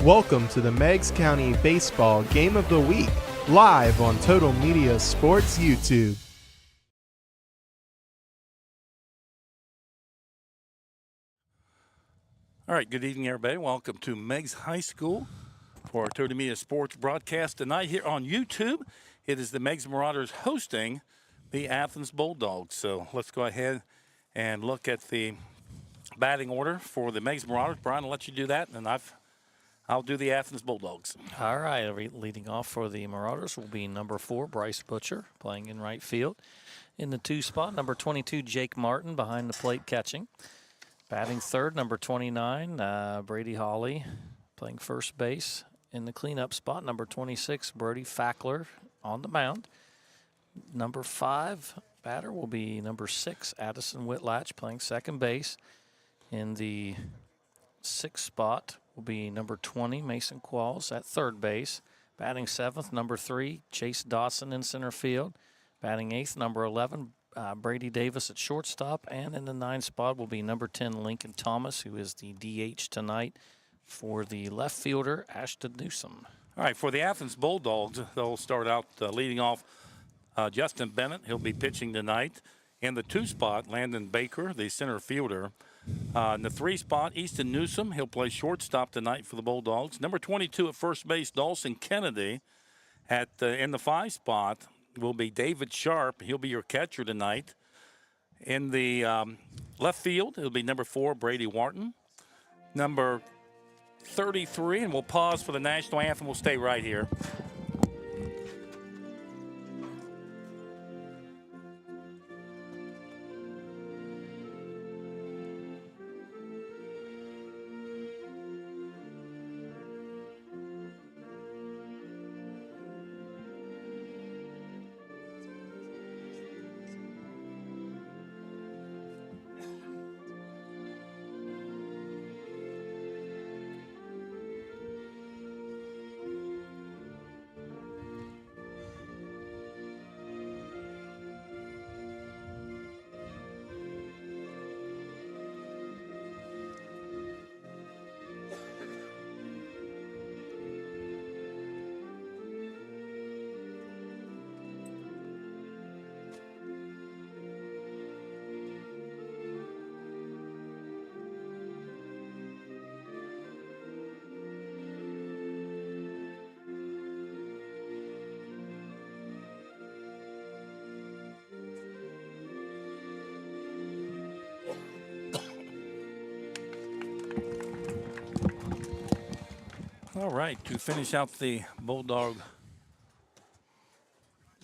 Welcome to the Meigs County Baseball Game of the Week, live on Total Media Sports YouTube. All right, good evening, everybody. Welcome to Meigs High School for our Total Media Sports broadcast tonight here on YouTube. It is the Meigs Marauders hosting the Athens Bulldogs. So let's go ahead and look at the batting order for the Meigs Marauders. Brian, I'll let you do that, and I'll do the Athens Bulldogs. All right, leading off for the Marauders will be number 4, Bryce Butcher, playing in right field. In the 2 spot, number 22, Jake Martin, behind the plate catching. Batting third, number 29, Brady Hawley, playing first base. In the cleanup spot, number 26, Brody Fackler on the mound. Number 5 batter will be number 6, Addison Whitlatch, playing second base. In the 6th spot will be number 20, Mason Qualls at third base. Batting 7th, number 3, Chase Dawson in center field. Batting 8th, number 11, Brady Davis at shortstop. And in the 9th spot will be number 10, Lincoln Thomas, who is the DH tonight for the left fielder, Ashton Newsom. All right, for the Athens Bulldogs, they'll start out leading off Justin Bennett. He'll be pitching tonight. In the 2 spot, Landon Baker, the center fielder. In the 3 spot, Easton Newsom. He'll play shortstop tonight for the Bulldogs. Number 22 at first base, Dawson Kennedy. In the 5 spot will be David Sharp. He'll be your catcher tonight. In the left field, it'll be number 4, Brady Wharton. Number 33, and we'll pause for the national anthem. We'll stay right here. All right, to finish out the Bulldog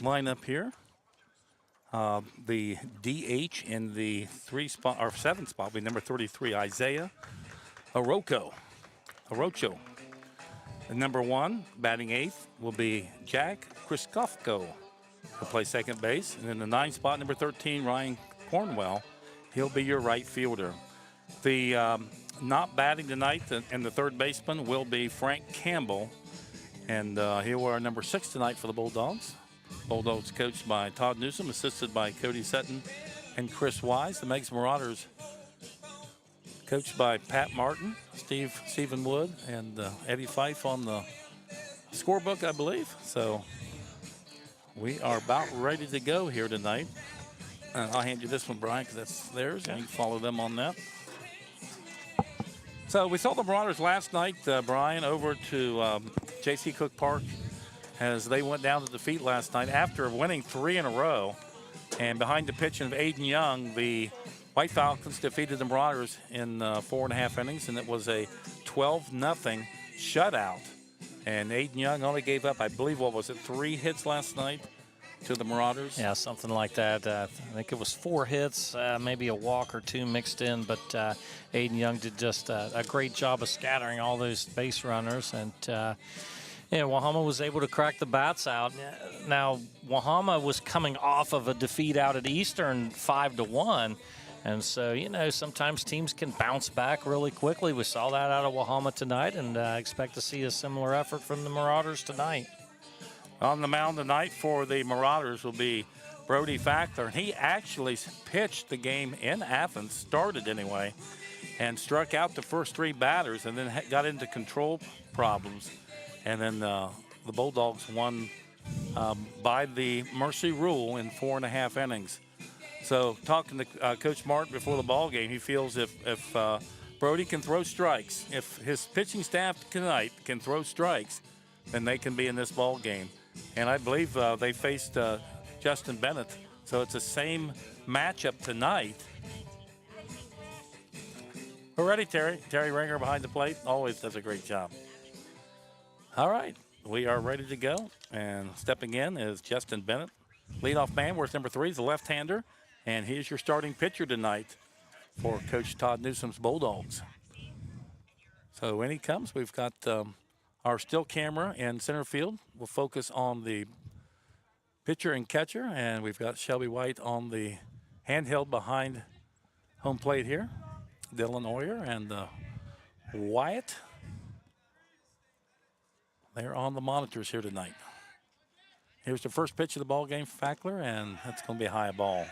lineup here, the DH in the 3 spot or 7 spot will be number 33, Isaiah Orocho. And number 1, batting 8th, will be Jack Kriskofko. He'll play second base. And in the 9 spot, number 13, Ryan Cornwell. He'll be your right fielder. The not batting tonight, and the third baseman will be Frank Campbell. And he'll wear number 6 tonight for the Bulldogs. Bulldogs coached by Todd Newsom, assisted by Cody Sutton and Chris Wise. The Meigs Marauders coached by Pat Martin, Stephen Wood, and Eddie Fife on the scorebook, I believe. So we are about ready to go here tonight. And I'll hand you this one, Brian, because that's theirs, and you can follow them on that. So we saw the Marauders last night, Brian, over to J.C. Cook Park as they went down to defeat last night after winning 3 in a row. And behind the pitching of Aiden Young, the White Falcons defeated the Marauders in 4.5 innings, and it was a 12-0 shutout. And Aiden Young only gave up, I believe, 3 hits last night to the Marauders? Yeah, something like that. I think it was 4 hits, maybe a walk or 2 mixed in, but Aiden Young did just a great job of scattering all those base runners. And Wahama was able to crack the bats out. Now, Wahama was coming off of a defeat out at Eastern 5-1. And so, sometimes teams can bounce back really quickly. We saw that out of Wahama tonight, and expect to see a similar effort from the Marauders tonight. On the mound tonight for the Marauders will be Brody Fackler. He actually pitched the game in Athens, started anyway. and struck out the first 3 batters and then got into control problems. And then the Bulldogs won by the mercy rule in 4.5 innings. So talking to Coach Martin before the ball game, he feels if Brody can throw strikes, if his pitching staff tonight can throw strikes, then they can be in this ball game. And I believe they faced Justin Bennett, so it's the same matchup tonight. We're ready, Terry. Terry Ringer behind the plate always does a great job. All right, we are ready to go. And stepping in is Justin Bennett. Leadoff man, where's number 3, is the left-hander. And he's your starting pitcher tonight for Coach Todd Newsom's Bulldogs. So when he comes, we've got our still camera in center field. We'll focus on the pitcher and catcher. And we've got Shelby White on the handheld behind home plate here. Dylan Oyer and Wyatt. They're on the monitors here tonight. Here's the first pitch of the ball game, Fackler, and that's going to be a high ball.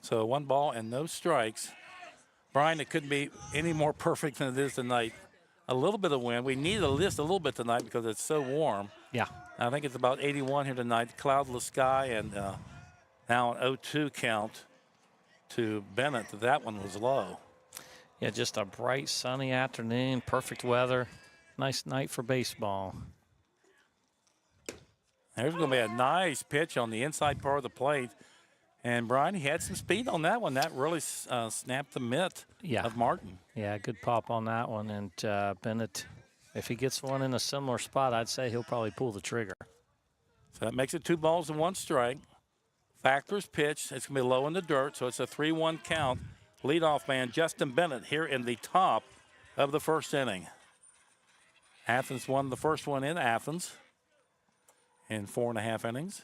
So 1 ball and no strikes. Brian, it couldn't be any more perfect than it is tonight. A little bit of wind. We need a little bit tonight because it's so warm. Yeah. I think it's about 81 here tonight. Cloudless sky and now an 0-2 count to Bennett. That one was low. Yeah, just a bright, sunny afternoon, perfect weather. Nice night for baseball. There's going to be a nice pitch on the inside part of the plate. And, Brian, he had some speed on that one. That really snapped the mitt of Martin. Yeah, good pop on that one. And Bennett, if he gets one in a similar spot, I'd say he'll probably pull the trigger. So that makes it 2 balls and 1 strike. Fackler's pitch. It's going to be low in the dirt, so it's a 3-1 count. Leadoff man Justin Bennett here in the top of the first inning. Athens won the first one in Athens in 4.5 innings.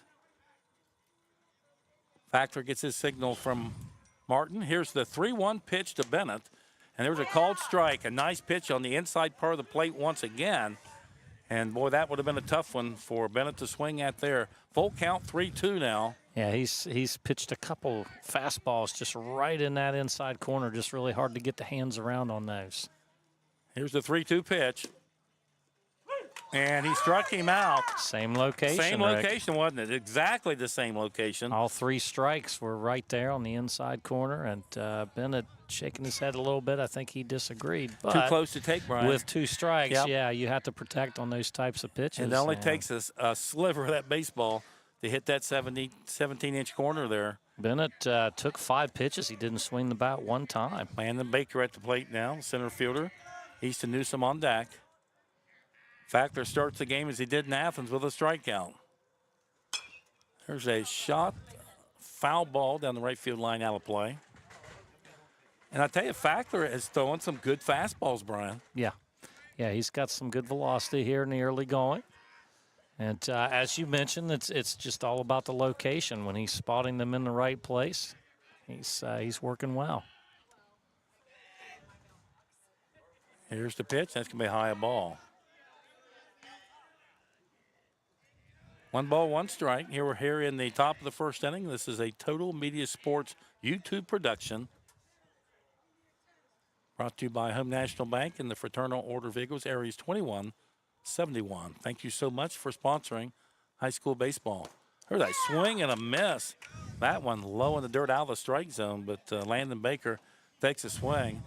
Fackler gets his signal from Martin. Here's the 3-1 pitch to Bennett. And there's a called strike. A nice pitch on the inside part of the plate once again. And, boy, that would have been a tough one for Bennett to swing at there. Full count, 3-2 now. Yeah, he's pitched a couple fastballs just right in that inside corner. Just really hard to get the hands around on those. Here's the 3-2 pitch. And he struck him out. Same location, Same location, wasn't it? Exactly the same location. All 3 strikes were right there on the inside corner. And Bennett shaking his head a little bit. I think he disagreed. But too close to take, Brian. With 2 strikes, yeah, you have to protect on those types of pitches. And it only takes a sliver of that baseball to hit that 17-inch corner there. Bennett took 5 pitches. He didn't swing the bat 1 time. Landon Baker at the plate now, center fielder. Easton Newsom on deck. Fackler starts the game as he did in Athens with a strikeout. There's a shot, foul ball down the right field line out of play. And I tell you, Fackler is throwing some good fastballs, Brian. Yeah, he's got some good velocity here in the early going. And as you mentioned, it's just all about the location. When he's spotting them in the right place, he's working well. Here's the pitch. That's going to be a high ball. 1 ball, 1 strike. Here we're here in the top of the first inning. This is a Total Media Sports YouTube production. Brought to you by Home National Bank and the Fraternal Order of Eagles, Aries 2171. Thank you so much for sponsoring high school baseball. Here's a swing and a miss. That one low in the dirt out of the strike zone, but Landon Baker takes a swing.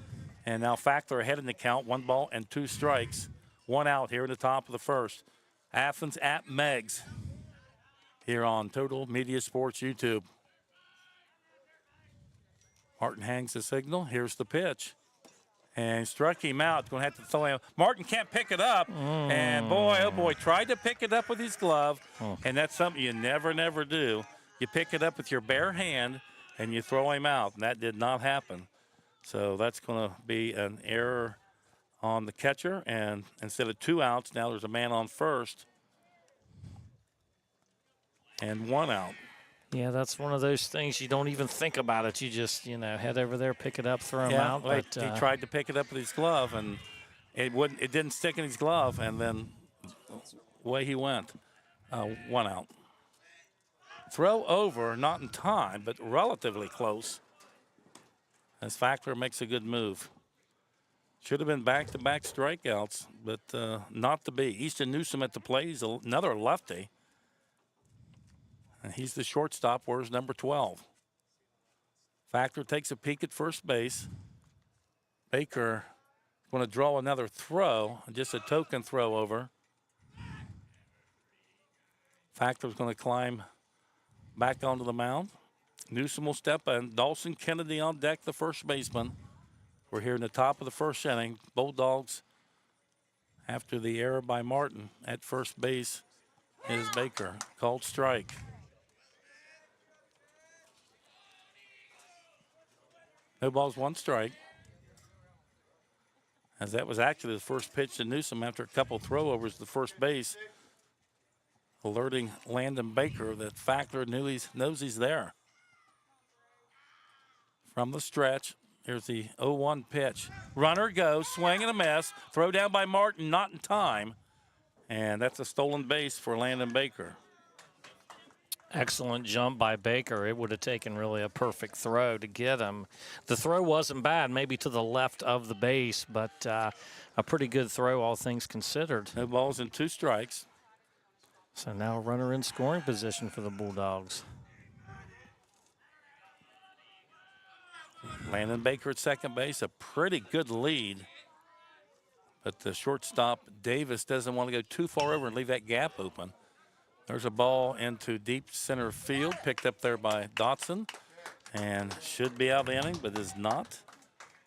And now Fackler ahead in the count. 1 ball and 2 strikes. 1 out here in the top of the first. Athens at Meigs here on Total Media Sports YouTube. Martin hangs the signal. Here's the pitch. And struck him out. Going to have to throw him. Martin can't pick it up. And boy, oh boy, tried to pick it up with his glove. And that's something you never do. You pick it up with your bare hand and you throw him out. And that did not happen. So that's going to be an error on the catcher. And instead of 2 outs, now there's a man on first. And 1 out. Yeah, that's one of those things you don't even think about it. You just, head over there, pick it up, throw him out. Well, but he tried to pick it up with his glove, and it didn't stick in his glove, and then away he went. 1 out. Throw over, not in time, but relatively close. as Fackler makes a good move. Should have been back-to-back strikeouts, but not to be. Easton Newsom at the plate. He's another lefty. And he's the shortstop. Where's number 12? Fackler takes a peek at first base. Baker going to draw another throw, just a token throw over. Fackler's going to climb back onto the mound. Newsom will step in. Dawson Kennedy on deck, the first baseman. We're here in the top of the first inning. Bulldogs, after the error by Martin at first base, is Baker. Called strike. No balls, one strike. As that was actually the first pitch to Newsom after a couple throwovers to the first base, alerting Landon Baker that Fackler knows he's there. From the stretch, here's the 0-1 pitch. Runner goes, swing and a miss. Throw down by Martin, not in time. And that's a stolen base for Landon Baker. Excellent jump by Baker. It would have taken really a perfect throw to get him. The throw wasn't bad, maybe to the left of the base, but a pretty good throw, all things considered. No balls and two strikes. So now a runner in scoring position for the Bulldogs. Landon Baker at second base, a pretty good lead. But the shortstop, Davis, doesn't want to go too far over and leave that gap open. There's a ball into deep center field, picked up there by Dotson, and should be out of the inning, but is not.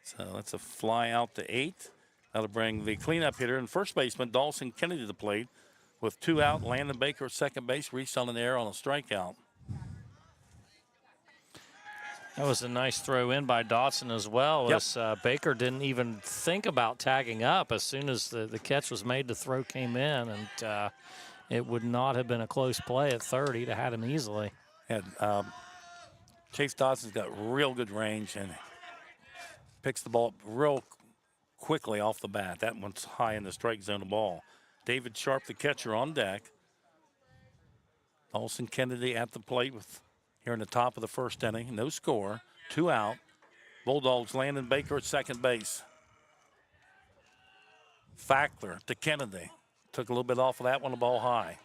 So that's a fly out to 8. That'll bring the cleanup hitter and first baseman Dawson Kennedy to the plate. With 2 out, Landon Baker at second base, reached on an error on a strikeout. That was a nice throw in by Dotson as well. Yep. As Baker didn't even think about tagging up as soon as the catch was made, the throw came in, and it would not have been a close play at 30 to have him easily. And Chase Dotson's got real good range and picks the ball up real quickly off the bat. That one's high in the strike zone of ball. David Sharp, the catcher, on deck. Dawson Kennedy at the plate with here in the top of the first inning. No score, 2 out. Bulldogs, Landon Baker at second base. Fackler to Kennedy. Took a little bit off of that one, the ball high.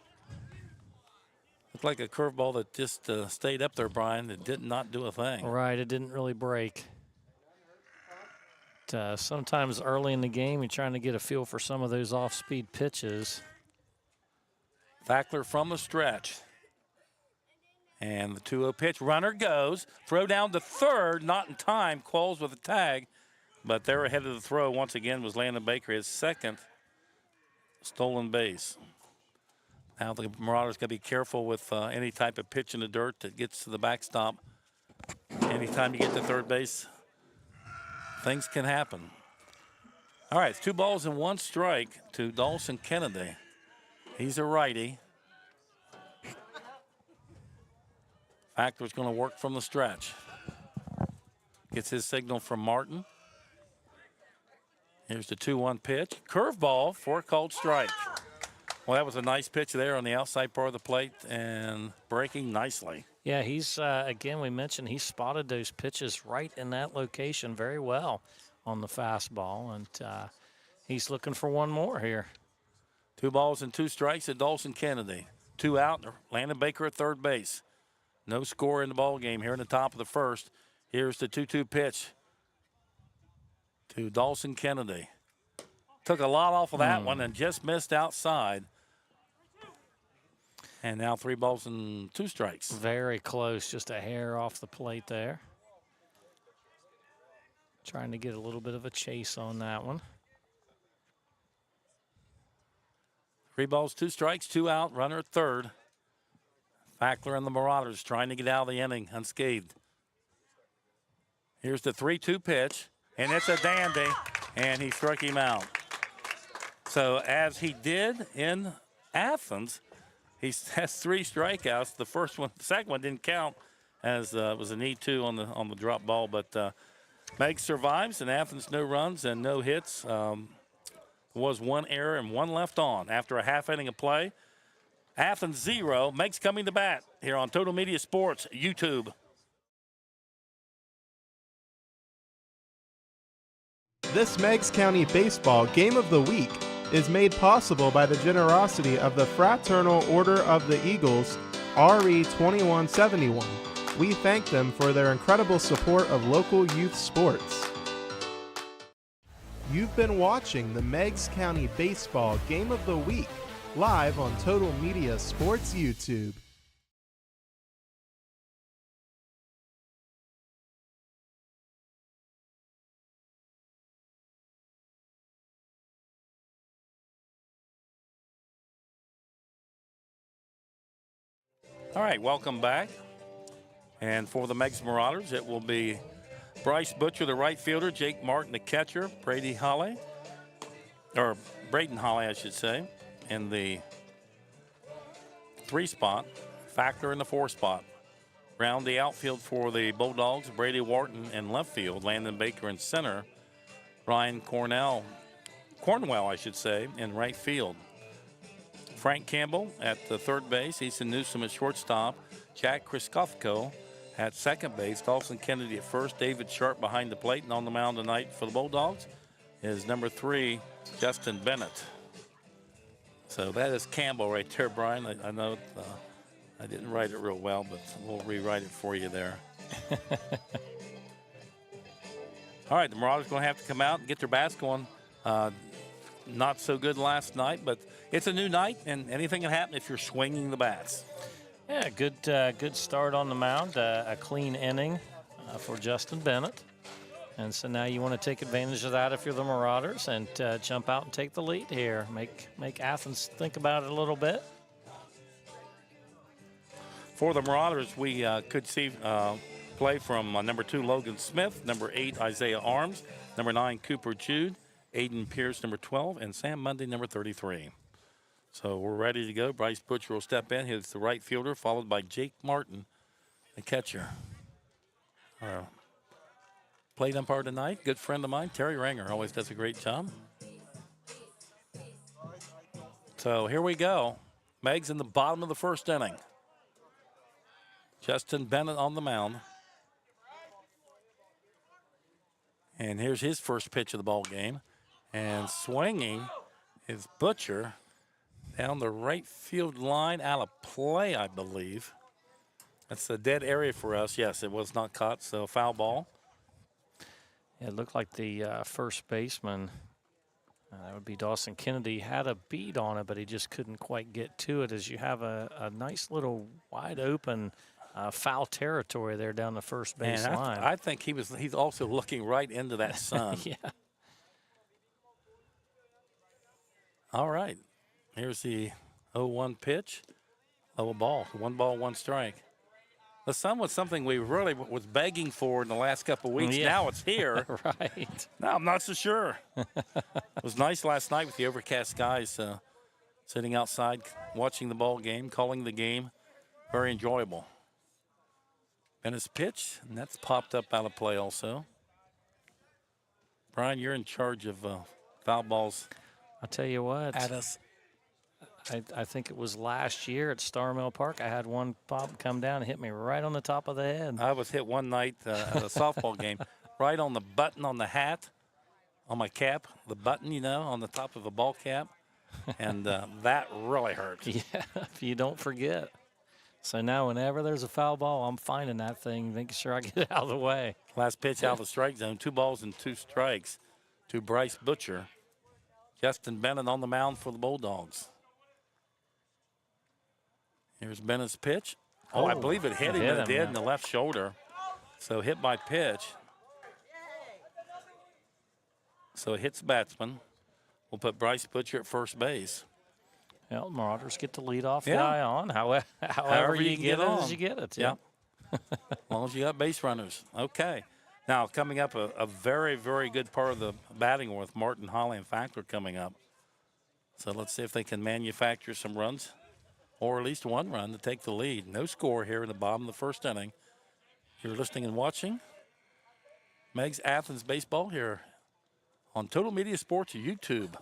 Looked like a curveball that just stayed up there, Brian. It did not do a thing. Right, it didn't really break. Sometimes early in the game, you're trying to get a feel for some of those off-speed pitches. Fackler from the stretch. And the 2-0 pitch. Runner goes. Throw down to third. Not in time. Qualls with a tag. But there ahead of the throw once again was Landon Baker, his second stolen base. Now the Marauders got to be careful with any type of pitch in the dirt that gets to the backstop. Anytime you get to third base, things can happen. All right, 2 balls and 1 strike to Dawson Kennedy. He's a righty. Fackler's going to work from the stretch. Gets his signal from Martin. Here's the 2-1 pitch. Curveball for a called strike. Well, that was a nice pitch there on the outside part of the plate and breaking nicely. Yeah, he's, again, we mentioned he spotted those pitches right in that location very well on the fastball, and he's looking for one more here. 2 balls and 2 strikes at Dawson Kennedy. 2 out, Landon Baker at third base. No score in the ball game here in the top of the first. Here's the 2-2 pitch to Dawson Kennedy. Took a lot off of that one and just missed outside. And now 3 balls and 2 strikes. Very close, just a hair off the plate there. Trying to get a little bit of a chase on that one. 3 balls, 2 strikes, 2 out, runner at third. Fackler and the Marauders trying to get out of the inning unscathed. Here's the 3-2 pitch, and it's a dandy, and he struck him out. So as he did in Athens, he has 3 strikeouts. The second one didn't count as it was an E2 on the drop ball, but Meigs survives, and Athens no runs and no hits. Was 1 error and 1 left on after a half inning of play. Athens 0, Meigs coming to bat here on Total Media Sports YouTube. This Meigs County Baseball Game of the Week is made possible by the generosity of the Fraternal Order of the Eagles, RE 2171. We thank them for their incredible support of local youth sports. You've been watching the Meigs County Baseball Game of the Week live on Total Media Sports YouTube. All right, welcome back. And for the Meigs Marauders, it will be Bryce Butcher, the right fielder, Jake Martin, the catcher, Braden Holly, I should say, in the 3 spot, Factor in the 4 spot. Round the outfield for the Bulldogs, Brady Wharton in left field, Landon Baker in center, Ryan Cornwell, in right field. Frank Campbell at the third base, Easton Newsom at shortstop, Jack Kriskofko at second base, Dawson Kennedy at first, David Sharp behind the plate, and on the mound tonight for the Bulldogs is number 3, Justin Bennett. So that is Campbell right there, Brian. I know I didn't write it real well, but we'll rewrite it for you there. All right, the Marauders going to have to come out and get their bats going. Not so good last night, but it's a new night, and anything can happen if you're swinging the bats. Yeah, good start on the mound. A clean inning for Justin Bennett. And so now you want to take advantage of that if you're the Marauders and jump out and take the lead here. Make Athens think about it a little bit. For the Marauders, we could see play from number 2, Logan Smith, number 8, Isaiah Arms, number 9, Cooper Jude, Aiden Pierce, number 12, and Sam Mundy, number 33. So we're ready to go. Bryce Butcher will step in. He's the right fielder, followed by Jake Martin, the catcher. Plate umpire tonight, good friend of mine, Terry Ranger, always does a great job. So here we go. Meigs in the bottom of the first inning. Justin Bennett on the mound. And here's his first pitch of the ball game. And swinging is Butcher down the right field line, out of play, I believe. That's a dead area for us. Yes, it was not caught, so foul ball. It looked like the first baseman, that would be Dawson Kennedy, had a beat on it, but he just couldn't quite get to it as you have a nice little wide open foul territory there down the first base line. I think he's also looking right into that sun. Yeah. All right. Here's the 0-1 pitch. Low ball. 1 ball, 1 strike. The sun was something we really was begging for in the last couple of weeks. Yeah. Now it's here. Right. Now I'm not so sure. It was nice last night with the overcast skies, sitting outside, watching the ball game, calling the game. Very enjoyable. And his pitch, and that's popped up out of play also. Brian, you're in charge of foul balls. I'll tell you what. At us. I think it was last year at Star Mill Park. I had one pop come down and hit me right on the top of the head. I was hit one night at a softball game, right on the button on the hat, on my cap, the button, on the top of a ball cap. And that really hurt. Yeah, if you don't forget. So now whenever there's a foul ball, I'm finding that thing, making sure I get it out of the way. Last pitch out of the strike zone, 2 balls and 2 strikes to Bryce Butcher. Justin Bennett on the mound for the Bulldogs. Here's Bennett's pitch. Oh, I believe it hit him, and it did in the left shoulder. So hit by pitch. So it hits the batsman. We'll put Bryce Butcher at first base. Well, Marauders get the leadoff guy on. However you get it as you get it. Yeah. As long as you got base runners. Okay. Now, coming up, a very, very good part of the batting with Martin, Holly, and Fackler coming up. So let's see if they can manufacture some runs, or at least 1 run to take the lead. No score here in the bottom of the first inning. You're listening and watching Meigs Athens Baseball here on Total Media Sports YouTube.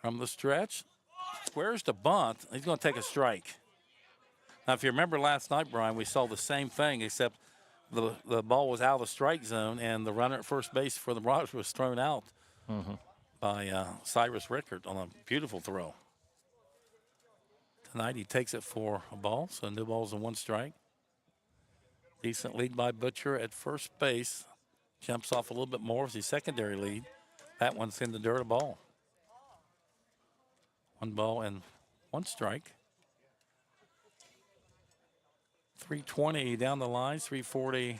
From the stretch, squares to bunt. He's going to take a strike. Now, if you remember last night, Brian, we saw the same thing, except the ball was out of the strike zone, and the runner at first base for the Marauders was thrown out by Cyrus Rickard on a beautiful throw. Tonight he takes it for a ball, so no balls and 1 strike. Decent lead by Butcher at first base. Jumps off a little bit more as his secondary lead. That one's in the dirt, a ball. 1 ball and 1 strike. 320 down the lines, 340,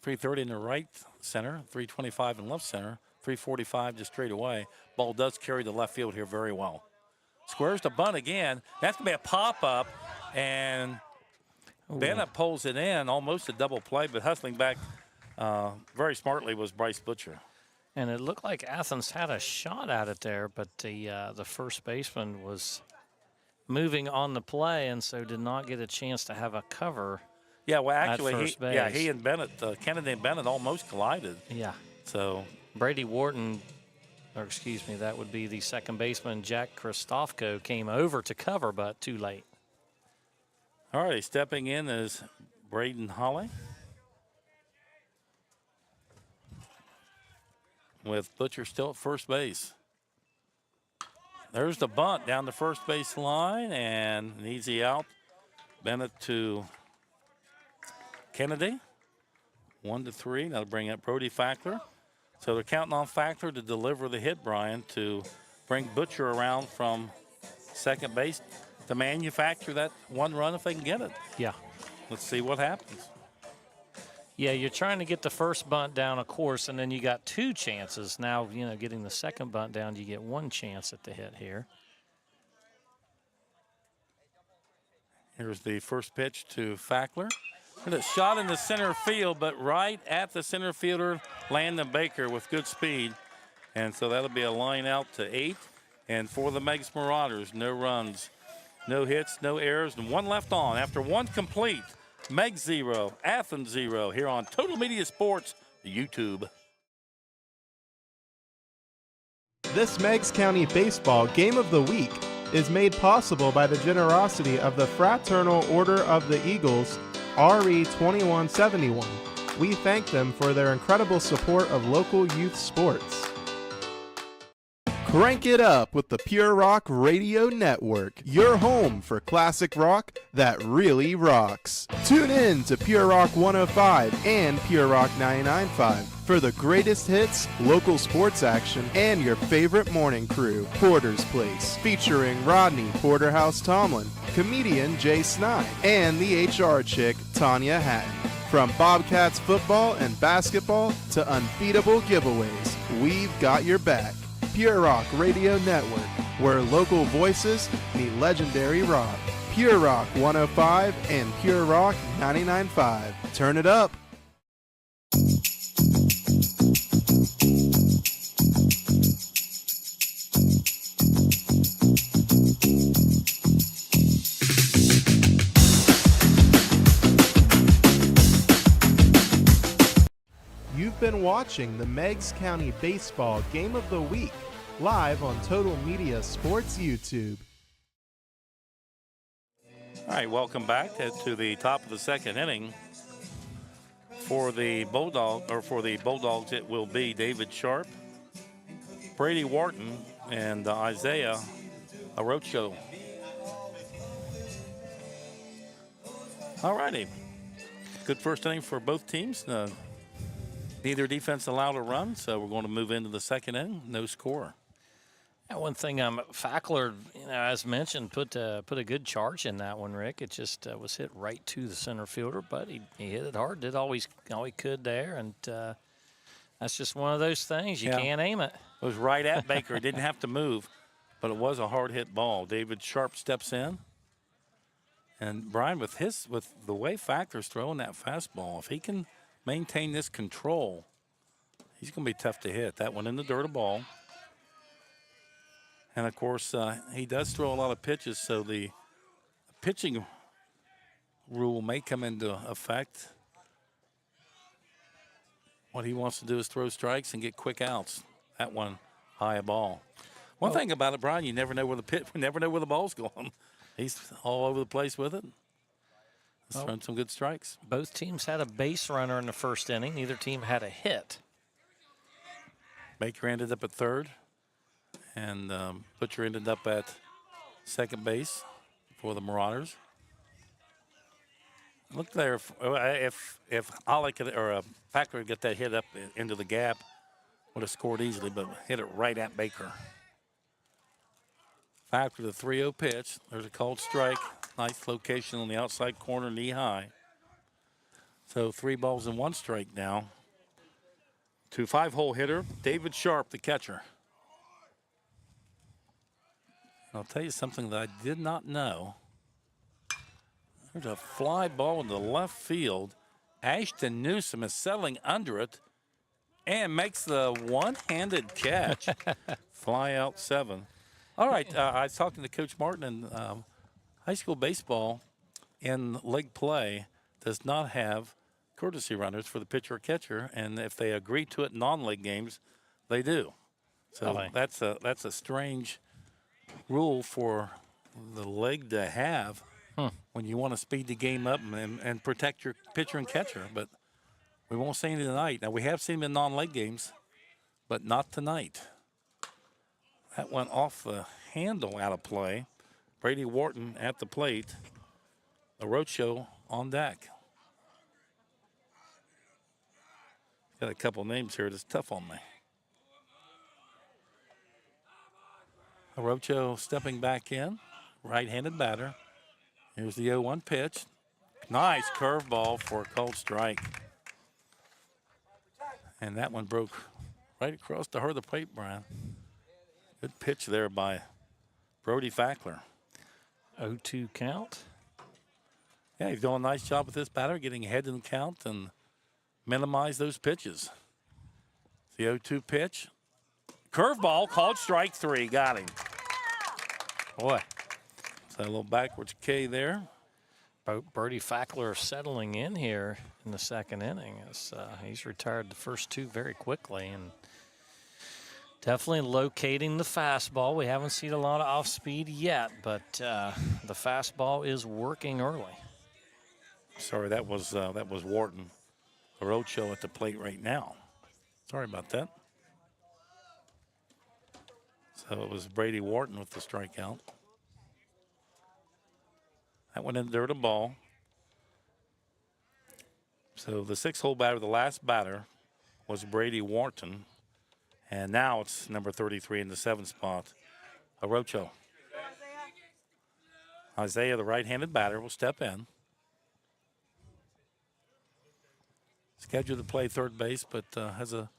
330 in the right center, 325 in left center, 345 just straight away. Ball does carry the left field here very well. Squares the bunt again. That's going to be a pop-up, and Bennett pulls it in, almost a double play, but hustling back very smartly was Bryce Butcher. And it looked like Athens had a shot at it there, but the first baseman was moving on the play, and so did not get a chance to have a cover. Yeah, well, actually, at first base. he and Bennett, Kennedy and Bennett almost collided. Yeah. So Brady Wharton, or excuse me, that would be the second baseman, Jack Kristofko, came over to cover, but too late. All right, stepping in is Braden Holly, with Butcher still at first base. There's the bunt down the first base line, and an easy out. Bennett to Kennedy. 1-3. That'll bring up Brody Fackler. So they're counting on Fackler to deliver the hit, Brian, to bring Butcher around from second base to manufacture that 1 run if they can get it. Yeah. Let's see what happens. Yeah, you're trying to get the first bunt down, of course, and then you got 2 chances. Now, getting the second bunt down, you get 1 chance at the hit here. Here's the first pitch to Fackler. And a shot in the center field, but right at the center fielder, Landon Baker with good speed. And so that'll be a line out to 8. And for the Meigs Marauders, no runs, no hits, no errors, and 1 left on. After 1 complete, Meigs 0, Athens 0, here on Total Media Sports YouTube. This Meigs County Baseball Game of the Week is made possible by the generosity of the Fraternal Order of the Eagles, RE 2171. We thank them for their incredible support of local youth sports. Crank it up with the Pure Rock Radio Network, your home for classic rock that really rocks. Tune in to Pure Rock 105 and Pure Rock 99.5 for the greatest hits, local sports action, and your favorite morning crew, Porter's Place, featuring Rodney Porterhouse Tomlin, comedian Jay Snide, and the HR chick, Tanya Hatton. From Bobcats football and basketball to unbeatable giveaways, we've got your back. Pure Rock Radio Network, where local voices meet legendary rock. Pure Rock 105 and Pure Rock 99.5. Turn it up. You've been watching the Meigs County Baseball Game of the Week, live on Total Media Sports YouTube. All right, welcome back to the top of the second inning. For the Bulldogs, it will be David Sharp, Brady Wharton, and Isaiah Arocho. All righty. Good first inning for both teams. Neither defense allowed a run, so we're going to move into the second inning. No score. Yeah, one thing, Fackler, as mentioned, put a good charge in that one, Rick. It just was hit right to the center fielder, but he hit it hard, did all he could there, and that's just one of those things. You can't aim it. It was right at Baker. Didn't have to move, but it was a hard-hit ball. David Sharp steps in. And, Brian, with the way Fackler's throwing that fastball, if he can maintain this control, he's going to be tough to hit. That one in the dirt, a ball. And, of course, he does throw a lot of pitches, so the pitching rule may come into effect. What he wants to do is throw strikes and get quick outs. That one, high a ball. One thing about it, Brian, you never know where the ball's going. He's all over the place with it. thrown some good strikes. Both teams had a base runner in the first inning. Neither team had a hit. Baker ended up at third, and Butcher ended up at second base for the Marauders. Look there, if Ollie could, or Fackler could get that hit up into the gap, would have scored easily, but hit it right at Baker. Fackler, the 3-0 pitch. There's a called strike. Nice location on the outside corner, knee high. So 3 balls and 1 strike now. To 5-hole hitter, David Sharp, the catcher. I'll tell you something that I did not know. There's a fly ball into left field. Ashton Newsom is settling under it and makes the one-handed catch. Fly out 7. All right, I was talking to Coach Martin, and high school baseball in league play does not have courtesy runners for the pitcher or catcher, and if they agree to it in non-league games, they do. So that's a strange rule for the league to have when you want to speed the game up and protect your pitcher and catcher. But we won't see him tonight. Now, we have seen him in non-league games, but not tonight. That went off the handle out of play. Brady Wharton at the plate. A roadshow on deck. Got a couple names here that's tough on me. Orocho stepping back in, right-handed batter. Here's the 0-1 pitch. Nice curveball for a cold strike. And that one broke right across the heart of the plate, Brian. Good pitch there by Brody Fackler. 0-2 count. Yeah, he's doing a nice job with this batter, getting ahead in the count and minimize those pitches. The 0-2 pitch. Curveball, called strike 3. Got him. Boy. So a little backwards K there. Brody Fackler settling in here in the second inning. As, he's retired the first 2 very quickly and definitely locating the fastball. We haven't seen a lot of off speed yet, but the fastball is working early. Sorry, that was Wharton. The roadshow at the plate right now. Sorry about that. So it was Brady Wharton with the strikeout. That went in there to ball. So the 6-hole batter, the last batter, was Brady Wharton. And now it's number 33 in the 7th spot, Orocho. Isaiah, the right-handed batter, will step in. Scheduled to play third base, but has a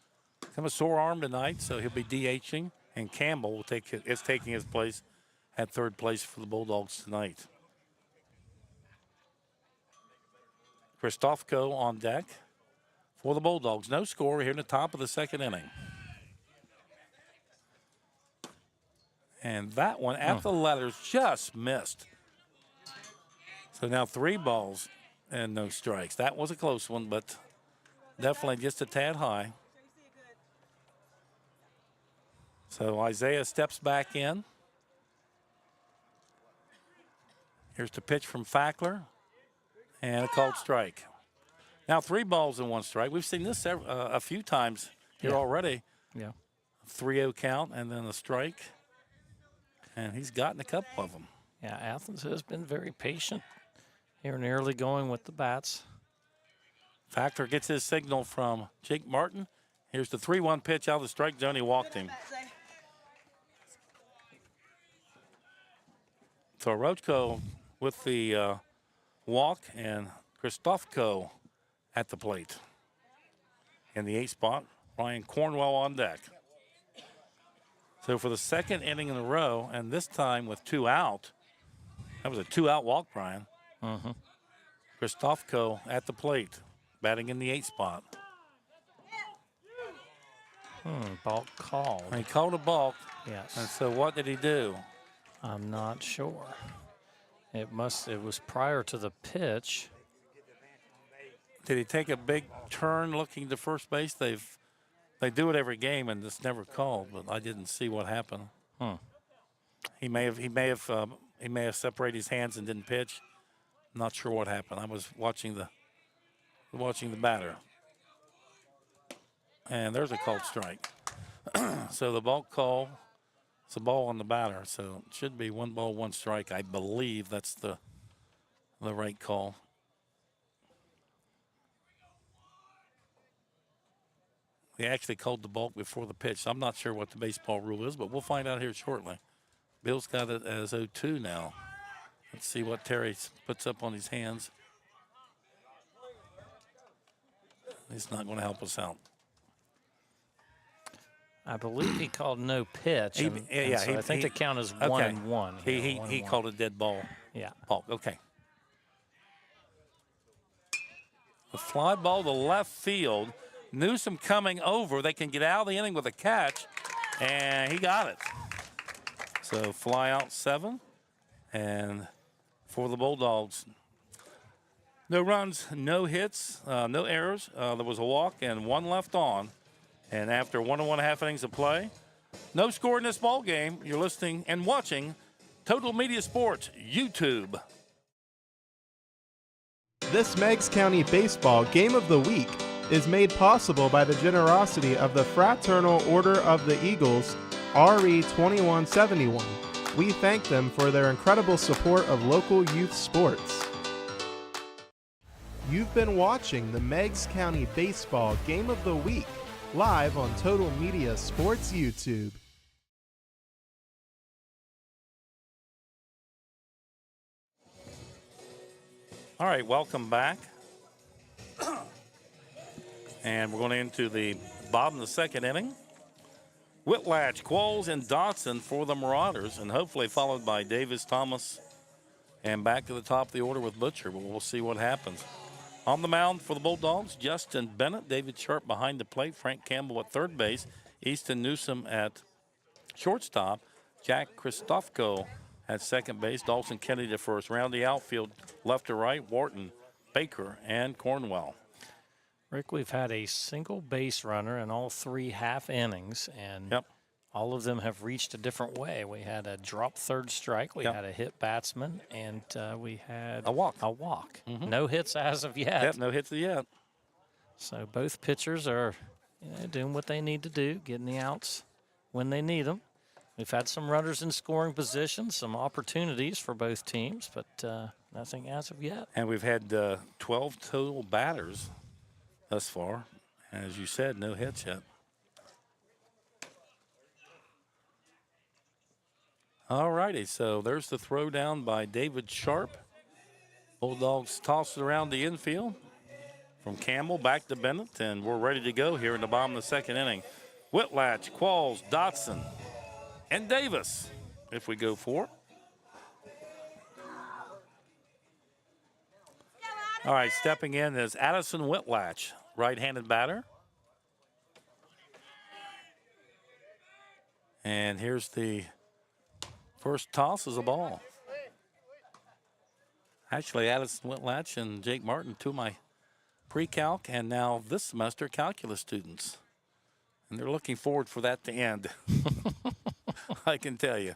kind of a sore arm tonight, so he'll be DHing. And Campbell is taking his place at third place for the Bulldogs tonight. Christofko on deck for the Bulldogs. No score here in the top of the second inning. And that one at the letters just missed. So now 3 balls and no strikes. That was a close one, but definitely just a tad high. So Isaiah steps back in. Here's the pitch from Fackler. And a called strike. Now 3 balls and 1 strike. We've seen this a few times here already. Yeah. 3-0 count and then a strike. And he's gotten a couple of them. Yeah, Athens has been very patient here in the early going with the bats. Fackler gets his signal from Jake Martin. Here's the 3-1 pitch out of the strike zone. He walked him. So Rochko with the walk and Christofko at the plate. In the 8th spot, Ryan Cornwell on deck. So for the second inning in a row, and this time with 2 out, that was a 2-out walk, Brian. Christofko at the plate, batting in the 8th spot. Balk called. And he called a balk. Yes. And so what did he do? I'm not sure. It was prior to the pitch. Did he take a big turn looking to first base? They do it every game, and it's never called. But I didn't see what happened. He may have separated his hands and didn't pitch. Not sure what happened. I was watching the batter. And there's a called strike. So the ball call, it's a ball on the batter. So it should be 1 ball, 1 strike. I believe that's the right call. They actually called the ball before the pitch. So I'm not sure what the baseball rule is, but we'll find out here shortly. Bill's got it as 0-2 now. Let's see what Terry puts up on his hands. He's not going to help us out. I believe he called no pitch. So I think the count is 1-1. He called a dead ball. Yeah. Ball. Okay. A fly ball to left field. Newsom coming over. They can get out of the inning with a catch, and he got it. So fly out 7, and for the Bulldogs, no runs, no hits, no errors. There was a walk and 1 left on. And after 1 1/2 innings of play, no score in this ball game. You're listening and watching Total Media Sports YouTube. This Meigs County Baseball Game of the Week is made possible by the generosity of the Fraternal Order of the Eagles, RE 2171. We thank them for their incredible support of local youth sports. You've been watching the Meigs County Baseball Game of the Week live on Total Media Sports YouTube. All right, welcome back. And we're going into the bottom of the 2nd inning. Whitlatch, Qualls, and Dotson for the Marauders, and hopefully followed by Davis, Thomas, and back to the top of the order with Butcher, but we'll see what happens. On the mound for the Bulldogs, Justin Bennett, David Sharp behind the plate, Frank Campbell at third base, Easton Newsom at shortstop, Jack Kristofko at second base, Dawson Kennedy to first. Round the outfield, left to right, Wharton, Baker, and Cornwell. Rick, we've had a single base runner in all 3 half innings, and all of them have reached a different way. We had a drop third strike, we had a hit batsman, and we had a walk. Mm-hmm. No hits as of yet. Yep, no hits yet. So both pitchers are doing what they need to do, getting the outs when they need them. We've had some runners in scoring position, some opportunities for both teams, but nothing as of yet. And we've had 12 total batters thus far. And as you said, no hits yet. All righty, so there's the throw down by David Sharp. Bulldogs toss it around the infield from Campbell back to Bennett, and we're ready to go here in the bottom of the 2nd inning. Whitlatch, Qualls, Dotson, and Davis, if we go for it. All right, stepping in is Addison Whitlatch, right-handed batter. And here's the first toss is a ball. Actually, Addison Whitlatch and Jake Martin, 2 of my pre-calc and now this semester calculus students. And they're looking forward for that to end. I can tell you.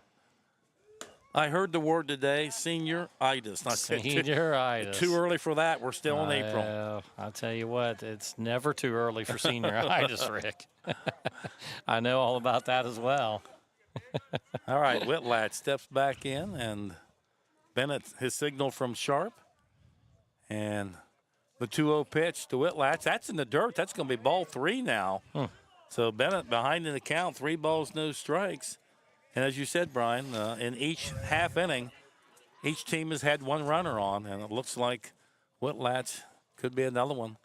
I heard the word today, senioritis. Senioritis. Too early for that. We're still in April. I'll tell you what, it's never too early for senioritis, Rick. I know all about that as well. All right, Whitlatch steps back in, and Bennett, his signal from Sharp. And the 2-0 pitch to Whitlatch. That's in the dirt. That's going to be ball 3 now. So Bennett behind in the count, 3 balls, no strikes. And as you said, Brian, in each half inning, each team has had 1 runner on, and it looks like Whitlatch could be another one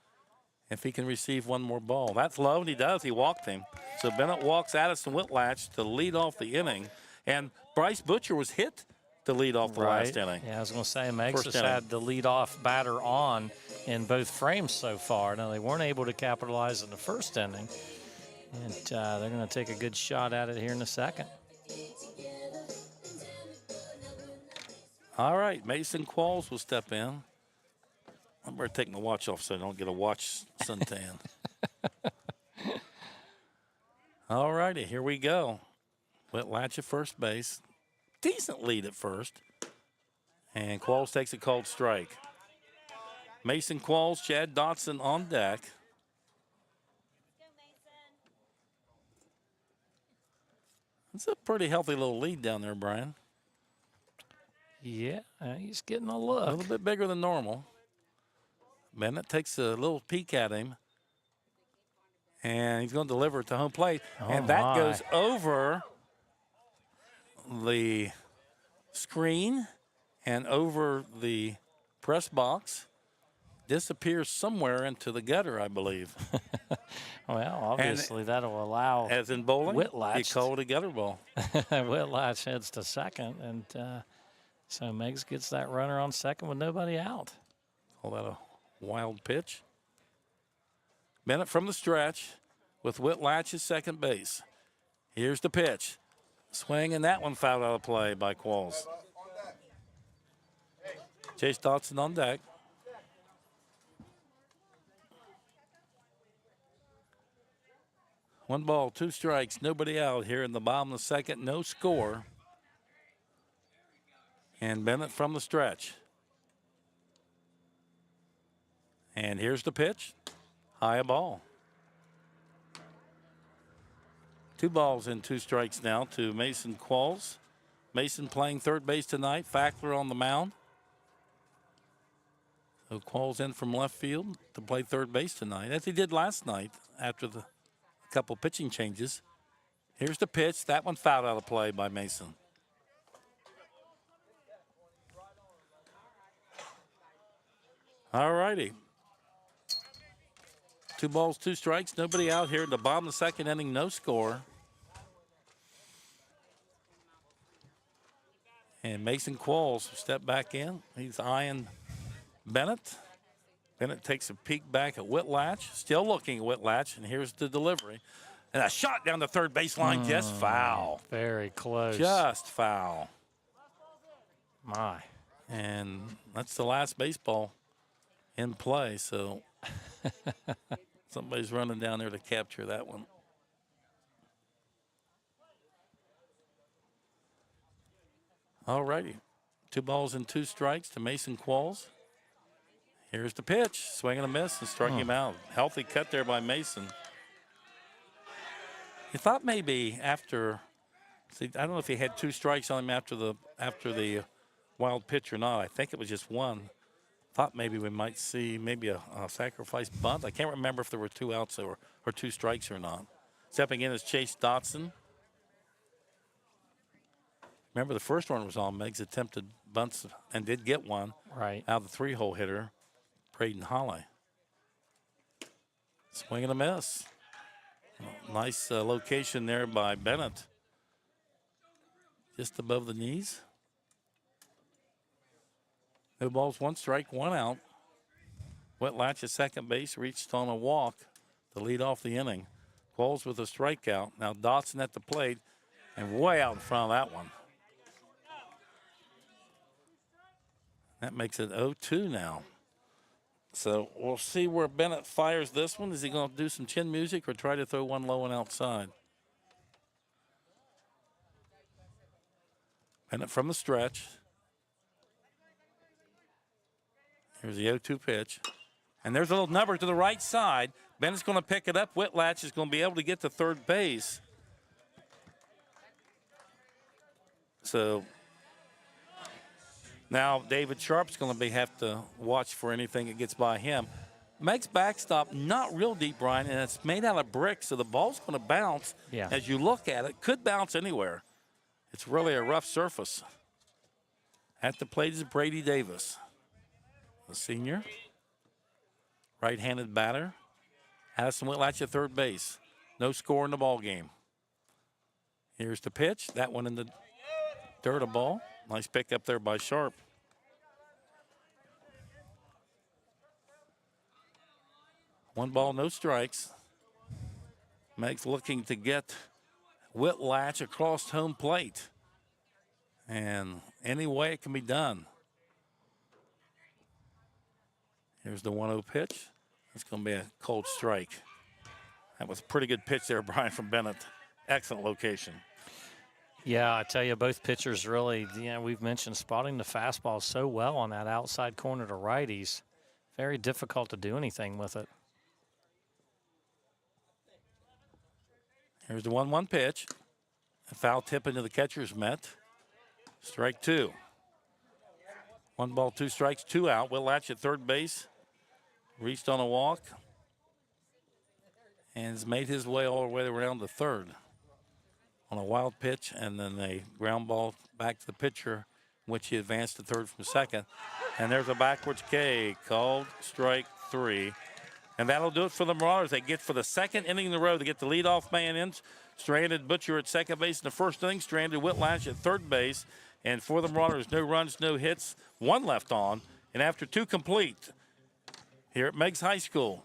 if he can receive 1 more ball. That's low, and he does. He walked him. So Bennett walks Addison Whitlatch to lead off the inning, and Bryce Butcher was hit to lead off the last inning. Yeah, I was going to say, Meigs has had the leadoff batter on in both frames so far. Now, they weren't able to capitalize in the first inning, and they're going to take a good shot at it here in the second. All right, Mason Qualls will step in. I better take my watch off so I don't get a watch suntan. All righty, here we go. Whitlatch at first base. Decent lead at first. And Qualls takes a called strike. Mason Qualls, Chad Dotson on deck. It's a pretty healthy little lead down there, Brian. Yeah, he's getting a look. A little bit bigger than normal. Bennett takes a little peek at him. And he's going to deliver it to home plate. And that goes over the screen and over the press box. Disappears somewhere into the gutter, I believe. Well, obviously that'll allow, as in bowling, Whitlatch. you call it a gutter ball. Whitlatch heads to second, and so Meigs gets that runner on second with nobody out. Call that a wild pitch. Bennett from the stretch with Whitlatch at second base. Here's the pitch. Swing, and that one fouled out of play by Qualls. Chase Dotson on deck. One ball, two strikes, nobody out here in the bottom of the second, no score. And Bennett from the stretch. And here's the pitch. High a ball. 2 balls and 2 strikes now to Mason Qualls. Mason playing third base tonight. Fackler on the mound. So Qualls in from left field to play third base tonight, as he did last night after the couple pitching changes. Here's the pitch. That one fouled out of play by Mason. All righty. 2 balls, 2 strikes. Nobody out here in the bottom of the second inning. No score. And Mason Qualls step back in. He's eyeing Bennett. Bennett takes a peek back at Whitlatch. Still looking at Whitlatch. And here's the delivery. And a shot down the third baseline. Just foul. Very close. Just foul. My. And that's the last baseball in play. So somebody's running down there to capture that one. All righty. 2 balls and 2 strikes to Mason Qualls. Here's the pitch. Swing and a miss and struck him out. Healthy cut there by Mason. You thought maybe after, see, I don't know if he had 2 strikes on him after the wild pitch or not. I think it was just 1. Thought maybe we might see maybe a sacrifice bunt. I can't remember if there were 2 outs or 2 strikes or not. Stepping in is Chase Dotson. Remember, the first one was on. Meigs attempted bunts and did get one right out of the 3-hole hitter, Braden Holly. Swing and a miss. Nice location there by Bennett. Just above the knees. No balls, 1 strike, 1 out. Whitlatch at second base, reached on a walk to lead off the inning. Qualls with a strikeout. Now Dotson at the plate and way out in front of that one. That makes it 0-2 now. So we'll see where Bennett fires this one. Is he going to do some chin music or try to throw one low and outside? Bennett from the stretch. Here's the 0-2 pitch. And there's a little number to the right side. Bennett's going to pick it up. Whitlatch is going to be able to get to third base. So now David Sharp's going to have to watch for anything that gets by him. Meigs backstop, not real deep, Brian, and it's made out of brick, so the ball's going to bounce as you look at it. Could bounce anywhere. It's really a rough surface. At the plate is Brady Davis, the senior. Right-handed batter. Addison Whitlatch at third base. No score in the ball game. Here's the pitch. That one in the dirt, a ball. Nice pick up there by Sharp. One ball, no strikes. Meigs looking to get Whitlatch across home plate. And any way it can be done. Here's the 1-0 pitch. It's going to be a cold strike. That was a pretty good pitch there, Brian, from Bennett. Excellent location. Yeah, I tell you, both pitchers really, we've mentioned spotting the fastball so well on that outside corner to righties. Very difficult to do anything with it. Here's the 1-1 pitch. A foul tip into the catcher's mitt. Strike 2. 1 ball, 2 strikes, 2 out. Will Latch at third base. Reached on a walk. And has made his way all the way around to third on a wild pitch, and then a ground ball back to the pitcher, which he advanced to third from second. And there's a backwards K called strike 3. And that'll do it for the Marauders. They get for the second inning in a row. They get the leadoff man in. Stranded Butcher at second base in the first inning. Stranded Whitlatch at third base. And for the Marauders, no runs, no hits, 1 left on. And after 2 complete, here at Meigs High School,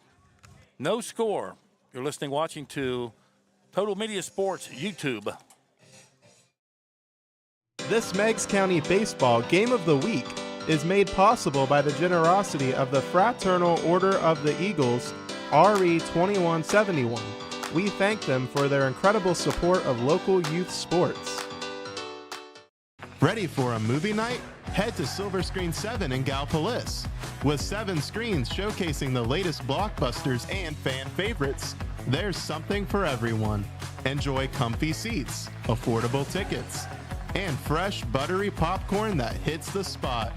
no score. You're listening, watching to Total Media Sports YouTube. This Meigs County Baseball Game of the Week is made possible by the generosity of the Fraternal Order of the Eagles, RE 2171. We thank them for their incredible support of local youth sports. Ready for a movie night? Head to Silver Screen 7 in Gallipolis. With 7 screens showcasing the latest blockbusters and fan favorites, there's something for everyone. Enjoy comfy seats, affordable tickets, and fresh, buttery popcorn that hits the spot.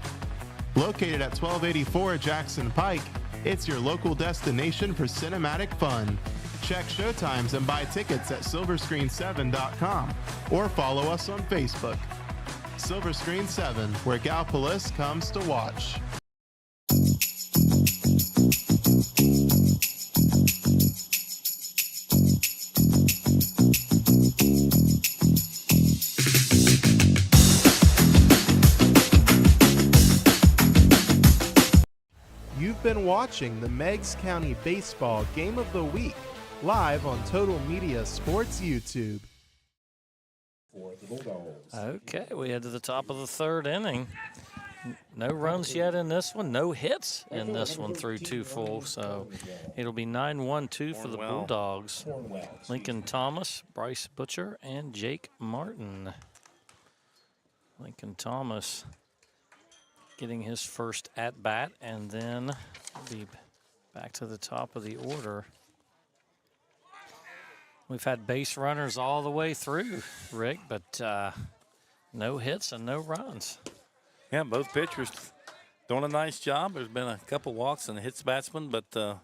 Located at 1284 Jackson Pike, it's your local destination for cinematic fun. Check showtimes and buy tickets at silverscreen7.com or follow us on Facebook. Silver Screen 7, where Gallipolis comes to watch. You've been watching the Meigs County Baseball Game of the Week live on Total Media Sports YouTube. Okay, we head to the top of the third inning. No runs yet in this one, no hits in this one through 2 full, so it'll be 9-1-2 for the Bulldogs. Lincoln Thomas, Bryce Butcher, and Jake Martin. Lincoln Thomas getting his first at-bat, and then we'll be back to the top of the order. We've had base runners all the way through, Rick, but no hits and no runs. Yeah, both pitchers doing a nice job. There's been a couple walks and hits batsmen, but for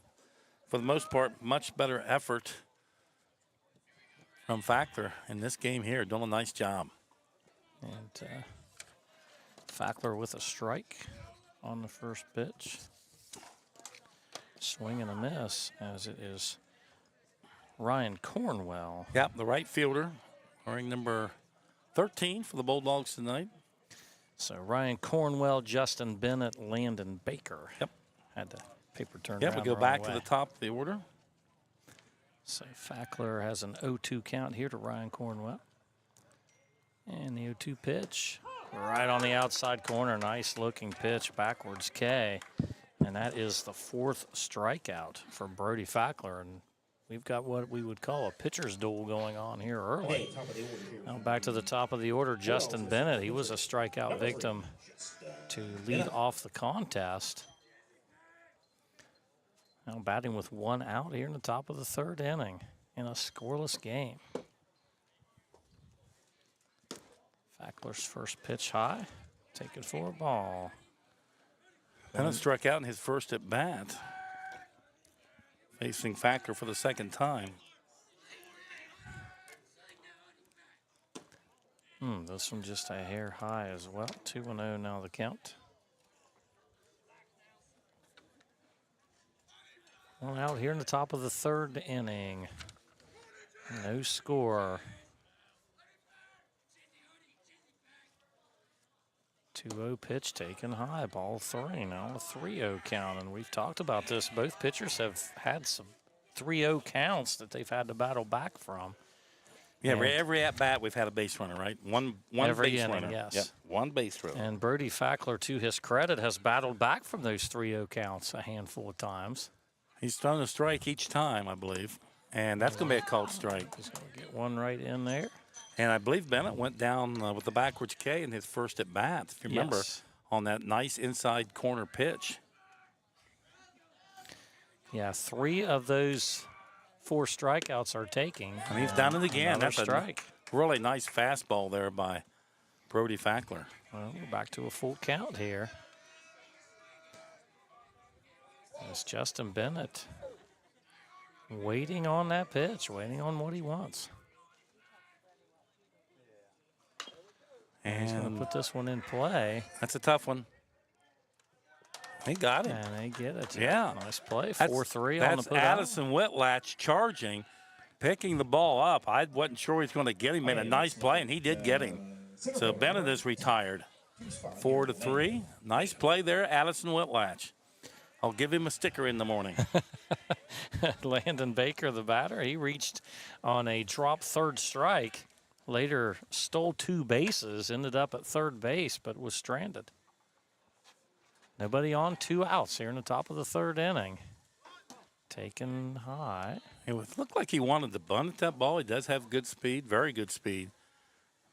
the most part, much better effort from Fackler in this game here. Doing a nice job. And Fackler with a strike on the first pitch. Swing and a miss, as it is Ryan Cornwell. Yep, the right fielder, wearing number 13 for the Bulldogs tonight. So Ryan Cornwell, Justin Bennett, Landon Baker. Yep. Had the paper turned Yep, around we go the back wrong to way. the top of the order. So Fackler has an 0-2 count here to Ryan Cornwell. And the 0-2 pitch, right on the outside corner. Nice looking pitch, backwards K. And that is the 4th strikeout for Brody Fackler. And we've got what we would call a pitcher's duel going on here early. Now back to the top of the order, Justin Bennett. He was a strikeout victim to lead off the contest. Now batting with 1 out here in the top of the 3rd inning in a scoreless game. Fackler's first pitch high, taken for a ball. Bennett struck out in his first at bat, facing Fackler for the 2nd time. This one just a hair high as well. 2-0 now the count. 1 out here in the top of the 3rd inning. No score. 2-0 pitch taken high, ball 3. Now a 3-0 count, and we've talked about this. Both pitchers have had some 3-0 counts that they've had to battle back from. Yeah, every at bat we've had a base runner, right? One every base inning, runner. yes. Yep, 1 base runner. And Brody Fackler, to his credit, has battled back from those 3-0 counts a handful of times. He's thrown a strike each time, I believe, and that's going to be a called strike. He's going to get one right in there. And I believe Bennett went down with the backwards K in his first at bat, if you remember, Yes. on that nice inside corner pitch. Yeah, 3 of those 4 strikeouts are taking. And he's done it again. Another That's strike. a really nice fastball there by Brody Fackler. Well, we're back to a full count here. It's Justin Bennett waiting on that pitch, waiting on what he wants. And he's going to put this one in play. That's a tough one. He got it. And they get it. Yeah. Nice play. 4-3 on the That's putout. Addison Whitlatch charging, picking the ball up. I wasn't sure he was going to get him. Made a nice play, and he did get him. So Bennett is retired. 4-3. Nice play there, Addison Whitlatch. I'll give him a sticker in the morning. Landon Baker, the batter, he reached on a drop third strike. Later stole 2 bases, ended up at third base, but was stranded. Nobody on, 2 outs here in the top of the 3rd inning. Taken high. It looked like he wanted to bunt at that ball. He does have good speed, very good speed.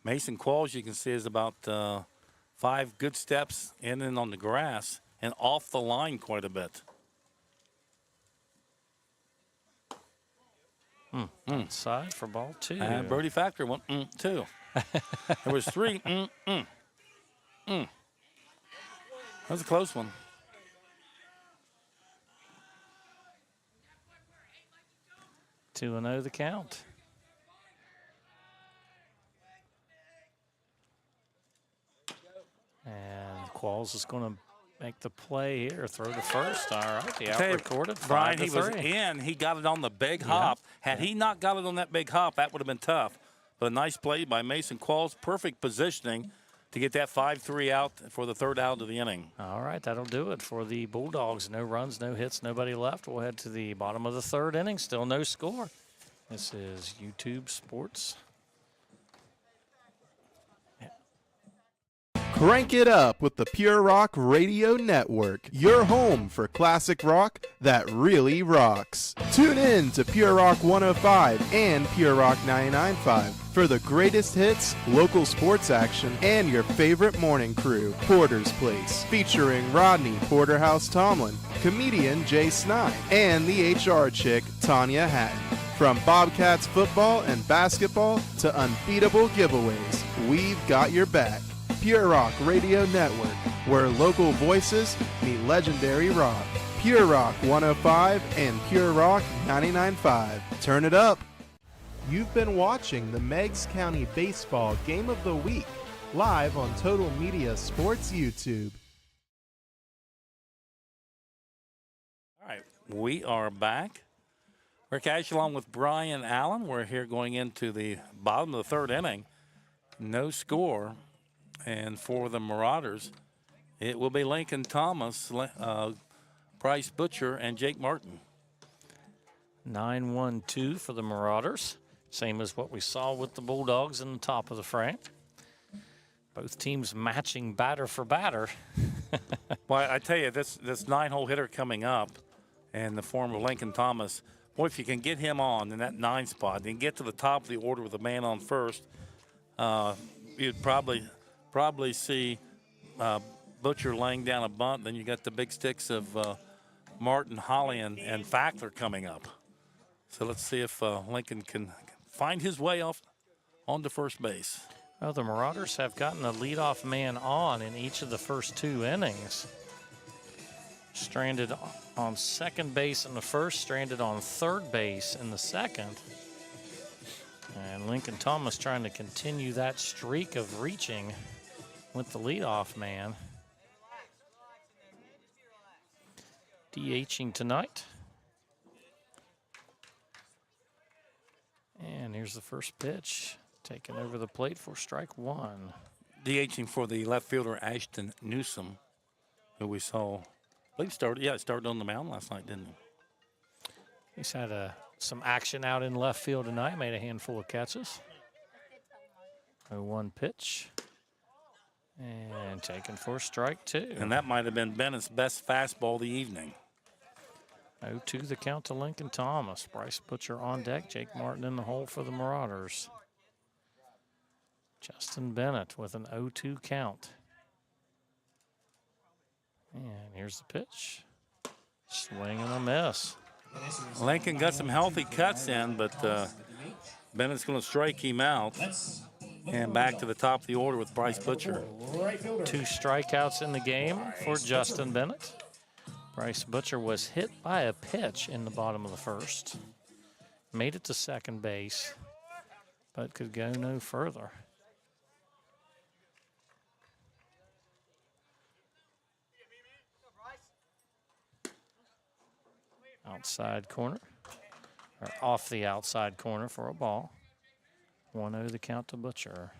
Mason Qualls, you can see, is about 5 good steps in and on the grass and off the line quite a bit. Inside for ball 2. And Brody Fackler went 2. There was 3. That was a close one. 2-0 the count. And Qualls is going to make the play here, throw to first. All right, the out recorded. Brian, 5-3. he was in. He got it on the big hop. Had he not got it on that big hop, that would have been tough. But a nice play by Mason Qualls. Perfect positioning to get that 5-3 out for the 3rd out of the inning. All right, that'll do it for the Bulldogs. No runs, no hits, nobody left. We'll head to the bottom of the 3rd inning. Still no score. This is YouTube Sports. Crank it up with the Pure Rock Radio Network, your home for classic rock that really rocks. Tune in to Pure Rock 105 and Pure Rock 99.5 for the greatest hits, local sports action, and your favorite morning crew, Porter's Place, featuring Rodney Porterhouse Tomlin, comedian Jay Snide, and the HR chick, Tanya Hatton. From Bobcats football and basketball to unbeatable giveaways, we've got your back. Pure Rock Radio Network, where local voices meet legendary rock. Pure Rock 105 and Pure Rock 99.5. Turn it up. You've been watching the Meigs County Baseball Game of the Week, live on Total Media Sports YouTube. All right, we are back. Rick Ash along with Brian Allen. We're here going into the bottom of the 3rd inning. No score. And for the Marauders, it will be Lincoln Thomas, Bryce Butcher, and Jake Martin. 9-1-2 for the Marauders. Same as what we saw with the Bulldogs in the top of the frame. Both teams matching batter for batter. Well, I tell you, this 9-hole hitter coming up in the form of Lincoln Thomas, boy, if you can get him on in that 9 spot and get to the top of the order with a man on first, you'd probably see Butcher laying down a bunt. Then you got the big sticks of Martin, Holly, and Fackler coming up. So let's see if Lincoln can find his way off onto first base. Well, the Marauders have gotten a leadoff man on in each of the first 2 innings. Stranded on second base in the first, stranded on third base in the second. And Lincoln Thomas trying to continue that streak of reaching with the leadoff man. DHing tonight. And here's the first pitch. Taken over the plate for strike 1. DHing for the left fielder Ashton Newsom, who we saw, I believe started on the mound last night, didn't he? He's had some action out in left field tonight, made a handful of catches. 0-1 pitch. And taken for strike 2. And that might have been Bennett's best fastball of the evening. 0-2 the count to Lincoln Thomas. Bryce Butcher on deck. Jake Martin in the hole for the Marauders. Justin Bennett with an 0-2 count. And here's the pitch. Swing and a miss. Lincoln got some healthy cuts in, but Bennett's going to strike him out. And back to the top of the order with Bryce Butcher. 2 strikeouts in the game for Justin Bennett. Bryce Butcher was hit by a pitch in the bottom of the first. Made it to second base, but could go no further. Outside corner, or off the outside corner for a ball. 1-0 the count to Butcher.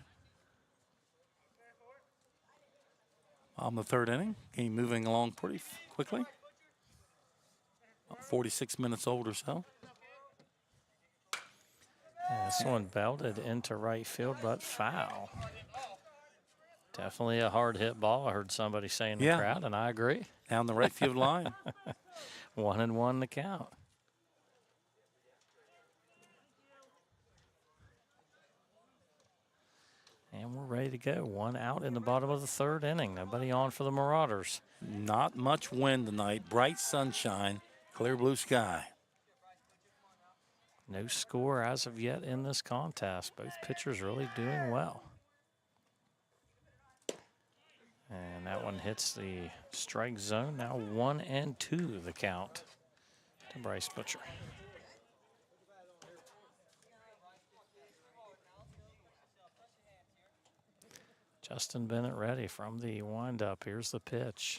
On the third inning, game moving along pretty quickly. About 46 minutes old or so. And this one belted into right field, but foul. Definitely a hard hit ball. I heard somebody say in the crowd, and I agree. Down the right field line. 1-1 the count. And we're ready to go. 1 out in the bottom of the third inning. Nobody on for the Marauders. Not much wind tonight. Bright sunshine, clear blue sky. No score as of yet in this contest. Both pitchers really doing well. And that one hits the strike zone. Now 1-2 the count to Bryce Butcher. Justin Bennett ready from the windup. Here's the pitch.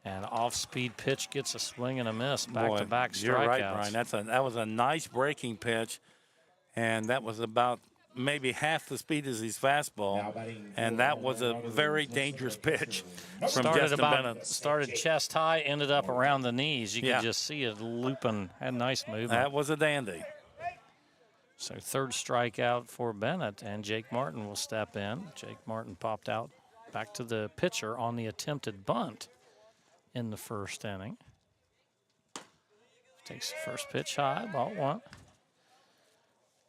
And off-speed pitch gets a swing and a miss. Back-to-back strikeouts. You're right, Brian. That was a nice breaking pitch. And that was about maybe half the speed as his fastball, and that was a very dangerous pitch from Justin Bennett. Started chest high, ended up around the knees. You can just see it looping. Had nice movement. That was a dandy. So third strikeout for Bennett, and Jake Martin will step in. Jake Martin popped out back to the pitcher on the attempted bunt in the first inning. Takes the first pitch high, ball 1.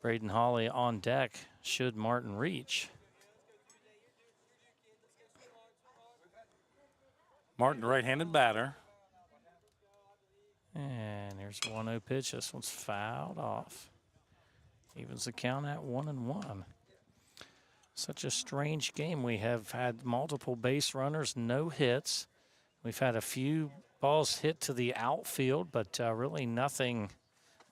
Braden Hawley on deck should Martin reach. Martin, right-handed batter. And here's a 1-0 pitch. This one's fouled off. Evens the count at 1-1. Such a strange game. We have had multiple base runners, no hits. We've had a few balls hit to the outfield, but really nothing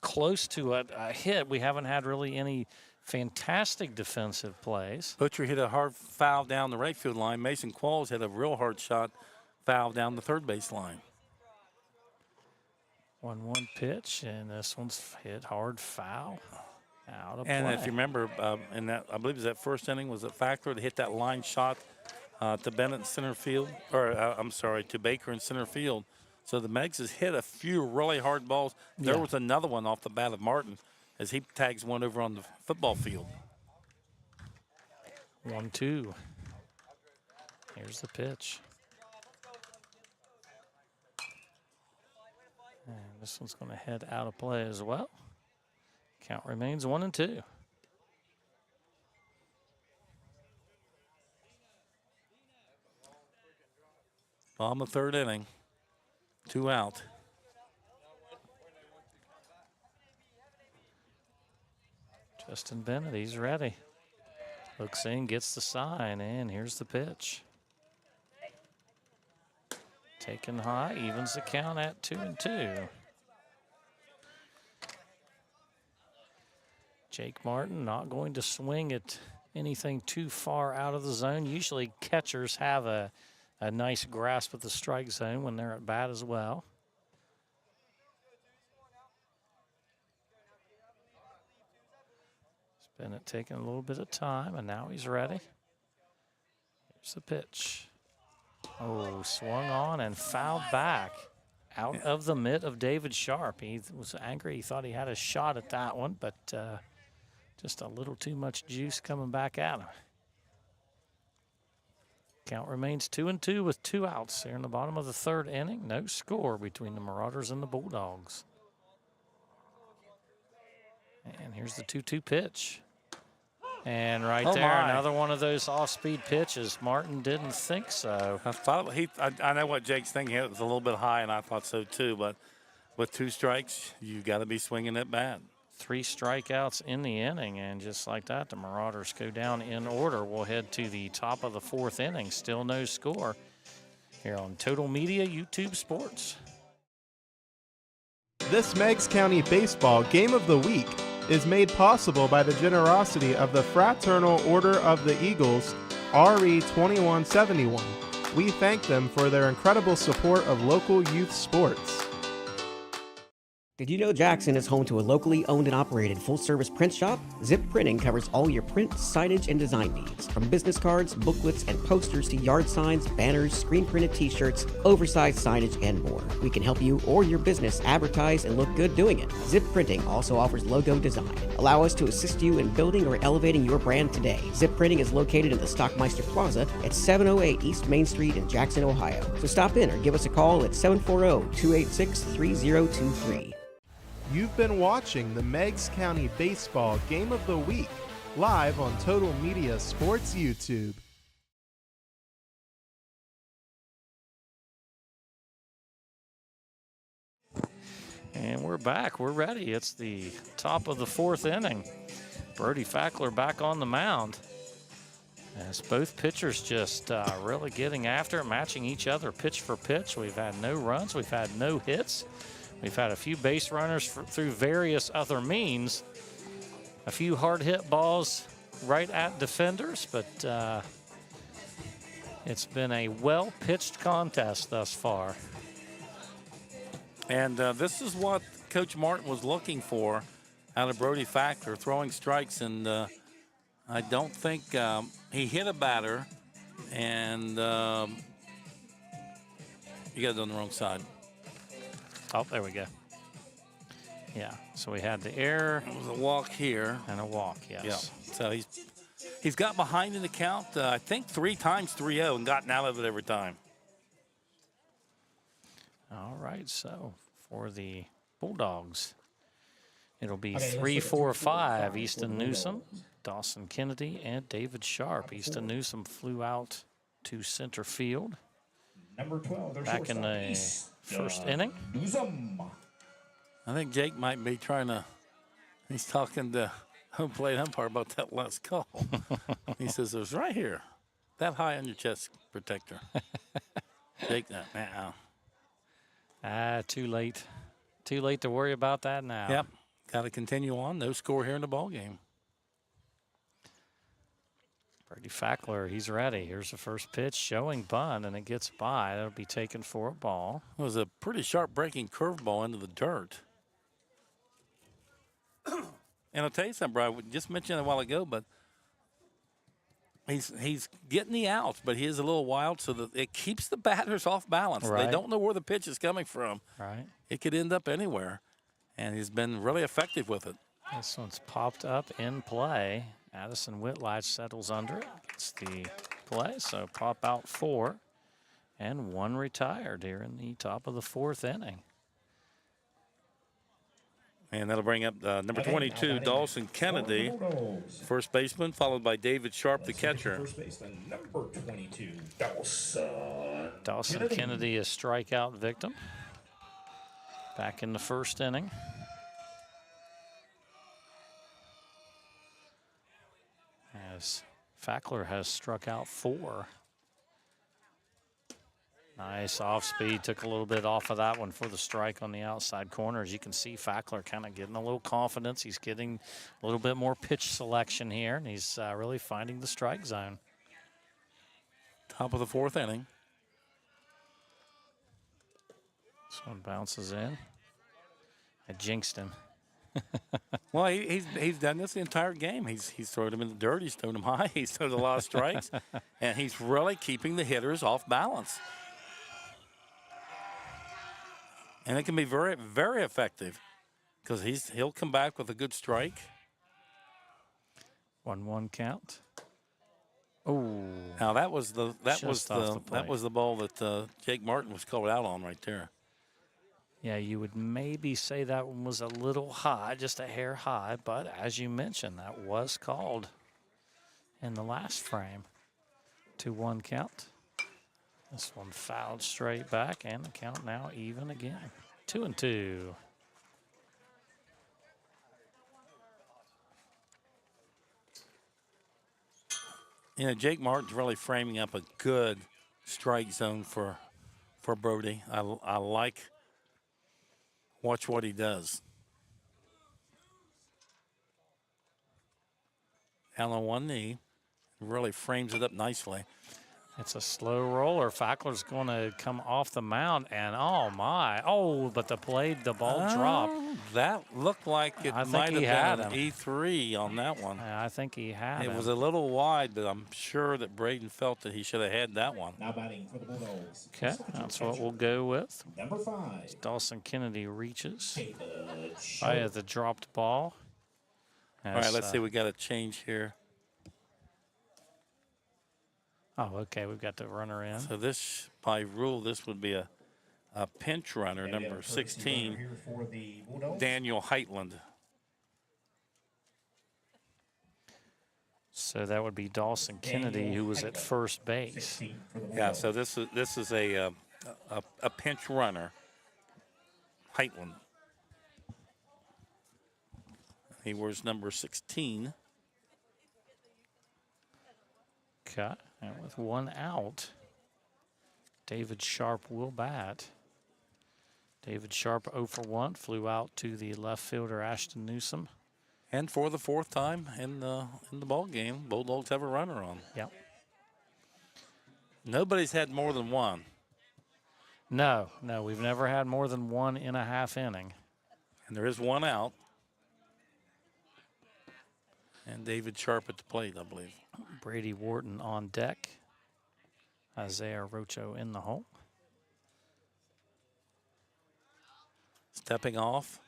close to a hit. We haven't had really any fantastic defensive plays. Butcher hit a hard foul down the right field line. Mason Qualls hit a real hard shot foul down the third base line. 1-1 pitch, and this one's hit hard foul out of play. And if you remember, in that, I believe it was that first inning, was it Factor to hit that line shot to Bennett in center field, or I'm sorry, to Baker in center field. So the Meigs has hit a few really hard balls. There was another one off the bat of Martin as he tags one over on the football field. 1-2. Here's the pitch. And this one's going to head out of play as well. Count remains 1-2. Bottom of the third inning. 2 out. Justin Bennett, he's ready. Looks in, gets the sign, and here's the pitch. Taken high, evens the count at 2-2. Jake Martin not going to swing at anything too far out of the zone. Usually catchers have a nice grasp of the strike zone when they're at bat as well. Bennett taking a little bit of time, and now he's ready. Here's the pitch. Oh, swung on and fouled back out of the mitt of David Sharp. He was angry. He thought he had a shot at that one, but just a little too much juice coming back at him. Count remains 2-2 with 2 outs here in the bottom of the third inning. No score between the Marauders and the Bulldogs. And here's the 2-2 pitch. And right Oh, there, my. another one of those off-speed pitches. Martin didn't think so. I know what Jake's thinking. It was a little bit high, and I thought so too. But with 2 strikes, you got to be swinging it bad. 3 strikeouts in the inning, and just like that, the Marauders go down in order. We'll head to the top of the 4th inning. Still no score here on Total Media YouTube Sports. This Meigs County Baseball Game of the Week is made possible by the generosity of the Fraternal Order of the Eagles, RE 2171. We thank them for their incredible support of local youth sports. Did you know Jackson is home to a locally owned and operated full-service print shop? Zip Printing covers all your print, signage, and design needs. From business cards, booklets, and posters to yard signs, banners, screen-printed t-shirts, oversized signage, and more. We can help you or your business advertise and look good doing it. Zip Printing also offers logo design. Allow us to assist you in building or elevating your brand today. Zip Printing is located in the Stockmeister Plaza at 708 East Main Street in Jackson, Ohio. So stop in or give us a call at 740-286-3023. You've been watching the Meigs County Baseball Game of the Week, live on Total Media Sports YouTube. And we're back. We're ready. It's the top of the 4th inning. Brody Fackler back on the mound. As both pitchers just really getting after it, matching each other pitch for pitch. We've had no runs. We've had no hits. We've had a few base runners through various other means. A few hard hit balls right at defenders, but it's been a well-pitched contest thus far. And this is what Coach Martin was looking for out of Brody Fackler, throwing strikes. And I don't think he hit a batter, and you got it on the wrong side. Oh, there we go. Yeah, so we had the error. It was a walk here. And a walk, yes. Yeah. So he's got behind in the count, I think 3 times 3-0 and gotten out of it every time. All right, so for the Bulldogs, it'll be 3, 4, 5. Easton Newsom, Dawson Kennedy, and David Sharp. Easton Newsom flew out to center field. Number 12, back in the first inning. I think Jake might be he's talking to home plate umpire about that last call. He says, it was right here, that high on your chest protector. Jake, too late. Too late to worry about that now. Yep, got to continue on. No score here in the ball game. Brady Fackler, he's ready. Here's the first pitch, showing bunt, and it gets by. That'll be taken for a ball. It was a pretty sharp breaking curveball into the dirt. And I'll tell you something, Brian, we just mentioned it a while ago, but he's getting the outs, but he is a little wild, so that it keeps the batters off balance. Right. They don't know where the pitch is coming from. Right. It could end up anywhere, and he's been really effective with it. This one's popped up in play. Addison Whitlatch settles under it, gets the play, so pop out 4, and 1 retired here in the top of the 4th inning. And that'll bring up number 22, Dawson Kennedy, first baseman, followed by David Sharp, the catcher. First baseman, number 22, Dawson. Dawson Kennedy, a strikeout victim. Back in the first inning. As Fackler has struck out 4. Nice off speed, took a little bit off of that one for the strike on the outside corner. As you can see, Fackler kind of getting a little confidence. He's getting a little bit more pitch selection here, and he's really finding the strike zone. Top of the 4th inning. This one bounces in. I jinxed him. Well, he's done this the entire game. He's thrown him in the dirt. He's thrown him high. He's thrown a lot of strikes, and he's really keeping the hitters off balance. And it can be very, very effective because he'll come back with a good strike. 1-1 count. Oh, now that was the ball that Jake Martin was called out on right there. Yeah, you would maybe say that one was a little high, just a hair high, but as you mentioned, that was called. in the last frame. 2-1 count. This one fouled straight back, and the count now even again. 2-2. You know, Jake Martin's really framing up a good strike zone for Brody. I like watch what he does. Down on one knee, really frames it up nicely. It's a slow roller. Fackler's going to come off the mound, and oh my! Oh, but the ball dropped. That looked like it I think might he have had been an E3 on that one. I think he had It him. was a little wide, but I'm sure that Braden felt that he should have had that one. Now batting for the Bulldogs. Okay, that's what we'll go with. Number 5. Dawson Kennedy reaches David via the dropped ball. All right, let's see. We got a change here. Oh, okay, we've got the runner in. So this, by rule, this would be a pinch runner, number 16, here for the Bulldogs. Daniel Heitland. So that would be Dawson Kennedy, who was at first base. 16 for the Yeah, Bulldogs. so this is a pinch runner, Heitland. He wears number 16. Okay, and with one out, David Sharp will bat. David Sharp 0 for 1, flew out to the left fielder Ashton Newsom. And for the 4th time in the ball game, Bulldogs have a runner on. Yep. Nobody's had more than one. No, we've never had more than 1.5 innings. And there is one out. And David Sharp at the plate, I believe. Brady Wharton on deck. Isaiah Rocho in the hole. Stepping off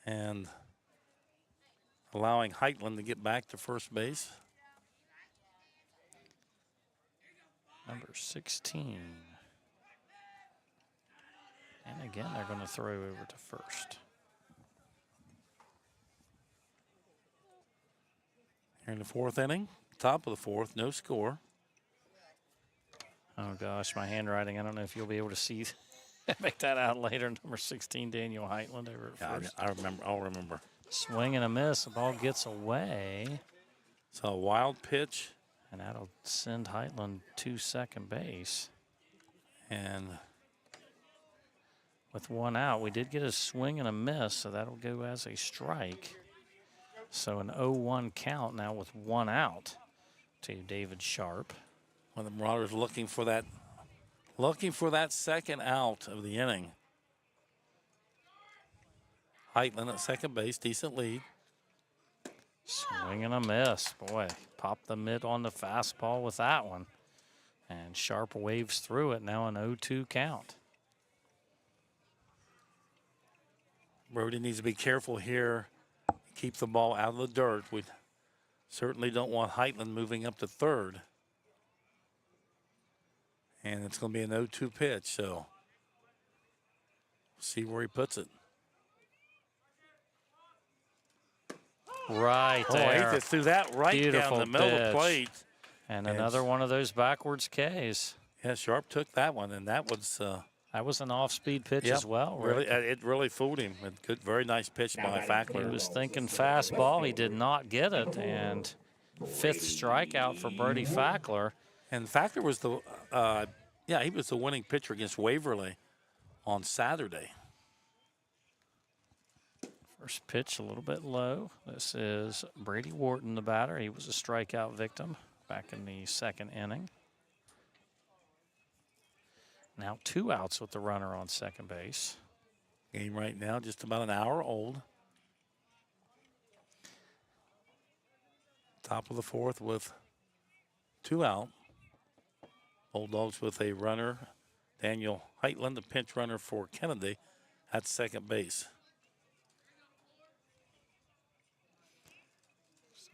and allowing Heitland to get back to first base. Number 16. And again, they're going to throw over to first. Here in the 4th inning, top of the 4th, no score. Oh gosh, my handwriting. I don't know if you'll be able to see. Make that out later. Number 16, Daniel Heitland over at first. I remember. I'll remember. Swing and a miss. The ball gets away. So a wild pitch. And that'll send Heitland to second base. And with one out, we did get a swing and a miss, so that'll go as a strike. So an 0-1 count now with one out to David Sharp. one of the Marauders looking for that second out of the inning. Heitland at second base, decent lead. Swing and a miss. Boy, popped the mitt on the fastball with that one. And Sharp waves through it, now an 0-2 count. Brody needs to be careful here. Keep the ball out of the dirt. We certainly don't want Heitland moving up to third. And it's going to be an 0-2 pitch, so see where he puts it. Right Oh, there. he just threw that right Beautiful down the middle of the pitch. plate. And another one of those backwards Ks. Yeah, Sharp took that one, and that was That was an off-speed pitch as well, really, Rick. it really fooled him. A good, very nice pitch by He Fackler. was thinking fastball. He did not get it. And fifth strikeout for Brody Fackler. And Fackler was he was the winning pitcher against Waverly on Saturday. First pitch a little bit low. This is Brady Wharton, the batter. He was a strikeout victim back in the second inning. Now 2 outs with the runner on second base. Game right now just about an hour old. Top of the 4th with 2 out. Bulldogs with a runner, Daniel Heitland, the pinch runner for Kennedy at second base.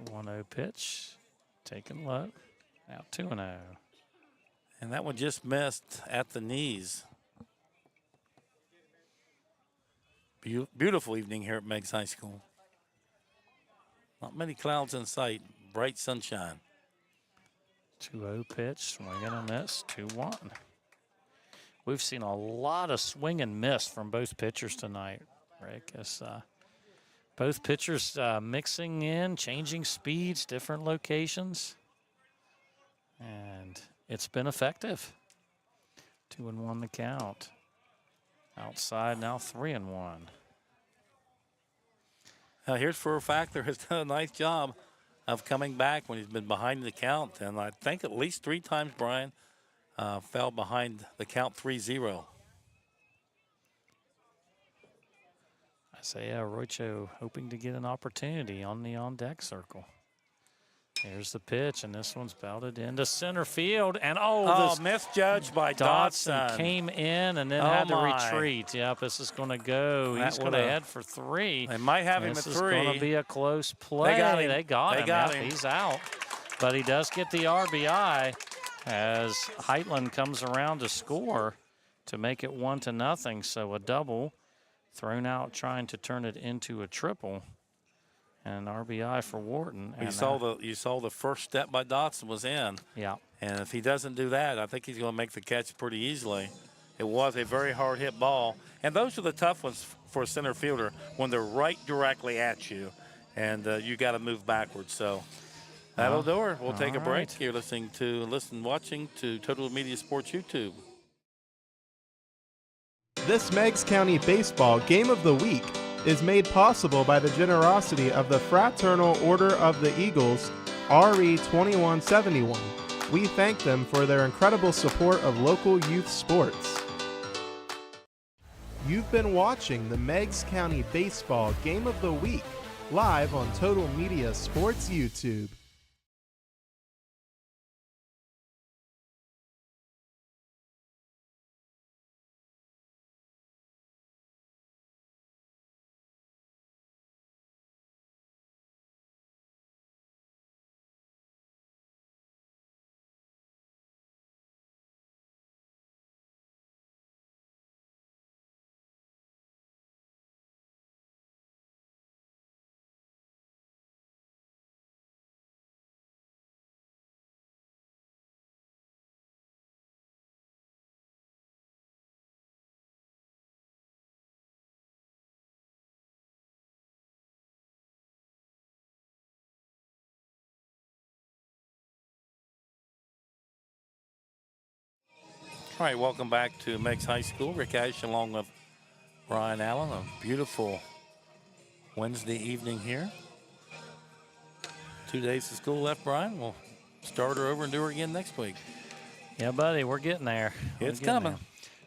1-0 pitch, taken low. Now 2-0. And that one just missed at the knees. Beautiful evening here at Meigs High School. Not many clouds in sight, bright sunshine. 2-0 pitch, swing and a miss, 2-1. We've seen a lot of swing and miss from both pitchers tonight, Rick. As both pitchers mixing in, changing speeds, different locations. And it's been effective. 2-1 the count. Outside now 3-1. Now here's for a fact there has done a nice job of coming back when he's been behind the count. And I think at least 3 times Brian fell behind the count 3-0. Isaiah Arroyo hoping to get an opportunity on the on-deck circle. Here's the pitch, and this one's belted into center field. And this misjudged by Dodson Dodson. Came in and then had to retreat. Yep, this is going to go. He's going to head for 3. They might have him at 3. This is going to be a close play. They got him. He's out. But he does get the RBI as Heitland comes around to score to make it 1-0. So a double thrown out trying to turn it into a triple. And RBI for Wharton. You saw the first step by Dodson was in. Yeah. And if he doesn't do that, I think he's going to make the catch pretty easily. It was a very hard hit ball. And those are the tough ones for a center fielder when they're right directly at you. And you got to move backwards. So that'll do it. We'll take a break. You're watching to Total Media Sports YouTube. This Meigs County Baseball Game of the Week is made possible by the generosity of the Fraternal Order of the Eagles, RE 2171. We thank them for their incredible support of local youth sports. You've been watching the Meigs County Baseball Game of the Week live on Total Media Sports YouTube. All right, welcome back to Meigs High School. Rick Ash along with Brian Allen. A beautiful Wednesday evening here. 2 days of school left, Brian. We'll start her over and do her again next week. Yeah, buddy, we're getting there. It's coming. There.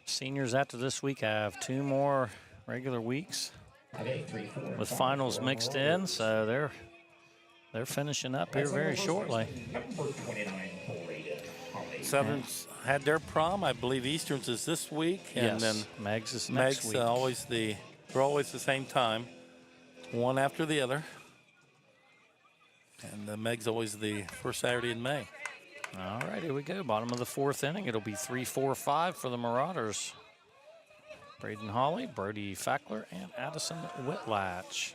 Seniors after this week have 2 more regular weeks with finals mixed in, so they're finishing up here very shortly. Southern's had their prom. I believe Eastern's is this week. And then Meigs is next week. They're always the same time, one after the other. And the Meigs always the first Saturday in May. All right, here we go. Bottom of the 4th inning. It'll be 3-4-5 for the Marauders. Braden Hawley, Brody Fackler, and Addison Whitlatch.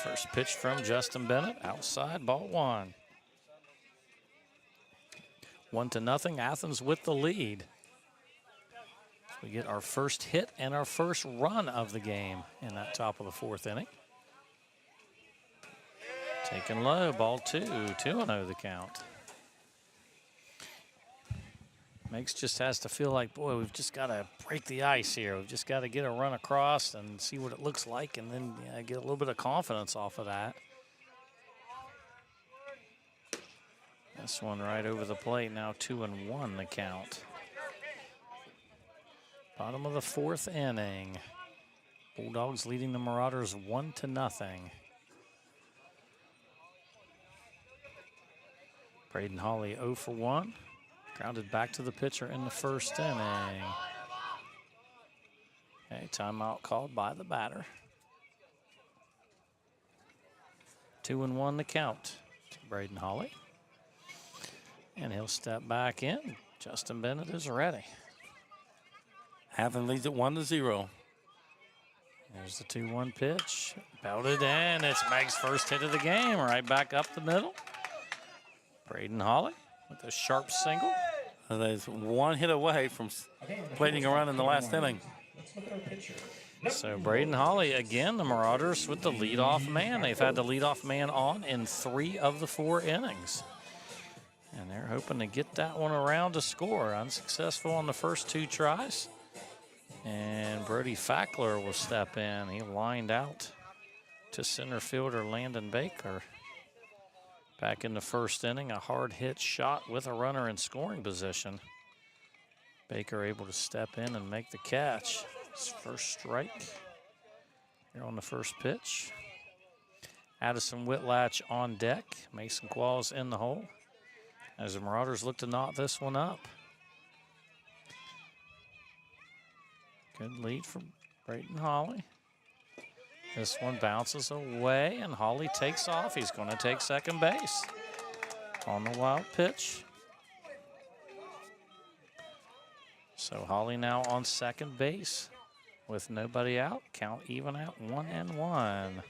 First pitch from Justin Bennett. Outside, ball 1. 1-0, Athens with the lead. So we get our first hit and our first run of the game in that top of the 4th inning. Taken low, ball 2, 2-0 the count. Meigs just has to feel like, boy, we've just got to break the ice here. We've just got to get a run across and see what it looks like and then get a little bit of confidence off of that. This one right over the plate, now 2-1 the count. Bottom of the 4th inning. Bulldogs leading the Marauders 1-0. Braden Hawley 0 for 1. Grounded back to the pitcher in the 1st inning. Okay, timeout called by the batter. 2-1 the count to Braden Hawley. And he'll step back in. Justin Bennett is ready. Athens leads it 1-0. There's the 2-1 pitch. Belted in. It's Meigs' first hit of the game. Right back up the middle. Braden Holly with a sharp single. And there's one hit away from completing a run in the last inning. Let's look at our pitcher. So Braden Holly, again, the Marauders with the leadoff man. They've had the leadoff man on in 3 of the 4 innings. And they're hoping to get that one around to score. Unsuccessful on the first 2 tries. And Brody Fackler will step in. He lined out to center fielder Landon Baker. Back in the first inning, a hard hit shot with a runner in scoring position. Baker able to step in and make the catch. His first strike here on the first pitch. Addison Whitlatch on deck. Mason Qualls in the hole as the Marauders look to knot this one up. Good lead from Braden Holly. This one bounces away, and Holly takes off. He's going to take second base on the wild pitch. So Holly now on second base with nobody out. Count even at 1-1.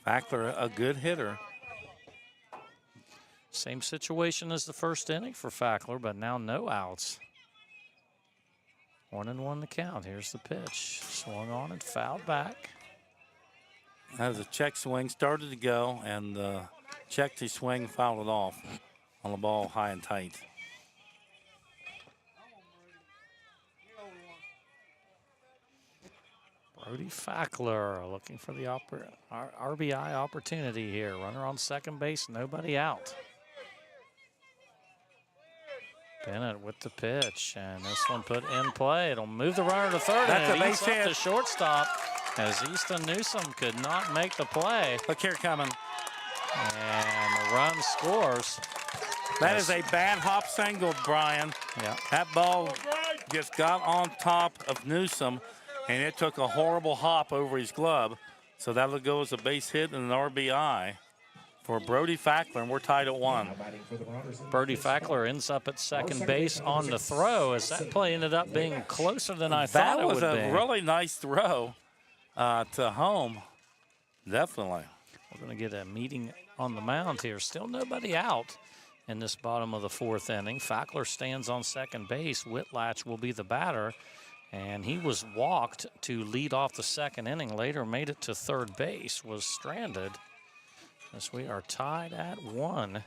Fackler, a good hitter. Same situation as the first inning for Fackler, but now no outs. 1-1 the count. Here's the pitch. Swung on and fouled back. As the check swing started to go, and checked his swing, fouled it off on the ball high and tight. Brody Fackler looking for the RBI opportunity here. Runner on second base, nobody out. Bennett with the pitch, and this one put in play. It'll move the runner to third, That's and a it base eats up hit. the shortstop as Easton Newsom could not make the play. Look here coming. And the run scores. That is a bad hop single, Brian. Yeah. That ball just got on top of Newsom, and it took a horrible hop over his glove. So that'll go as a base hit and an RBI for Brody Fackler, and we're tied at 1. Brody Fackler ends up at second base on the throw, as that play ended up being closer than I thought it would be. That was a really nice throw to home, definitely. We're going to get a meeting on the mound here. Still nobody out in this bottom of the 4th inning. Fackler stands on second base. Whitlatch will be the batter, and he was walked to lead off the 2nd inning. Later made it to third base, was stranded. As we are tied at 1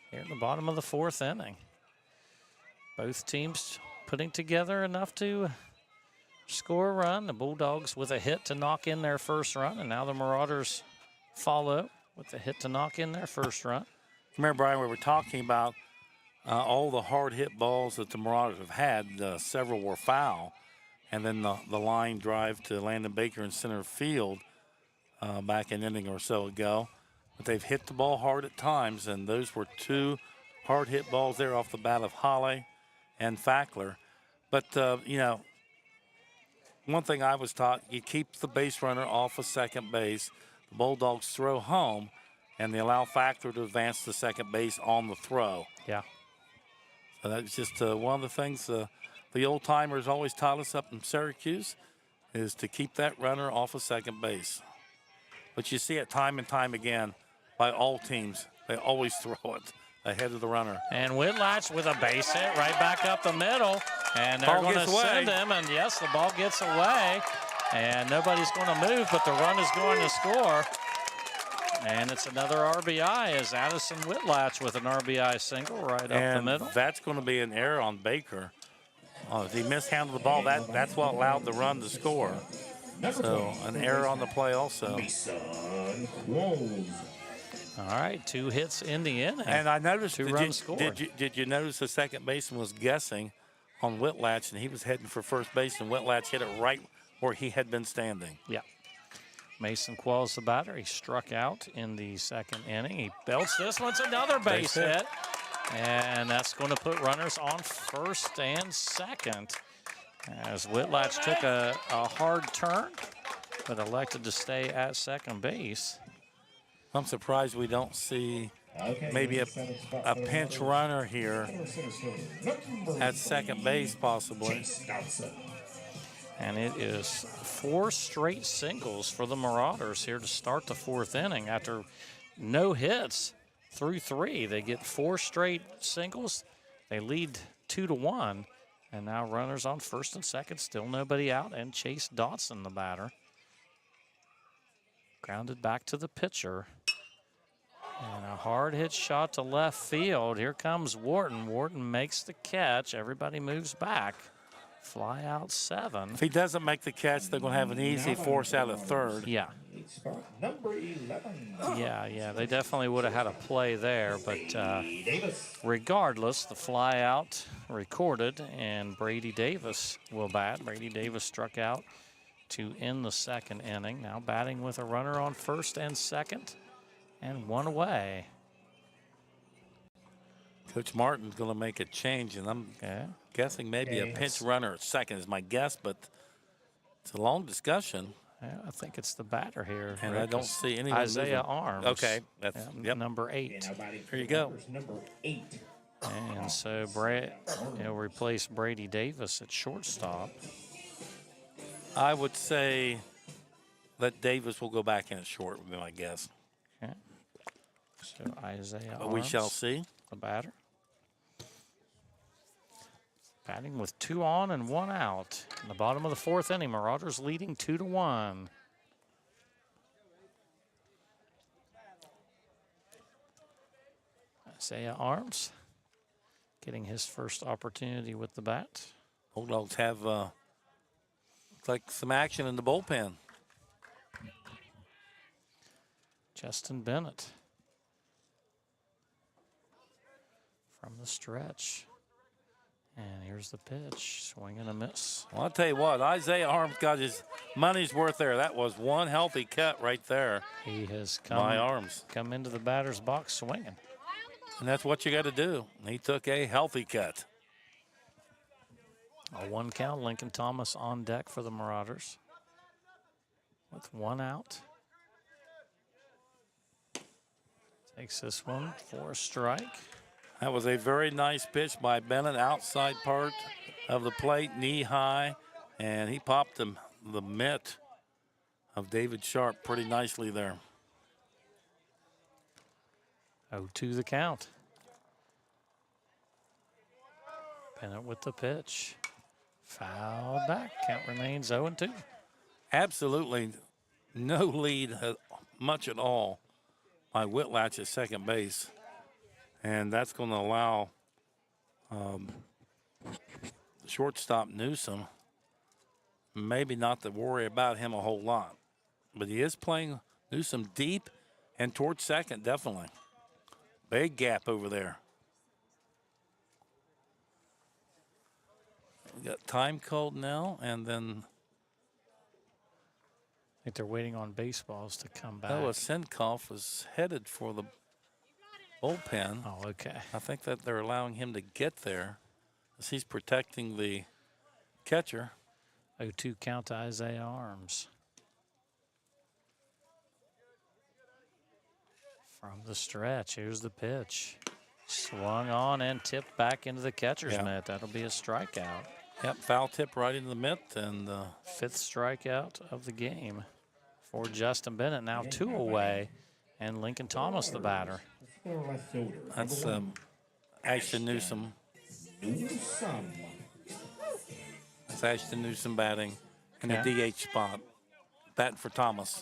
here in the bottom of the 4th inning. Both teams putting together enough to score a run. The Bulldogs with a hit to knock in their first run, and now the Marauders follow with a hit to knock in their first run. Remember, Brian, we were talking about all the hard hit balls that the Marauders have had. Several were foul, and then the line drive to Landon Baker in center field back an inning or so ago. But they've hit the ball hard at times, and those were 2 hard hit balls there off the bat of Holly and Fackler. But, you know, one thing I was taught, you keep the base runner off of second base. The Bulldogs throw home, and they allow Fackler to advance to second base on the throw. Yeah. So that's just one of the things the old-timers always taught us up in Syracuse, is to keep that runner off of second base. But you see it time and time again by all teams. They always throw it ahead of the runner. And Whitlatch with a base hit right back up the middle. And they're going to send him. And, yes, the ball gets away. And nobody's going to move, but the run is going to score. And it's another RBI as Addison Whitlatch with an RBI single right up the middle. That's going to be an error on Baker. If he mishandled the ball, that's what allowed the run to score. So an error on the play also. All right, 2 hits in the inning. And I noticed, 2 runs scored. Did you notice the second baseman was guessing on Whitlatch, and he was heading for first base, and Whitlatch hit it right where he had been standing. Yeah. Mason Qualls the batter. He struck out in the 2nd inning. He belts this one's another base hit. And that's going to put runners on first and second. As Whitlatch took a hard turn, but elected to stay at second base. I'm surprised we don't see maybe a pinch runner here at second base possibly. And it is 4 straight singles for the Marauders here to start the 4th inning after no hits through 3. They get 4 straight singles. They lead 2-1. And now runners on first and second, still nobody out, and Chase Dotson, the batter. Grounded back to the pitcher. And a hard hit shot to left field. Here comes Wharton. Wharton makes the catch. Everybody moves back. Fly out 7. If he doesn't make the catch, they're going to have an easy force out of third. Yeah. Spot number 11. Yeah, they definitely would have had a play there, but Davis. regardless, the fly out recorded, and Brady Davis will bat. Brady Davis struck out to end the second inning. Now batting with a runner on first and second, and 1 away. Coach Martin's going to make a change, and I'm guessing maybe a pinch runner at second is my guess, but it's a long discussion. Yeah, I think it's the batter here. And Rick, I don't see anyone Isaiah moving. Arms. Okay, that's number 8. There you go. Number 8. And so he'll replace Brady Davis at shortstop. I would say that Davis will go back in at short, would be my guess. Okay. So Isaiah But we Arms, shall see. the batter. Batting with 2 on and 1 out. In the bottom of the 4th inning, Marauders leading 2-1. Isaiah Arms getting his first opportunity with the bat. Bulldogs have looks like some action in the bullpen. Justin Bennett from the stretch. And here's the pitch, swing and a miss. Well, I'll tell you what, Isaiah Arms got his money's worth there. That was one healthy cut right there He has by Arms. come into the batter's box swinging. And that's what you got to do. He took a healthy cut. A 1 count, Lincoln Thomas on deck for the Marauders with 1 out. Takes this one for a strike. That was a very nice pitch by Bennett, outside part of the plate, knee high, and he popped the mitt of David Sharp pretty nicely there. 0-2 the count. Bennett with the pitch. Foul back. Count remains 0-2. Absolutely no lead much at all by Whitlatch at second base. And that's going to allow shortstop Newsom maybe not to worry about him a whole lot. But he is playing Newsom deep and towards second, definitely. Big gap over there. We got time called now, and then I think they're waiting on baseballs to come back. Noah Sinkoff was headed for the bullpen. Oh, okay. I think that they're allowing him to get there as he's protecting the catcher. 0-2 count to Isaiah Arms. From the stretch, here's the pitch. Swung on and tipped back into the catcher's mitt. That'll be a strikeout. Yep, foul tip right into the mitt, and 5th strikeout of the game for Justin Bennett. Now 2 away, and Lincoln Thomas, the batter. Left fielder. that's Ashton Newsom. Newsom. That's Ashton Newsom batting in the Okay. DH spot. Batting for Thomas.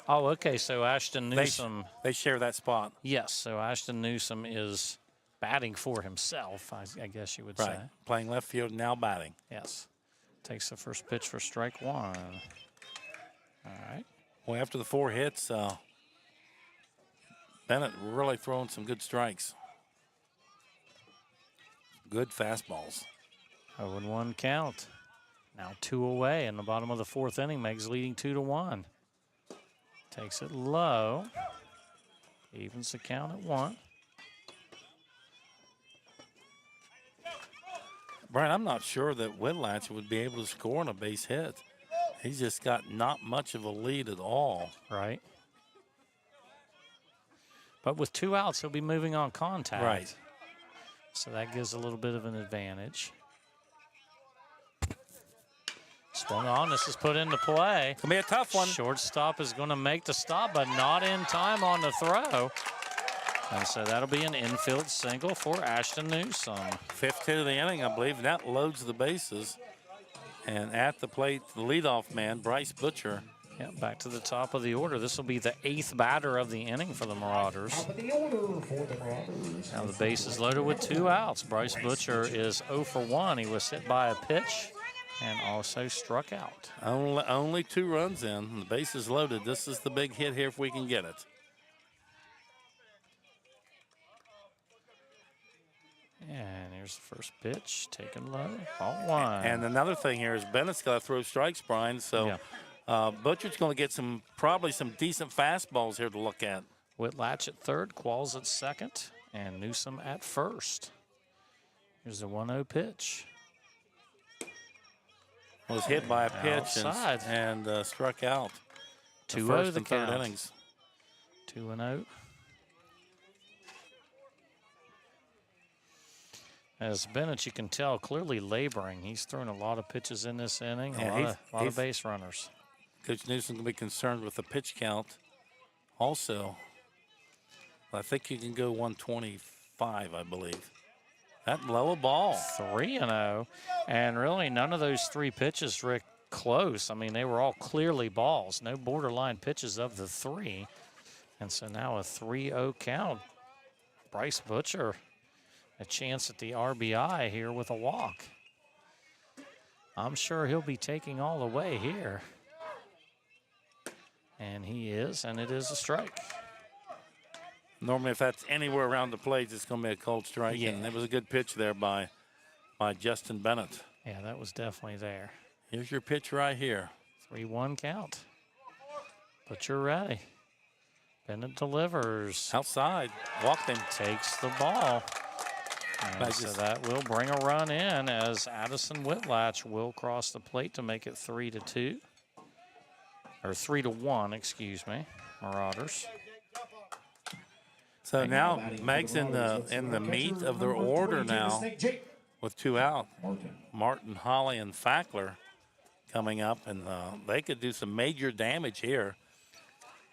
Oh, okay, so Ashton Newsom. They share that spot. Yes, so Ashton Newsom is batting for himself, I guess you would Right. say. Playing left field, now batting. Yes. Takes the first pitch for strike 1. All right. Well, after the 4 hits, Bennett really throwing some good strikes. Good fastballs. 0-1 count. Now 2 away in the bottom of the 4th inning. Meigs leading 2-1. Takes it low. Evens the count at 1. Brian, I'm not sure that Whitlatch would be able to score on a base hit. He's just got not much of a lead at all. Right. But with 2 outs, he'll be moving on contact. Right. So that gives a little bit of an advantage. Swung on. This is put into play. It's going to be a tough one. Shortstop is going to make the stop, but not in time on the throw. And so that'll be an infield single for Ashton Newsome. 5th hit of the inning, I believe. That loads the bases. And at the plate, the leadoff man, Bryce Butcher. Yeah, back to the top of the order. This will be the 8th batter of the inning for the Marauders. Top of the order for the Marauders. Now the base is loaded with 2 outs. Bryce Butcher is 0 for 1. He was hit by a pitch and also struck out. Only 2 runs in. The base is loaded. This is the big hit here if we can get it. And here's the first pitch, taken low, ball 1. And another thing here is Bennett's got to throw strikes, Brian. So Butcher's going to get probably some decent fastballs here to look at. Whitlatch at third, Qualls at second, and Newsome at first. Here's the 1-0 pitch. Was hit by a pitch Outside. and struck out. 2-0 the and third count. innings. 2-0. As Bennett, you can tell, clearly laboring. He's thrown a lot of pitches in this inning, a lot of base runners. Coach Newsom can be concerned with the pitch count also. I think you can go 125, I believe. That low a ball. 3-0. And really none of those 3 pitches, Rick, close. I mean, they were all clearly balls. No borderline pitches of the 3. And so now a 3-0 count. Bryce Butcher, a chance at the RBI here with a walk. I'm sure he'll be taking all the way here. And he is, and it is a strike. Normally, if that's anywhere around the plate, it's going to be a cold strike. Yeah. And it was a good pitch there by Justin Bennett. Yeah, that was definitely there. Here's your pitch right here. 3-1 count. Butcher ready. Bennett delivers. Outside. Walked him. Takes the ball. And so that will bring a run in as Addison Whitlatch will cross the plate to make it 3-2. Or 3-1, excuse me. Marauders. So now Meigs in the meat of their order now with 2 out. Martin, Holly, and Fackler coming up, and they could do some major damage here.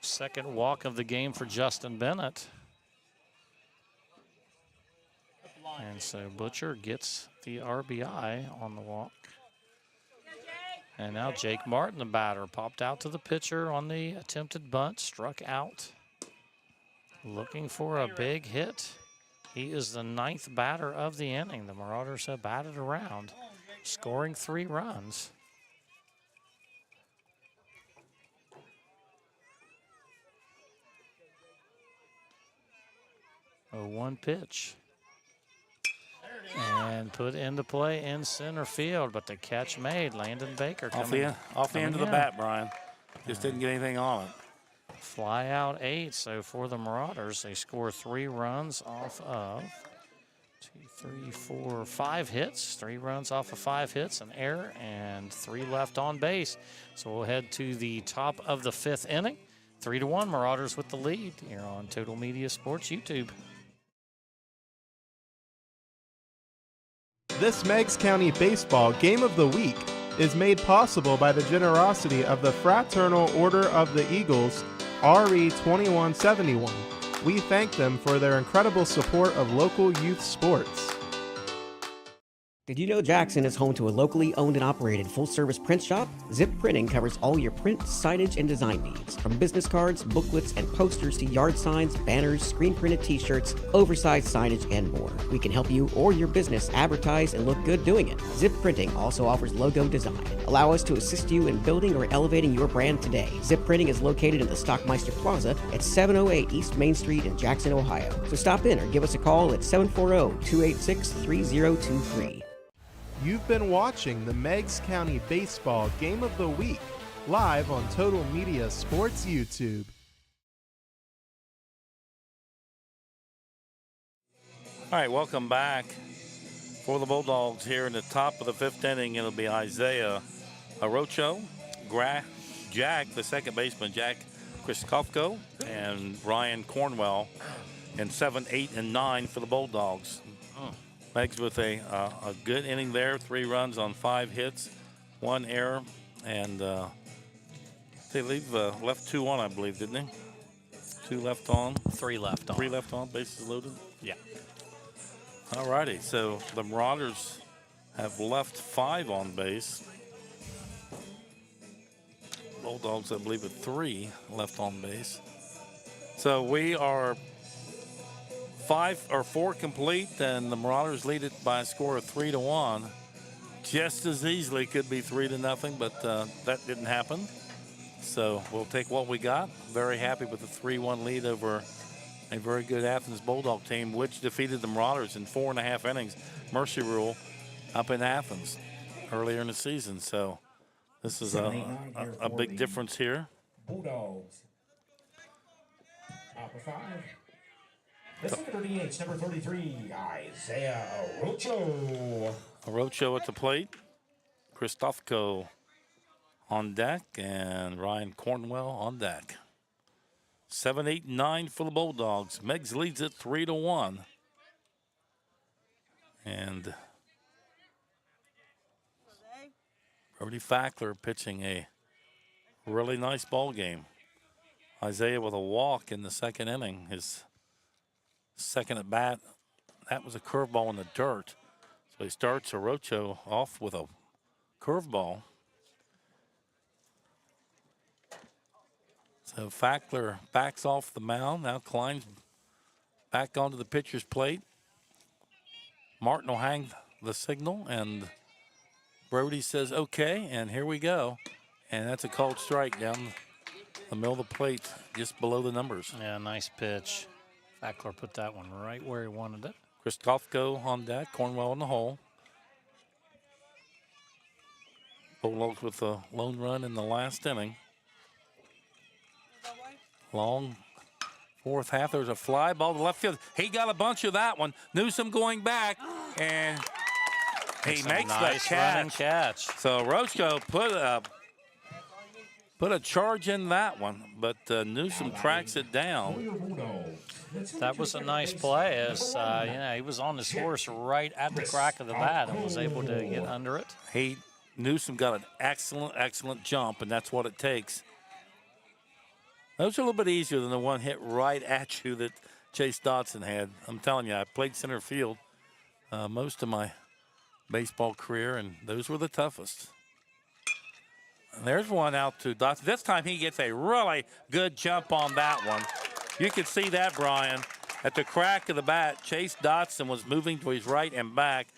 Second walk of the game for Justin Bennett. And so Butcher gets the RBI on the walk. And now Jake Martin, the batter, popped out to the pitcher on the attempted bunt, struck out. Looking for a big hit. He is the 9th batter of the inning. The Marauders have batted around, scoring 3 runs. A 1 pitch. And put into play in center field, but the catch made. Landon Baker Off the end of the bat, Brian. Just didn't get anything on it. Fly out 8, so for the Marauders, they score 3 runs off of 5 hits. 3 runs off of 5 hits, an error, and 3 left on base. So we'll head to the top of the 5th inning. 3-1, Marauders with the lead here on Total Media Sports YouTube. This Meigs County Baseball Game of the Week is made possible by the generosity of the Fraternal Order of the Eagles, RE 2171. We thank them for their incredible support of local youth sports. Did you know Jackson is home to a locally owned and operated full-service print shop? Zip Printing covers all your print, signage, and design needs. From business cards, booklets, and posters to yard signs, banners, screen-printed t-shirts, oversized signage, and more. We can help you or your business advertise and look good doing it. Zip Printing also offers logo design. Allow us to assist you in building or elevating your brand today. Zip Printing is located in the Stockmeister Plaza at 708 East Main Street in Jackson, Ohio. So stop in or give us a call at 740-286-3023. You've been watching the Meigs County Baseball Game of the Week, live on Total Media Sports YouTube. All right, welcome back. For the Bulldogs here in the top of the 5th inning, it'll be Isaiah Arocho, Jack, the second baseman, Jack Kriskofko, and Ryan Cornwell in 7, 8, and 9 for the Bulldogs. Meigs with a good inning there, 3 runs on 5 hits. one error, and they left 2 on, I believe, didn't they? 2 left on. 3 left on. 3 left on, bases loaded. Yeah. All righty, so the Marauders have left 5 on base. Bulldogs, I believe, with 3 left on base. So we are 4 complete, and the Marauders lead it by a score of 3-1. Just as easily could be 3-0, but that didn't happen. So we'll take what we got. Very happy with the 3-1 lead over a very good Athens Bulldog team, which defeated the Marauders in 4.5 innings, Mercy Rule, up in Athens earlier in the season. So this is a big difference here. Bulldogs. Top of 5. This number 38, number 33, Isaiah Orocho. Orocho at the plate. Kristofko on deck, and Ryan Cornwell on deck. 7, 8, 9 for the Bulldogs. Meigs leads it 3-1. And Brody Fackler pitching a really nice ball game. Isaiah with a walk in the second inning. His second at bat, that was a curveball in the dirt. So he starts Orocho off with a curveball. So Fackler backs off the mound, now climbs back onto the pitcher's plate. Martin will hang the signal, and Brody says, okay, and here we go. And that's a called strike down the middle of the plate, just below the numbers. Yeah, nice pitch. Fackler put that one right where he wanted it. Kristofko on deck, Cornwell in the hole. Bulldogs with a lone run in the last inning. Long fourth half. There's a fly ball to left field. He got a bunch of that one. Newsom going back, and he makes nice the running catch. So Rochko put a charge in that one, but Newsom tracks it down. That was a nice play. As he was on his horse right at the crack of the bat and was able to get under it. Newsom got an excellent jump, and that's what it takes. Those are a little bit easier than the one hit right at you that Chase Dotson had. I'm telling you, I played center field most of my baseball career, and those were the toughest. And there's one out to Dotson. This time he gets a really good jump on that one. You can see that, Brian. At the crack of the bat, Chase Dotson was moving to his right and back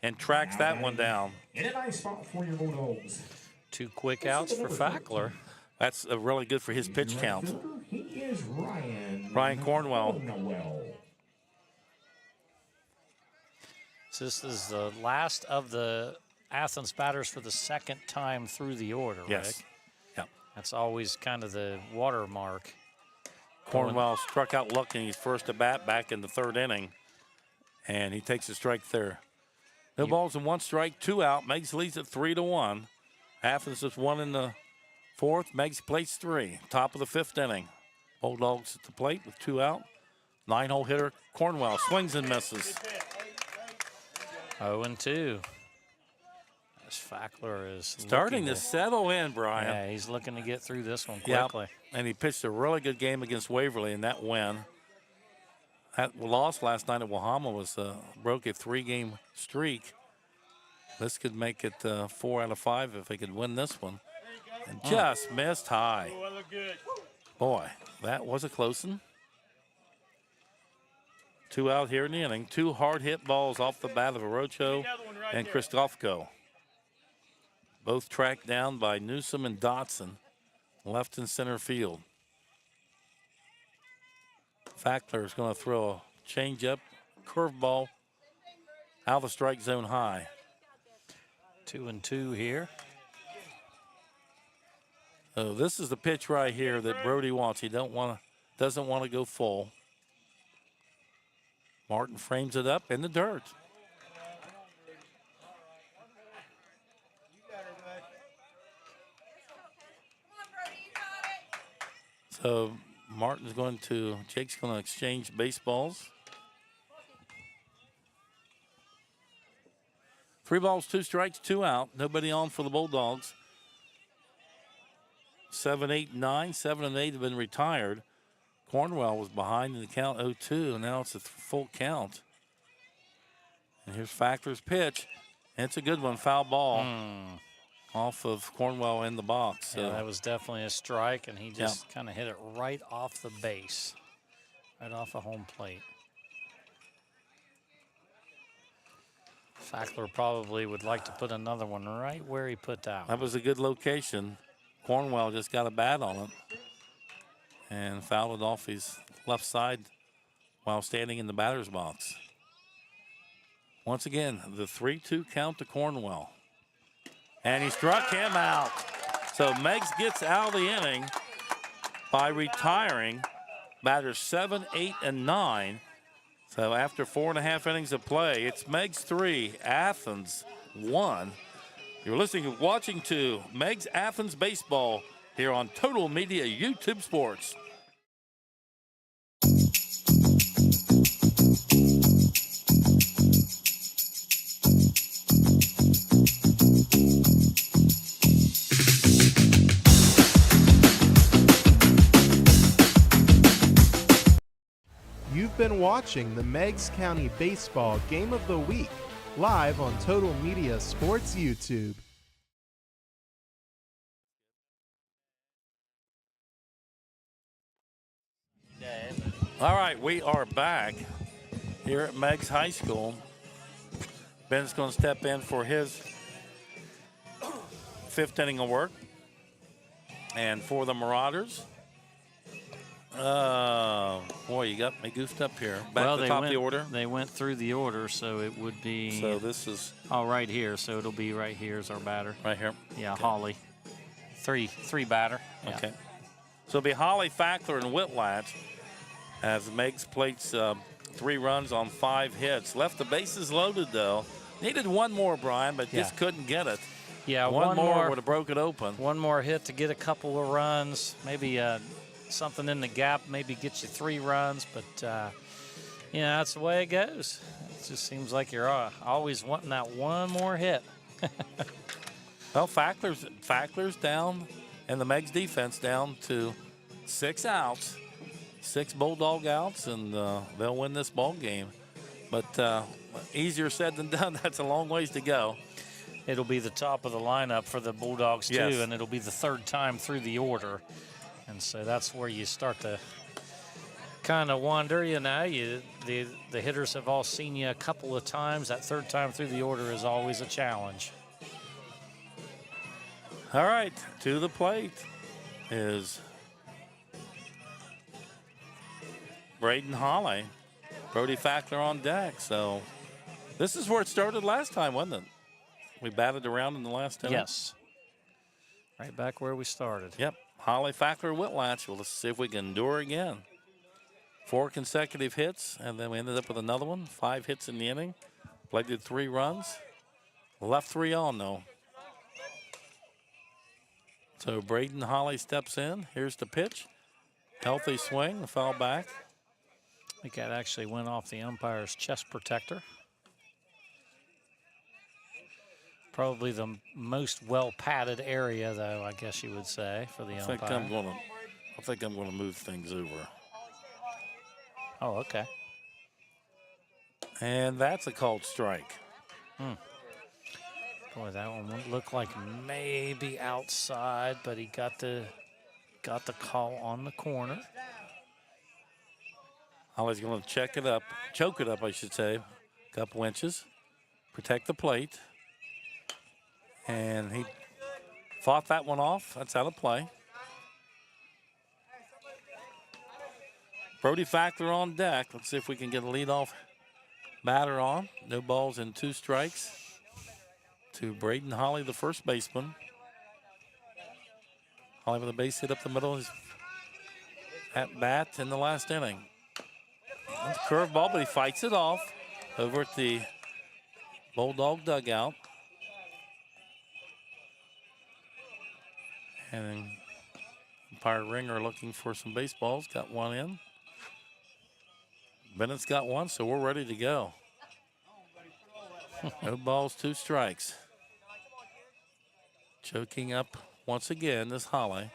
and tracks that one down. In a nice spot for your Bulldogs. 2 quick outs for Fackler. That's really good for his pitch count. He is Ryan Cornwell. So this is the last of the Athens batters for the second time through the order, Yes. Rick. Yep. That's always kind of the watermark. Cornwell struck out Luck in his first at bat back in the third inning, and he takes a strike there. No balls and 1 strike, 2 out. Meigs leads it 3-1. Athens is 1 in the fourth. Meigs plays 3. Top of the 5th inning. Bulldogs at the plate with 2 out. 9-hole hitter Cornwell swings and misses. 0-2. As Fackler is Starting to settle in, Brian. Yeah, he's looking to get through this one quickly. Yep. And he pitched a really good game against Waverly in that win. That loss last night at Wahama broke a 3-game streak. This could make it 4 out of 5 if they could win this one. And just missed high. Boy, that was a close one. 2 out here in the inning. 2 hard hit balls off the bat of Orocho and Kristofko. Both tracked down by Newsom and Dotson, left and center field. Fackler is going to throw a changeup, curveball, out of the strike zone high. 2-2 here. So this is the pitch right here that Brody wants. He doesn't want to go full. Martin frames it up in the dirt. So Jake's going to exchange baseballs. 3 balls, 2 strikes, 2 out. Nobody on for the Bulldogs. 7, 8, 9. 7 and 8 have been retired. Cornwell was behind in the count 0-2, and now it's a full count. And here's Fackler's pitch. And it's a good one, foul ball off of Cornwell in the box. So. Yeah, that was definitely a strike, and he just kind of hit it right off the base, right off of home plate. Fackler probably would like to put another one right where he put that one. That was a good location. Cornwell just got a bat on it and fouled it off his left side while standing in the batter's box. Once again, the 3-2 count to Cornwell. And he struck him out. So Meigs gets out of the inning by retiring batters 7, 8, and 9. So after 4.5 innings of play, it's Meigs 3, Athens 1. You're watching to Meigs Athens Baseball here on Total Media YouTube Sports. You've been watching the Meigs County Baseball Game of the Week live on Total Media Sports YouTube. All right, we are back here at Meigs High School. Ben's going to step in for his 5th inning of work. And for the Marauders, boy, you got me goofed up here. Back to the top of the order. They went through the order, so it would be. So this is. Oh, right here. So it'll be right here is our batter. Right here. Yeah, okay. Holly. Three batter. Yeah. Okay. So it'll be Holly, Fackler, and Whitlatch as Meigs plates 3 runs on 5 hits. Left the bases loaded, though. Needed one more, Brian, but just couldn't get it. Yeah, one more would have broke it open. One more hit to get a couple of runs. Maybe something in the gap, maybe get you 3 runs. But, that's the way it goes. It just seems like you're always wanting that one more hit. Well, Fackler's down, and the Meigs defense down to 6 outs. 6 Bulldog outs, and they'll win this ball game. But easier said than done. That's a long ways to go. It'll be the top of the lineup for the Bulldogs, too, yes. and it'll be the 3rd time through the order. And so that's where you start to kind of wonder, the hitters have all seen you a couple of times. That 3rd time through the order is always a challenge. All right, to the plate is Braden Holly. Brody Fackler on deck. So this is where it started last time, wasn't it? We batted around in the last inning. Yes. Right back where we started. Yep. Holly, Fackler, Whitlatch. Well, let's see if we can endure again. 4 consecutive hits, and then we ended up with another one. 5 hits in the inning. Played 3 runs. Left 3 on, though. So Braden Holly steps in. Here's the pitch. Healthy swing, the foul back. I think that actually went off the umpire's chest protector. Probably the most well-padded area, though, I guess you would say, for the umpire. I think I'm gonna move things over. Oh, okay. And that's a called strike. Boy, that one would look like maybe outside, but he got the call on the corner. Holly's gonna choke it up, I should say. Couple inches, protect the plate. And he fought that one off. That's out of play. Brody Fackler on deck. Let's see if we can get a leadoff batter on. No balls and 2 strikes to Braden Holly, the first baseman. Holly with a base hit up the middle. His at bat in the last inning. Curveball, but he fights it off over at the Bulldog dugout. And umpire Ringer looking for some baseballs. Got one in. Bennett's got one, so we're ready to go. No balls, 2 strikes. Choking up once again, this Holly.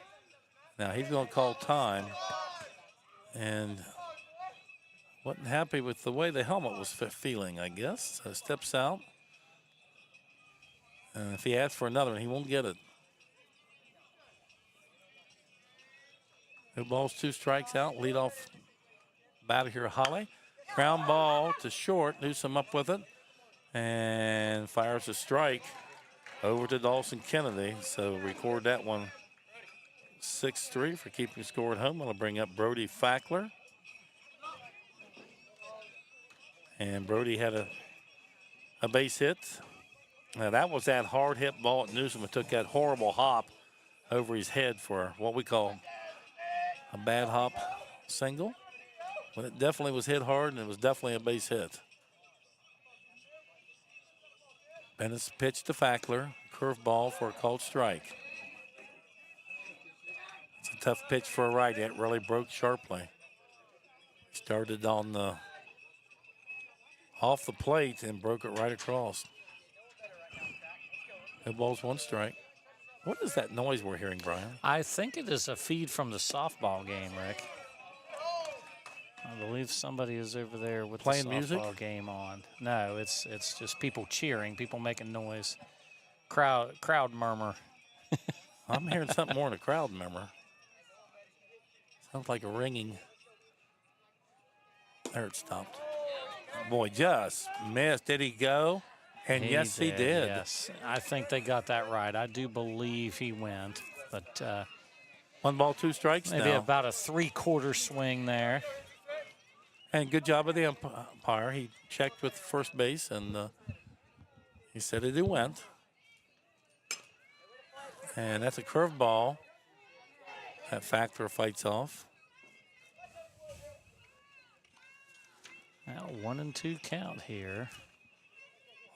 Now he's going to call time. And wasn't happy with the way the helmet was feeling, I guess. So steps out. And if he asks for another one, he won't get it. No balls, 2 strikes out. Lead off batter here, Holly. Ground ball to short. Newsom up with it. And fires a strike over to Dawson Kennedy. So record that one 6-3 for keeping score at home. I'll bring up Brody Fackler. And Brody had a base hit. Now that was that hard hit ball at Newsom. It took that horrible hop over his head for what we call a bad hop single. But it definitely was hit hard, and it was definitely a base hit. Bennett's pitch to Fackler. Curveball for a called strike. It's a tough pitch for a righty. It really broke sharply. Started on the off the plate and broke it right across. No balls, 1 strike. What is that noise we're hearing, Brian? I think it is a feed from the softball game, Rick. I believe somebody is over there with playing the music softball game on. No, it's just people cheering, people making noise. Crowd murmur. I'm hearing something more than a crowd murmur. Sounds like a ringing. There it stopped. Boy, just missed. Did he go? And yes, he did. Yes, I think they got that right. I do believe he went, but 1 ball, 2 strikes maybe now. about a 3/4 swing there. And good job of the umpire. He checked with first base, and he said it went. And that's a curveball that Fackler fights off. Now 1-2 count here.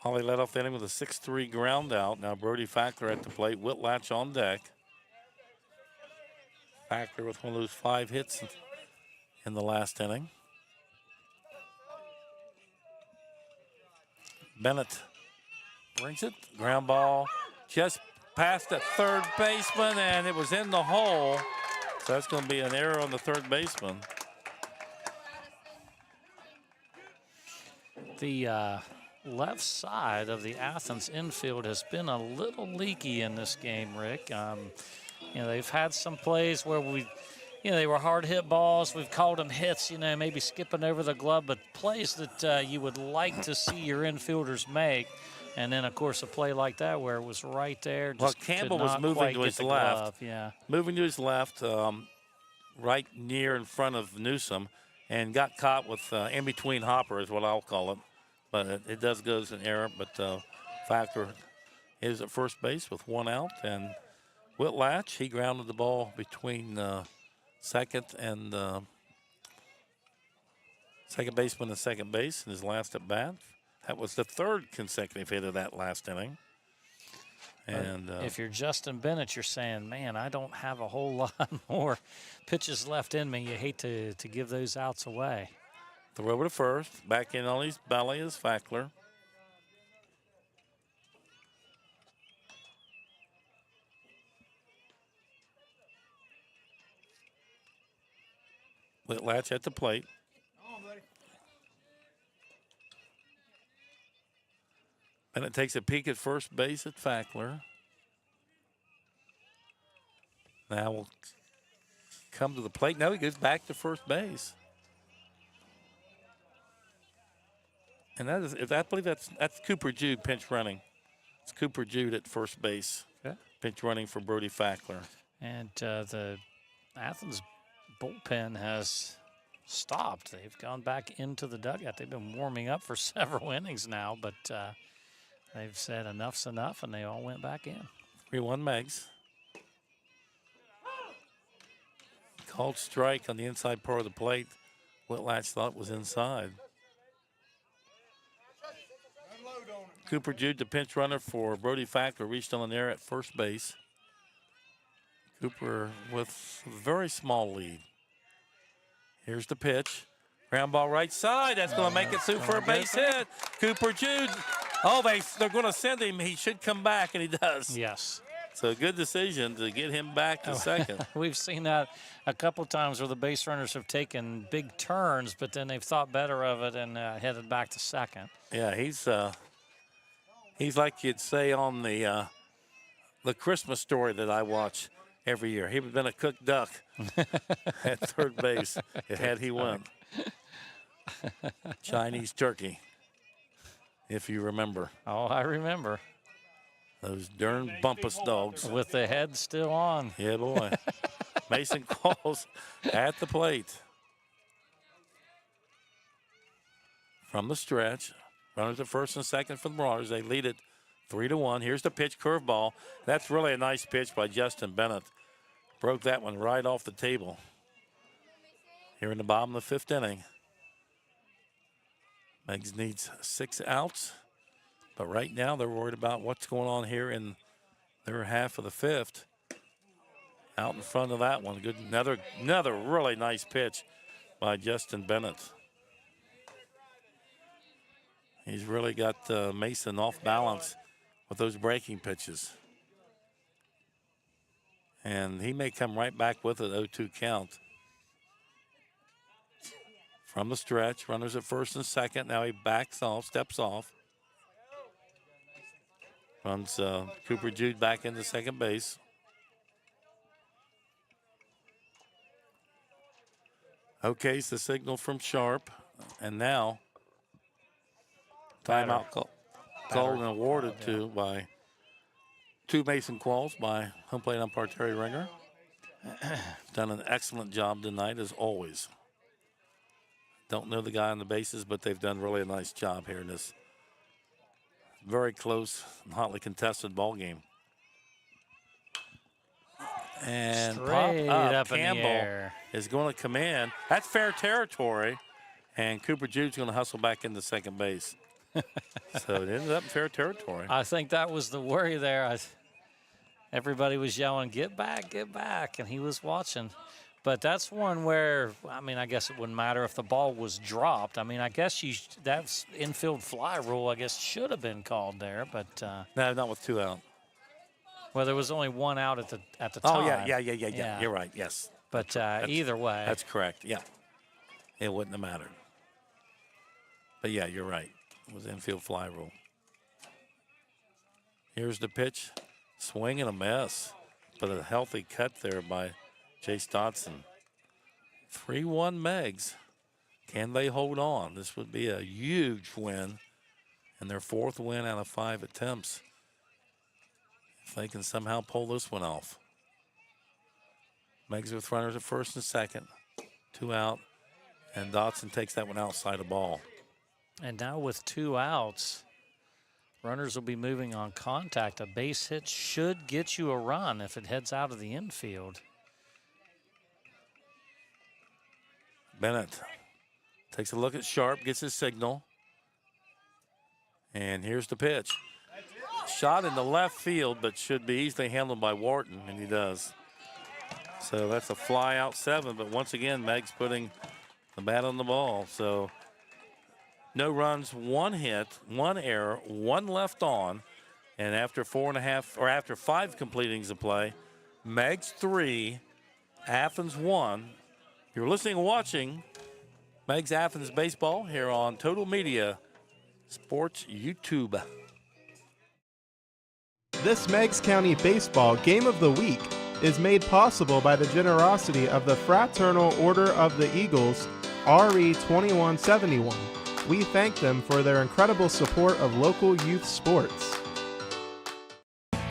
Holly led off the inning with a 6-3 ground out. Now Brody Fackler at the plate. Whitlatch on deck. Fackler with one of those 5 hits in the last inning. Bennett brings it. Ground ball just past the third baseman, and it was in the hole. So that's going to be an error on the third baseman. The left side of the Athens infield has been a little leaky in this game, Rick. They've had some plays where they were hard hit balls. We've called them hits, maybe skipping over the glove, but plays that you would like to see your infielders make. And then, of course, a play like that where it was right there. Well, Campbell was moving to his left. Yeah. Moving to his left, right near in front of Newsom, and got caught with in between hopper is what I'll call it. But it does go as an error. But Fackler is at first base with 1 out. And Whitlatch, he grounded the ball between second and second baseman and second base in his last at bat. That was the 3rd consecutive hit of that last inning. And if you're Justin Bennett, you're saying, man, I don't have a whole lot more pitches left in me. You hate to give those outs away. Throw over to first. Back in on his belly is Fackler. Whitlatch at the plate. And it takes a peek at first base at Fackler. Now we'll come to the plate. Now he goes back to first base. And that is, I believe that's Cooper Jude pinch running. It's Cooper Jude at first base. Okay. Pinch running for Brody Fackler. And the Athens bullpen has stopped. They've gone back into the dugout. They've been warming up for several innings now, but they've said enough's enough, and they all went back in. 3-1 Meigs. Called strike on the inside part of the plate. Whitlatch thought was inside. Cooper Jude, the pinch runner for Brody Fackler, reached on the air at first base. Cooper with a very small lead. Here's the pitch. Ground ball right side. That's going to make it through for a base hit. Cooper Jude Oh, they're going to send him. He should come back, and he does. Yes. So good decision to get him back to second. We've seen that a couple times where the base runners have taken big turns, but then they've thought better of it and headed back to second. Yeah, he's like you'd say on the Christmas Story that I watch every year. He would have been a cooked duck at third base had he won. Chinese turkey, if you remember. Oh, I remember. Those darn bumpus dogs. With the head still on. Yeah, boy. Mason calls at the plate. From the stretch, runners at first and second for the Marauders. They lead it 3-1. Here's the pitch, curveball. That's really a nice pitch by Justin Bennett. Broke that one right off the table. Here in the bottom of the fifth inning. Meigs needs 6 outs. But right now they're worried about what's going on here in their half of the fifth. Out in front of that one. Good, another really nice pitch by Justin Bennett. He's really got Mason off balance with those breaking pitches. And he may come right back with it, 0-2 count. From the stretch, runners at first and second. Now he backs off, steps off. Runs Cooper Jude back into second base. Okay's the signal from Sharp. And now, timeout called and awarded to by 2 Mason calls by home plate umpire Terry Ringer. Done an excellent job tonight, as always. Don't know the guy on the bases, but they've done really a nice job here in this very close and hotly contested ball game. And Straight up in the Campbell air. is going to come in. That's fair territory. And Cooper Jude's going to hustle back into second base. So it ended up in fair territory. I think that was the worry there. Everybody was yelling, get back, and he was watching. But that's one where, I mean, I guess it wouldn't matter if the ball was dropped. I mean, I guess that's infield fly rule, I guess, should have been called there. But no, not with 2 out. Well, there was only 1 out at the Oh, time. yeah. You're right, yes. But either way. That's correct, yeah. It wouldn't have mattered. But, yeah, you're right. It was infield fly rule. Here's the pitch. Swing and a miss. But a healthy cut there by Chase Dotson. 3-1 Meigs. Can they hold on? This would be a huge win and their 4th win out of 5 attempts. If they can somehow pull this one off. Meigs with runners at first and second. 2 out. And Dotson takes that one outside the ball. And now with 2 outs, runners will be moving on contact. A base hit should get you a run if it heads out of the infield. Bennett takes a look at Sharp, gets his signal. And here's the pitch. Shot in the left field, but should be easily handled by Wharton, and he does. So that's a fly out 7, but once again, Meigs putting the bat on the ball. So no runs, 1 hit, 1 error, 1 left on. And after 5 completings of play, Meigs 3, Athens 1. You're listening and watching Meigs Athens Baseball here on Total Media Sports YouTube. This Meigs County Baseball Game of the Week is made possible by the generosity of the Fraternal Order of the Eagles, RE 2171. We thank them for their incredible support of local youth sports.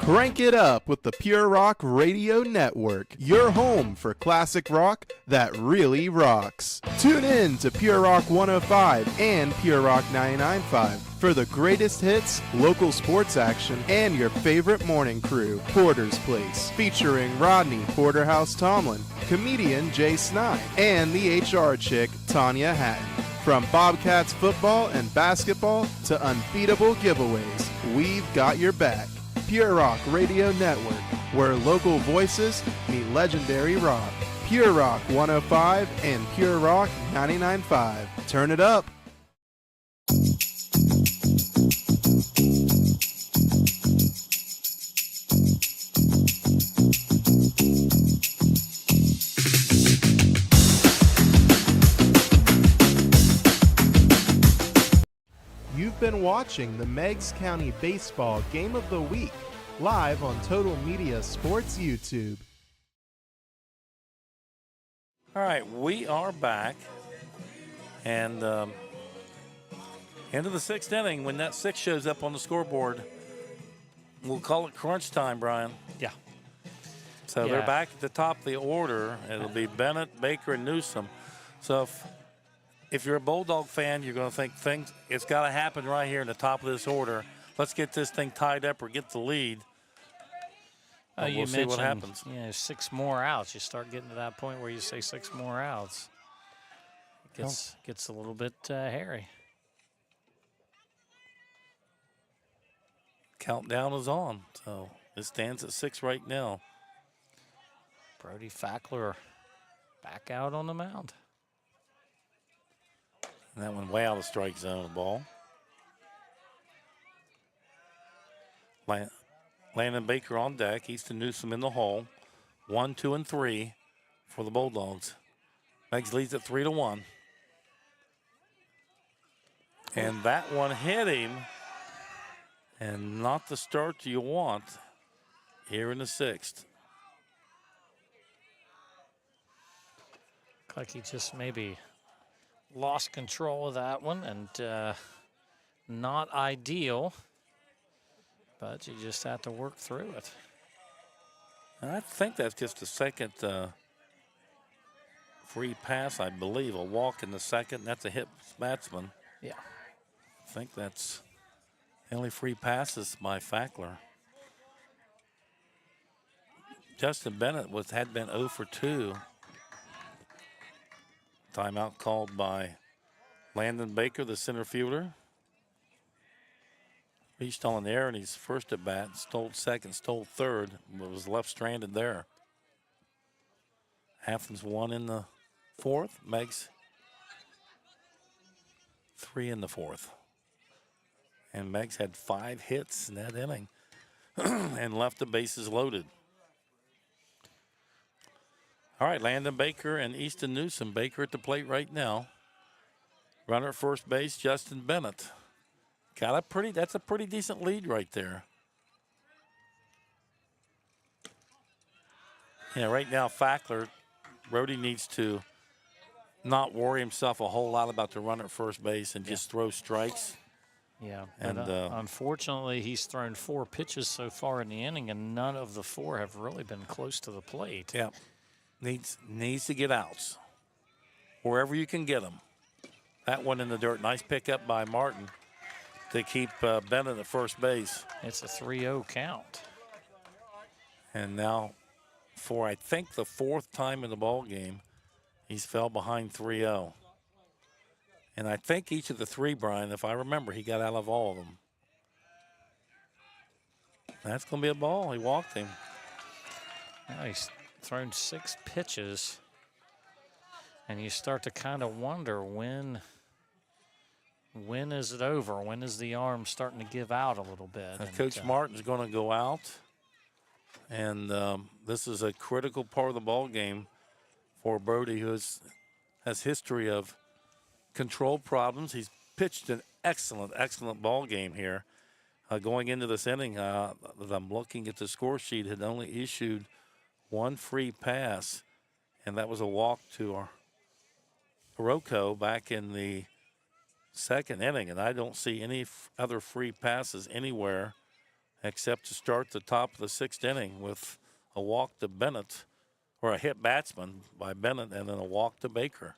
Crank it up with the Pure Rock Radio Network, your home for classic rock that really rocks. Tune in to Pure Rock 105 and Pure Rock 99.5 for the greatest hits, local sports action, and your favorite morning crew, Porter's Place, featuring Rodney Porterhouse Tomlin, comedian Jay Snide, and the HR chick, Tanya Hatton. From Bobcats football and basketball to unbeatable giveaways, we've got your back. Pure Rock Radio Network, where local voices meet legendary rock. Pure Rock 105 and Pure Rock 99.5. Turn it up. watching the Meigs County Baseball Game of the Week live on Total Media Sports YouTube. All right, we are back. And into the 6th inning, when that 6 shows up on the scoreboard, we'll call it crunch time, Brian. Yeah. So they're back at the top of the order. It'll be Bennett, Baker, and Newsom. So if you're a Bulldog fan, you're going to think it's got to happen right here in the top of this order. Let's get this thing tied up or get the lead. We'll see what happens. Yeah, 6 more outs. You start getting to that point where you say 6 more outs. It gets a little bit hairy. Countdown is on. So it stands at 6 right now. Brody Fackler back out on the mound. And that one way out of the strike zone, the ball. Landon Baker on deck. Easton Newsom in the hole. 1, 2, and 3 for the Bulldogs. Meigs leads at 3-1. And that one hit him. And not the start you want here in the 6th. Looked like he just maybe lost control of that one, and not ideal, but you just have to work through it. And I think that's just the second free pass, I believe. A walk in the second, that's a hit batsman. Yeah. I think that's the only free passes by Fackler. Justin Bennett had been 0 for 2. Timeout called by Landon Baker, the center fielder. Reached on the air and he's first at bat, stole second, stole third, but was left stranded there. Athens 1 in the 4th, Meigs 3 in the 4th. And Meigs had 5 hits in that inning and left the bases loaded. All right, Landon Baker and Easton Newsom. Baker at the plate right now. Runner at first base, Justin Bennett. That's a pretty decent lead right there. Yeah, right now Fackler, Brody needs to not worry himself a whole lot about the runner at first base and just throw strikes. Yeah, and unfortunately, he's thrown 4 pitches so far in the inning, and none of the 4 have really been close to the plate. Yeah, needs to get outs wherever you can get them. That one in the dirt, nice pickup by Martin to keep Bennett at first base. It's a 3-0 count. And now, for I think the 4th time in the ball game, he's fell behind 3-0. And I think each of the 3, Brian, if I remember, he got out of all of them. That's going to be a ball. He walked him. Now he's thrown 6 pitches, and you start to kind of wonder when is it over? When is the arm starting to give out a little bit? Coach Martin's going to go out, and this is a critical part of the ball game for Brody, who has history of control problems. He's pitched an excellent ball game here. Going into this inning, I'm looking at the score sheet, had only issued 1 free pass, and that was a walk to Rocco back in the 2nd inning, and I don't see any other free passes anywhere except to start the top of the 6th inning with a walk to Bennett, or a hit batsman by Bennett, and then a walk to Baker.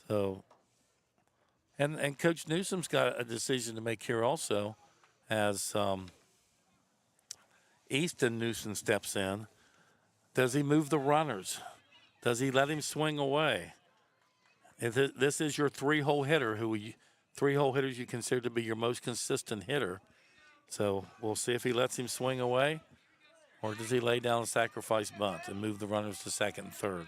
So, and Coach Newsom's got a decision to make here also, as Easton Newsom steps in. Does he move the runners? Does he let him swing away? This is your 3-hole hitter, 3-hole hitters you consider to be your most consistent hitter. So we'll see if he lets him swing away, or does he lay down a sacrifice bunt and move the runners to 2nd and 3rd?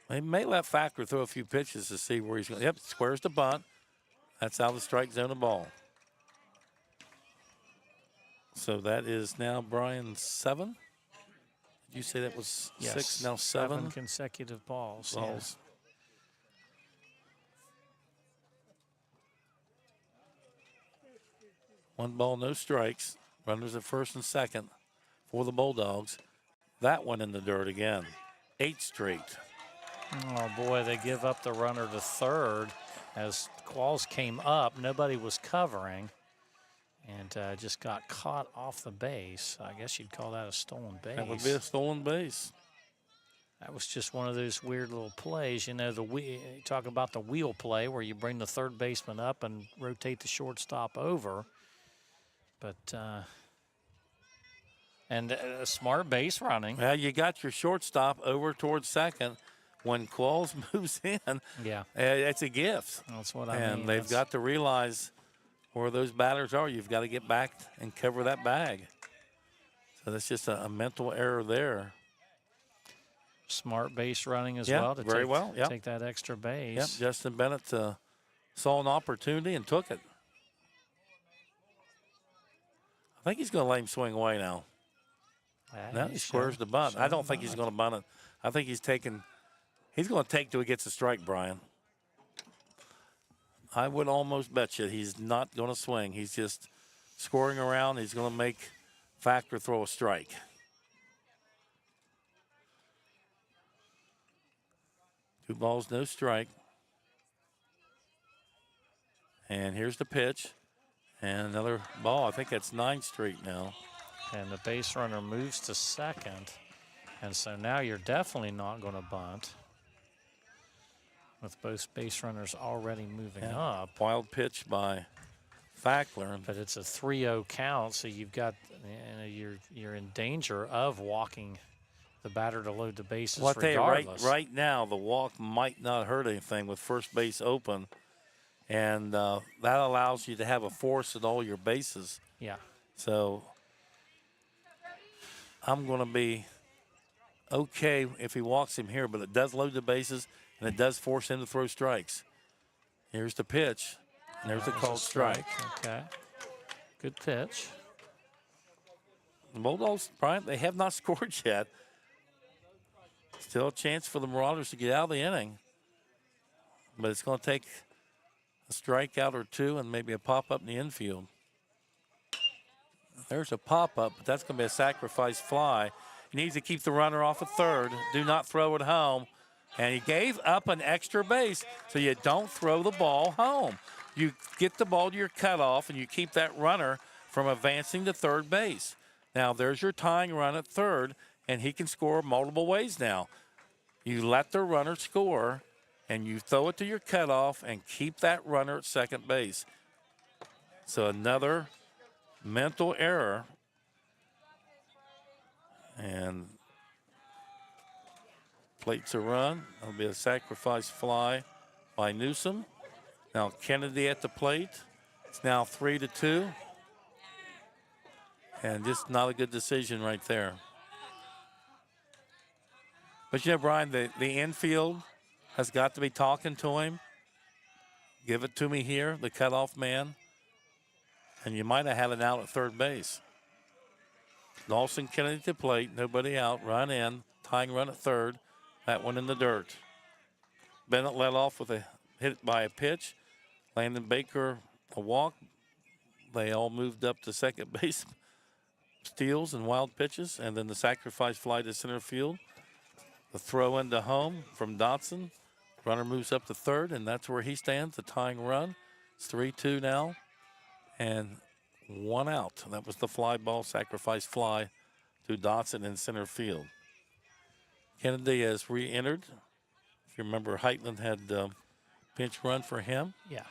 He may let Fackler throw a few pitches to see where he's going. Yep, squares the bunt. That's out of the strike zone of ball. So that is now, Brian, 7? Did you say that was 6? Now 7? 7 consecutive balls. 1 ball, no strikes. Runners at first and second for the Bulldogs. That one in the dirt again. 8 straight. Oh, boy, they give up the runner to third. As Qualls came up, nobody was covering and just got caught off the base. I guess you'd call that a stolen base. That would be a stolen base. That was just one of those weird little plays. You know, talk about the wheel play where you bring the third baseman up and rotate the shortstop over. But, and a smart base running. Well, you got your shortstop over towards second. When Qualls moves in, yeah, it's a gift. That's what I mean. And they've got to realize where those batters are. You've got to get back and cover that bag. So that's just a mental error there. Smart base running as yeah, well to take that extra base. Yep, Justin Bennett saw an opportunity and took it. I think he's going to let him swing away now. Now he squares the bunt. I don't think he's going to bunt it. I think he's going to take till he gets a strike, Brian. I would almost bet you he's not going to swing. He's just scoring around. He's going to make Factor throw a strike. Two balls, no strike. And here's the pitch. And another ball. I think that's 9 straight now. And the base runner moves to second. And so now you're definitely not going to bunt with both base runners already moving up. Wild pitch by Fackler. But it's a 3-0 count, so you've got, you're in danger of walking the batter to load the bases regardless. Right now, the walk might not hurt anything with first base open. And that allows you to have a force at all your bases. Yeah. So I'm going to be okay if he walks him here, but it does load the bases, and it does force him to throw strikes. Here's the pitch, and there's the called strike. Okay. Good pitch. The Bulldogs, Brian, they have not scored yet. Still a chance for the Marauders to get out of the inning. But it's going to take a strikeout or two and maybe a pop-up in the infield. There's a pop-up, but that's going to be a sacrifice fly. He needs to keep the runner off at third. Do not throw it home. And he gave up an extra base, so you don't throw the ball home. You get the ball to your cutoff, and you keep that runner from advancing to third base. Now, there's your tying run at third, and he can score multiple ways now. You let the runner score, and you throw it to your cutoff and keep that runner at second base. So another mental error. And plates a run. That'll be a sacrifice fly by Newsom. Now Kennedy at the plate. It's now 3-2. And just not a good decision right there. But you know, Brian, the infield has got to be talking to him. Give it to me here, the cutoff man. And you might have had an out at third base. Dawson Kennedy to plate, nobody out, run in, tying run at third. That one in the dirt. Bennett led off with a hit by a pitch. Landon Baker a walk. They all moved up to second base. Steals and wild pitches, and then the sacrifice fly to center field. The throw into home from Dotson. Runner moves up to third, and that's where he stands, the tying run. It's 3-2 now, and 1 out. That was the fly ball, sacrifice fly to Dotson in center field. Kennedy has re-entered. If you remember, Heitland had pinch run for him. Yeah.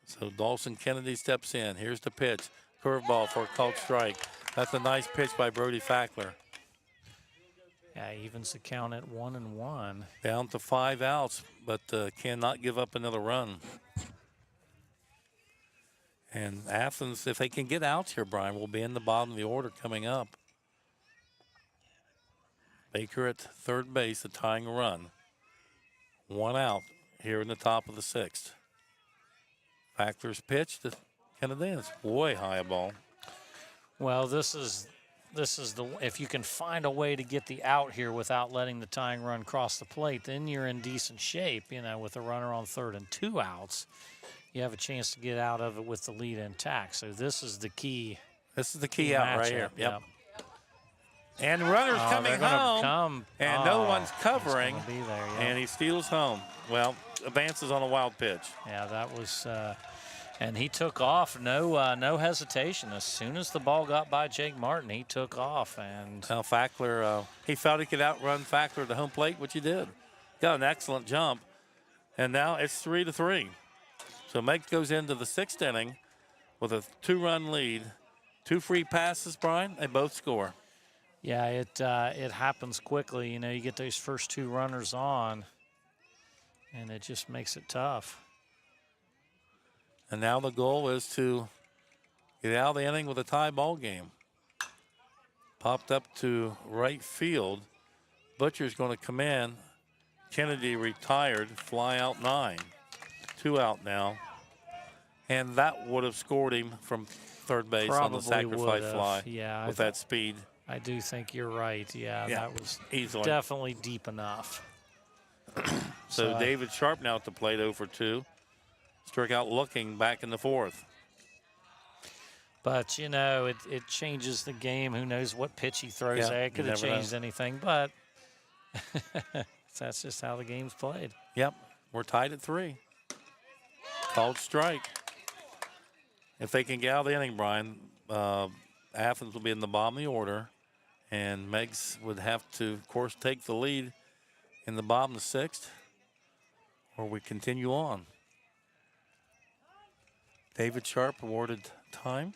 So Dawson Kennedy steps in. Here's the pitch. Curveball for a called strike. That's a nice pitch by Brody Fackler. Yeah, evens the count at 1-1. Down to 5 outs, but cannot give up another run. And Athens, if they can get outs here, Brian, will be in the bottom of the order coming up. Baker at third base, the tying run. 1 out here in the top of the 6th. Fackler's pitch to Kennedy. It's way high a ball. Well, this is the, if you can find a way to get the out here without letting the tying run cross the plate, then you're in decent shape, you know, with a runner on third and 2 outs. you have a chance to get out of it with the lead intact. So this is the key. This is the key out right here. Matchup, Yep. And runners Oh, coming they're gonna home, come. and no Oh, one's covering, he's gonna be there, yeah. and he steals home. Well, advances on a wild pitch. Yeah, that was, and he took off. No hesitation. As soon as the ball got by Jake Martin, he took off. And Well, Fackler, he felt he could outrun Fackler to home plate, which he did. Got an excellent jump, and now it's 3-3. So Meigs goes into the 6th inning with a 2-run lead. 2 free passes, Brian. They both score. yeah, it happens quickly. You know, you get those first 2 runners on, and it just makes it tough. And now the goal is to get out of the inning with a tie ball game. Popped up to right field. Butcher's going to come in. Kennedy retired, fly out 9. 2 out now. And that would have scored him from third base on the sacrifice would've. fly Yeah, with that speed. I do think you're right. Yeah, Yeah, that was easily. definitely deep enough. So David Sharp now at the plate 0-2. Struck out looking back in the 4th. But, you know, it changes the game. Who knows what pitch he throws Yeah, there. It could you have never know. changed anything, but that's just how the game's played. Yep, we're tied at 3. Called strike. If they can get out of the inning, Brian, Athens will be in the bottom of the order, and Meigs would have to, of course, take the lead in the bottom of the 6th, or we continue on. David Sharp awarded time.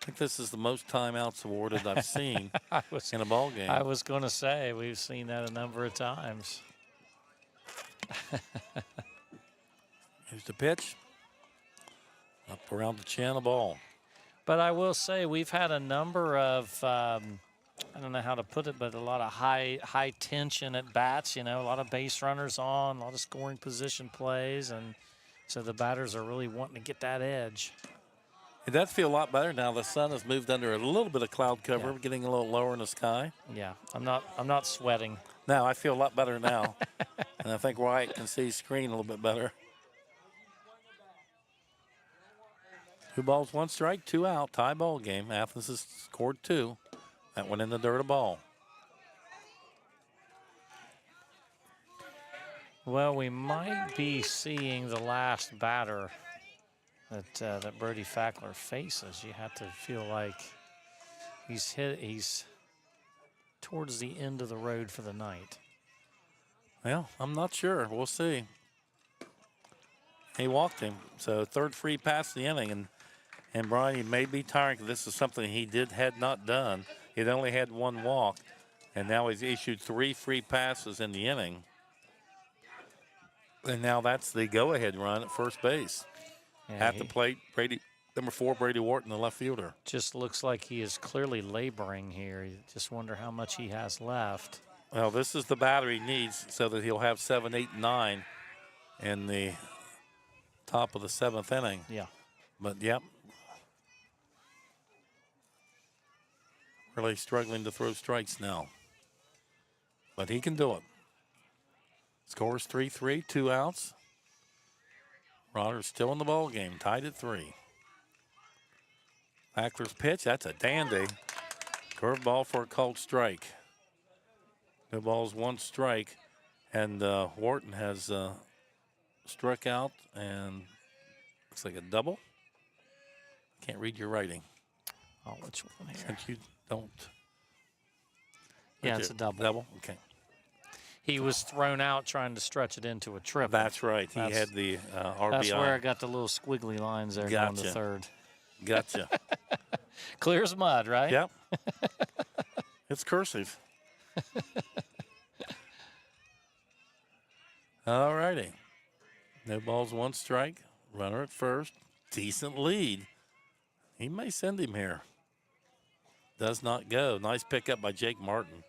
I think this is the most timeouts awarded I've seen in a ball game. I was going to say, we've seen that a number of times. Here's the pitch. Up around the chin, a ball. But I will say we've had a number of, I don't know how to put it, but a lot of high tension at bats, you know, a lot of base runners on, a lot of scoring position plays, and so the batters are really wanting to get that edge. It does feel a lot better now. The sun has moved under a little bit of cloud cover, Yeah. getting a little lower in the sky. Yeah, I'm not sweating. Now I feel a lot better now. And I think Wyatt can see screen a little bit better. 2 balls, 1 strike, 2 out, tie ball game. Athens has scored 2. That went in the dirt, a ball. Well, we might be seeing the last batter that Brody Fackler faces. You have to feel like he's towards the end of the road for the night. Well, I'm not sure. We'll see. He walked him. So 3rd free pass of the inning. And Brian, he may be tired because this is something he had not done. He'd only had 1 walk. And now he's issued 3 free passes in the inning. And now that's the go-ahead run at first base. Yeah, At the plate, number 4, Brady Wharton, the left fielder. just looks like he is clearly laboring here. You just wonder how much he has left. Well, this is the batter he needs so that he'll have 7, 8, 9 in the top of the 7th inning. Yeah. But, yep. Really struggling to throw strikes now. But he can do it. Scores 3-3, 2 outs. Rodder's still in the ball game, tied at 3. Fackler's pitch, that's a dandy. Curveball for a called strike. No balls, 1 strike. And Wharton has struck out and looks like a double. Can't read your writing. Oh, which one here? Since you don't. Yeah, it's a double. Double, okay. He was thrown out trying to stretch it into a triple. That's right. He That's- had the RBI. That's where I got the little squiggly lines there going to Gotcha. third. Gotcha. Clear as mud, right? Yep. It's cursive. All righty. No balls, 1 strike. Runner at first. Decent lead. He may send him here. Does not go. Nice pickup by Jake Martin.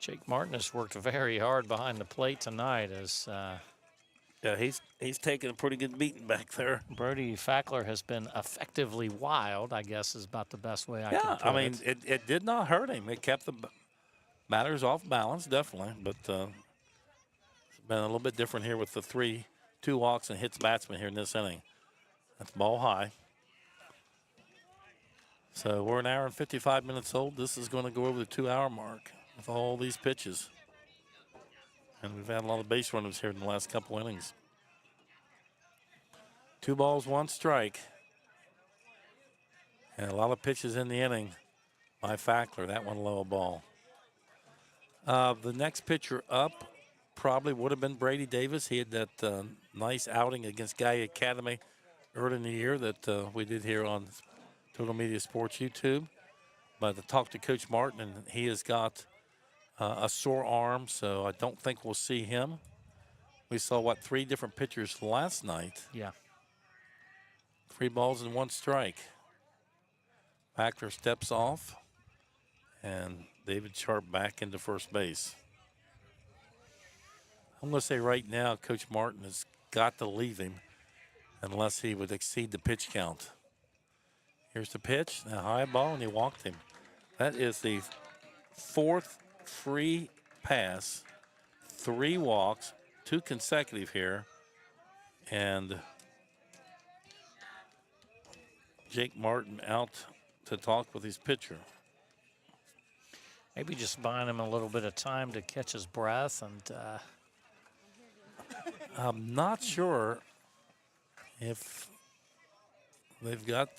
Jake Martin has worked very hard behind the plate tonight as Yeah, he's taking a pretty good beating back there. Brody Fackler has been effectively wild, I guess is about the best way I can Yeah, put I mean, it. it did not hurt him. It kept the batters off balance, definitely. But it's been a little bit different here with the 3-2 2 walks and hits batsman here in this inning. That's ball high. So we're an hour and 55 minutes old. This is going to go over the 2-hour mark with all these pitches. And we've had a lot of base runners here in the last couple innings. 2 balls, 1 strike. And a lot of pitches in the inning by Fackler. That one low ball. The next pitcher up probably would have been Brady Davis. He had that nice outing against Guy Academy early in the year that we did here on Total Media Sports YouTube. But I talked to Coach Martin, and he has got a sore arm, so I don't think we'll see him. We saw, 3 different pitchers last night. Yeah. 3 balls and 1 strike. Fackler steps off, and David Sharp back into first base. I'm going to say right now, Coach Martin has got to leave him unless he would exceed the pitch count. Here's the pitch, a high ball, and he walked him. That is the 4th free pass, 3 walks, 2 consecutive here, and Jake Martin out to talk with his pitcher. Maybe just buying him a little bit of time to catch his breath. And I'm not sure if they've got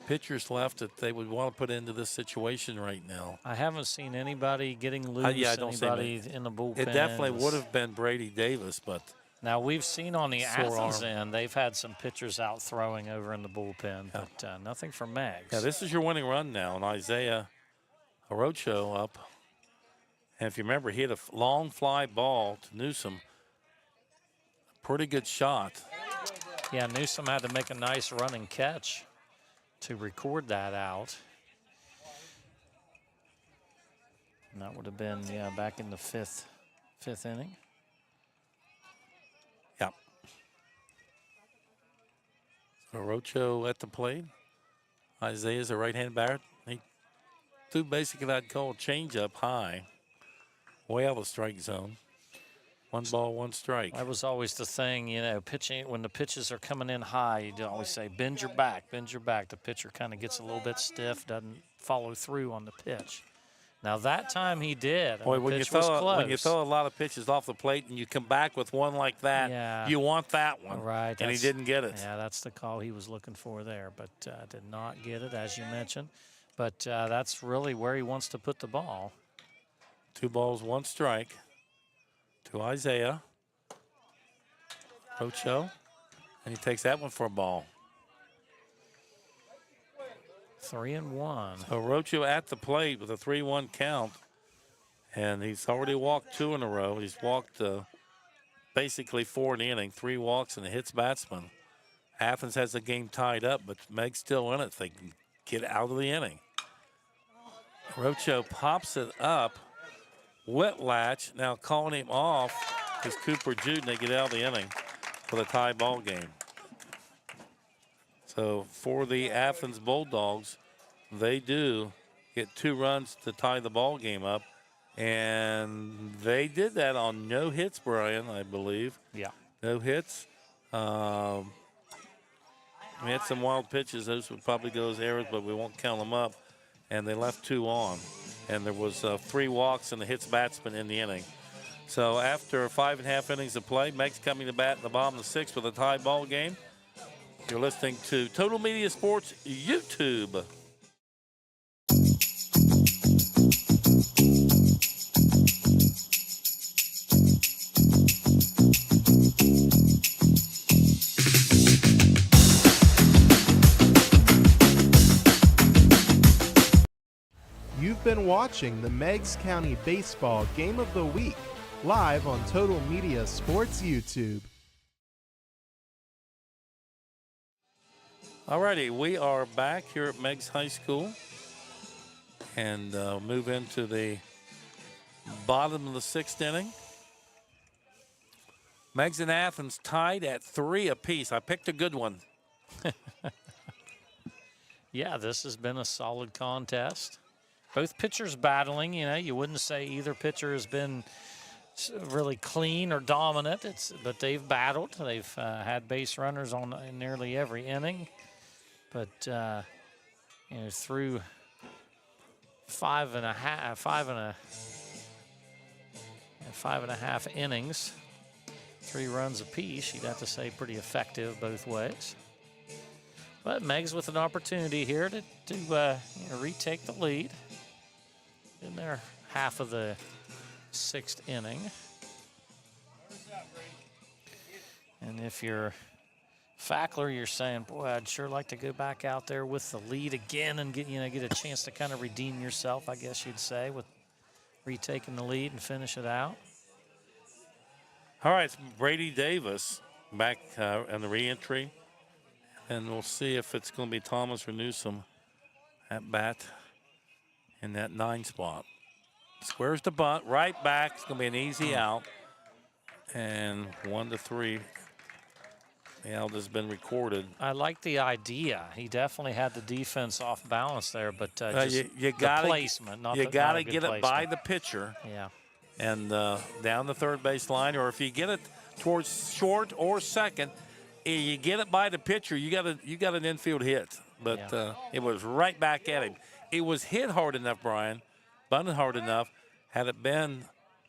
pitchers left that they would want to put into this situation right now. I haven't seen anybody getting loose, I don't see anybody in the bullpen. It definitely would have been Brady Davis, but now we've seen on the sore Athens arm. end, they've had some pitchers out throwing over in the bullpen, but nothing from Meigs. Yeah, this is your winning run now, and Isaiah Orocho up. And if you remember, he had a long fly ball to Newsom. Pretty good shot. Yeah, Newsom had to make a nice running catch to record that out. And that would have been, back in the fifth inning. Yeah. Orocho at the plate. Isaiah's a right-hand batter. He threw basically that call changeup high, way out of the strike zone. 1 ball, 1 strike. That was always the thing, pitching when the pitches are coming in high, you always say, bend your back, bend your back. The pitcher kind of gets a little bit stiff, doesn't follow through on the pitch. Now that time he did. Boy, the pitch was close. when you throw a lot of pitches off the plate and you come back with one like that, you want that one. Right. And he didn't get it. Yeah, that's the call he was looking for there, but did not get it, as you mentioned. But that's really where he wants to put the ball. 2 balls, 1 strike to Isaiah. Rocho, and he takes that one for a ball. 3-1. So Rocho at the plate with a 3-1 count, and he's already walked 2 in a row. He's walked basically 4 in the inning, 3 walks and a hits batsman. Athens has the game tied up, but Meigs still in it. They can get out of the inning. Rocho pops it up. Whitlatch now calling him off is Cooper Jude, and they get out of the inning for the tie ball game. So for the Athens Bulldogs, they do get 2 runs to tie the ball game up, and they did that on no hits, Brian, I believe. Yeah. No hits. We had some wild pitches. Those would probably go as errors, but we won't count them up. And they left 2 on. And there was 3 walks and a hits batsman in the inning. So after 5.5 innings of play, Meigs coming to bat in the bottom of the 6th with a tie ball game. You're listening to Total Media Sports YouTube. You've been watching the Meigs County Baseball Game of the Week live on Total Media Sports YouTube. Alrighty, we are back here at Meigs High School and move into the bottom of the 6th inning. Meigs and Athens tied at 3 apiece. I picked a good one. Yeah, this has been a solid contest. Both pitchers battling, you wouldn't say either pitcher has been really clean or dominant. But they've battled. They've had base runners in nearly every inning. But through five and a half innings, 3 runs apiece, you'd have to say pretty effective both ways. But Meigs with an opportunity here to retake the lead in their half of the 6th inning. And if you're Fackler, you're saying, boy, I'd sure like to go back out there with the lead again and get a chance to kind of redeem yourself, I guess you'd say, with retaking the lead and finish it out. All right, it's Brady Davis back on the re-entry. And we'll see if it's going to be Thomas or Newsom at bat in that 9 spot. Squares the bunt, right back. It's going to be an easy out. And 1-3. The out has been recorded. I like the idea. He definitely had the defense off balance there, but you the placement. You got to get it by the pitcher. Yeah. And down the third base line, or if you get it towards short or second, you get it by the pitcher, you got an infield hit. But it was right back at him. It was hit hard enough, Brian, bunted hard enough. Had it been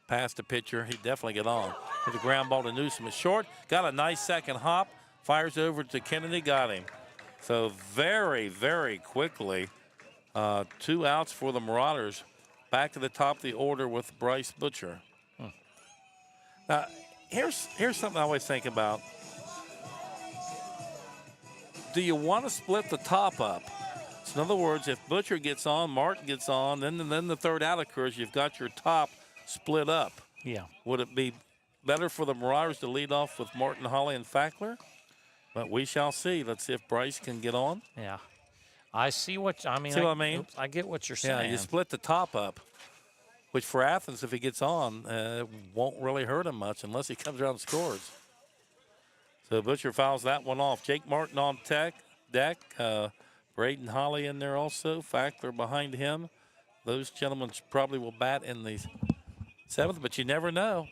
past the pitcher, he'd definitely get on. With the ground ball to Newsom. It's short, got a nice second hop, fires over to Kennedy, got him. So very, very quickly, 2 outs for the Marauders. Back to the top of the order with Bryce Butcher. Now, here's something I always think about. Do you want to split the top up? So in other words, if Butcher gets on, Martin gets on, then the third out occurs, you've got your top split up. Yeah. Would it be better for the Marauders to lead off with Martin, Holly, and Fackler? But we shall see. Let's see if Bryce can get on. Yeah. I see what I mean. See what I mean? I get what you're saying. Yeah, you split the top up, which for Athens, if he gets on, won't really hurt him much unless he comes around and scores. So Butcher fouls that one off. Jake Martin on deck. Braden Holly in there also. Fackler behind him. Those gentlemen probably will bat in the 7th, but you never know.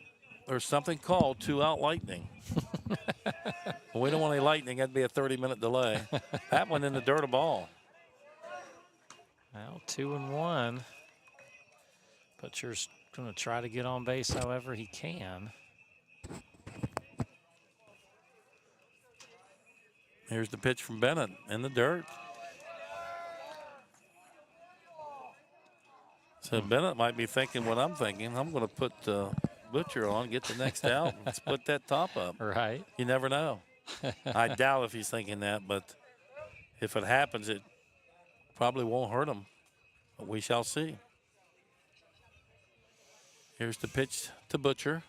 There's something called 2-out lightning. We don't want any lightning. That'd be a 30-minute delay. That one in the dirt, a ball. Well, 2-1. Butcher's going to try to get on base however he can. Here's the pitch from Bennett in the dirt. So Bennett might be thinking what I'm thinking. I'm going to put Butcher on, get the next out, and split that top up. Right. You never know. I doubt if he's thinking that, but if it happens, it probably won't hurt him. But we shall see. Here's the pitch to Butcher.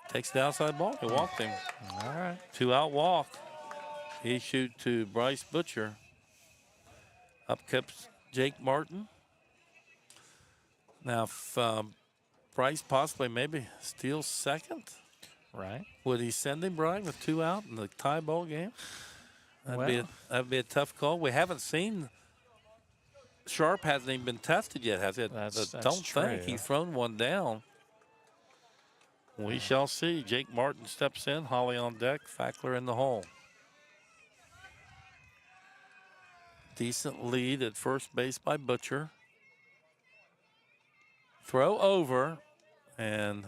Takes the outside ball. He walked him. All right. 2-out walk. He shoot to Bryce Butcher. Up comes Jake Martin. Now, if Bryce possibly maybe steals second, right? Would he send him, Brian, with 2 out in the tie ball game? That'd be a tough call. We haven't seen. Sharp hasn't even been tested yet, has it? That's don't true. think he's thrown one down. We shall see. Jake Martin steps in. Holly on deck. Fackler in the hole. Decent lead at first base by Butcher. Throw over, and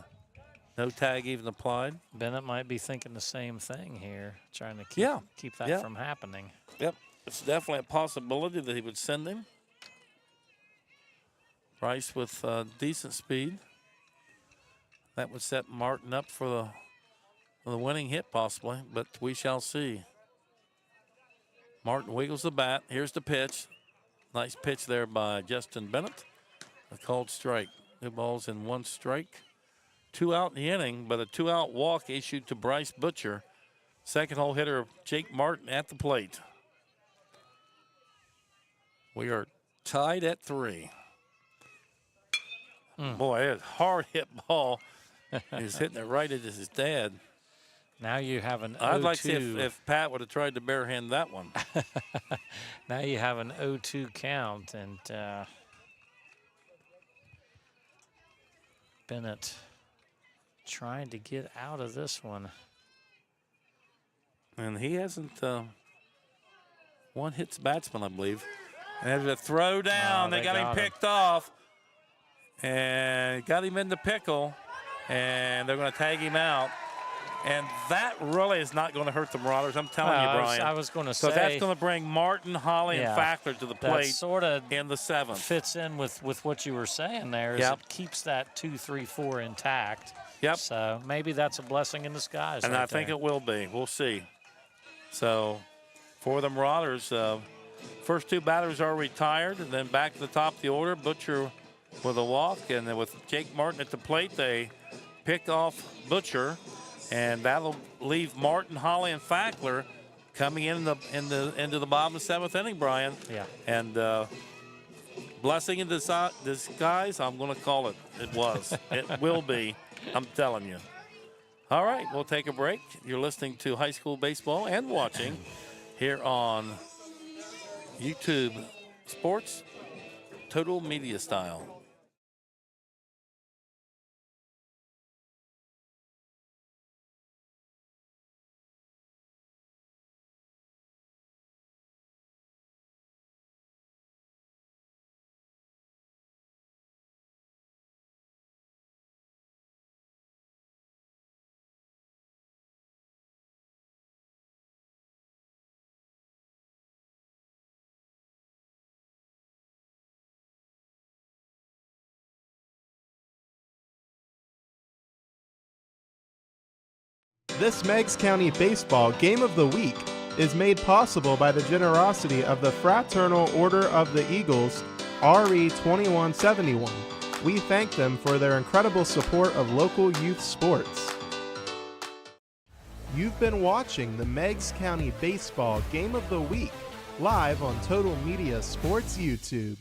no tag even applied. Bennett might be thinking the same thing here, trying to keep that from happening. Yep, it's definitely a possibility that he would send him. Bryce with decent speed. That would set Martin up for the winning hit possibly, but we shall see. Martin wiggles the bat. Here's the pitch. Nice pitch there by Justin Bennett. A called strike. 2 balls and 1 strike. 2 out in the inning, but a 2-out walk issued to Bryce Butcher. Second hole hitter Jake Martin at the plate. We are tied at 3. Boy, it's a hard hit ball. He's hitting it right at his dad. Now you have an 0-2. I'd like to see if Pat would have tried to barehand that one. Now you have an 0-2 count, and Bennett trying to get out of this one. And he hasn't one hits batsman, I believe. And there's a throw down. They got him picked off. And got him in the pickle. And they're going to tag him out. And that really is not going to hurt the Marauders. I'm telling you, Brian. I was going to say. So that's going to bring Martin, Holly, and Fackler to the plate sort of in the 7th. Fits in with what you were saying there. Is it keeps that 2, 3, 4 intact. Yep. So maybe that's a blessing in disguise. And I think it will be. We'll see. So for the Marauders, first 2 batters are retired. And then back to the top of the order, Butcher with a walk. And then with Jake Martin at the plate, they pick off Butcher. And that'll leave Martin, Holly, and Fackler coming into the bottom of the 7th inning, Brian. Yeah. And blessing in disguise, I'm going to call it. It was. It will be. I'm telling you. All right, we'll take a break. You're listening to high school baseball and watching here on YouTube Sports, Total Media Style. This Meigs County Baseball Game of the Week is made possible by the generosity of the Fraternal Order of the Eagles, RE 2171. We thank them for their incredible support of local youth sports. You've been watching the Meigs County Baseball Game of the Week live on Total Media Sports YouTube.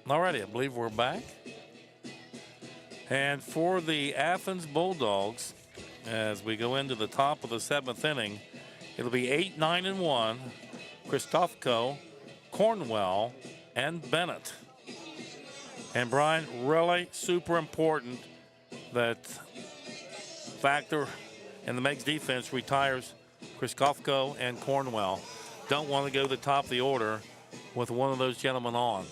Alrighty, I believe we're back. And for the Athens Bulldogs, as we go into the top of the 7th inning, it'll be 8, 9, and 1. Christofko, Cornwell, and Bennett. And Brian, really super important that Factor and the Meigs defense retires Christofko and Cornwell. Don't want to go to the top of the order with one of those gentlemen on.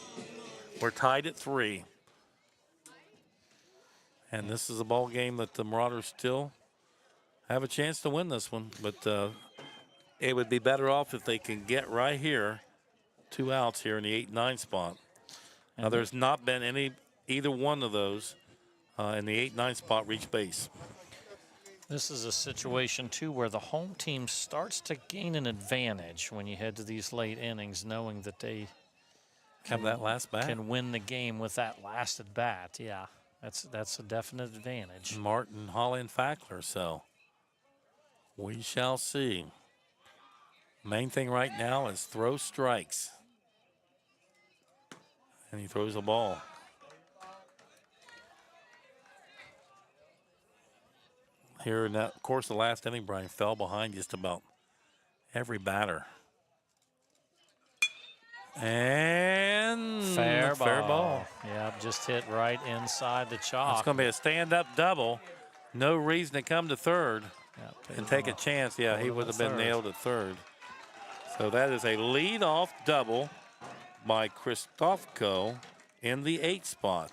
We're tied at 3. And this is a ball game that the Marauders still have a chance to win this one. But it would be better off if they can get right here, 2 outs here in the 8-9 spot. Now, there's not been either one of those in the 8-9 spot reach base. This is a situation, too, where the home team starts to gain an advantage when you head to these late innings, knowing that they have that last bat. Can win the game with that last at bat. Yeah, that's a definite advantage. Martin, Holly, and Fackler. So we shall see. Main thing right now is throw strikes. And he throws the ball. Here in that, of course, the last inning, Brian fell behind just about every batter. And fair ball. Yeah, just hit right inside the chalk. It's going to be a stand-up double. No reason to come to third and take a chance. Yeah, he would have been nailed at third. So that is a lead-off double by Christofko in the 8 spot.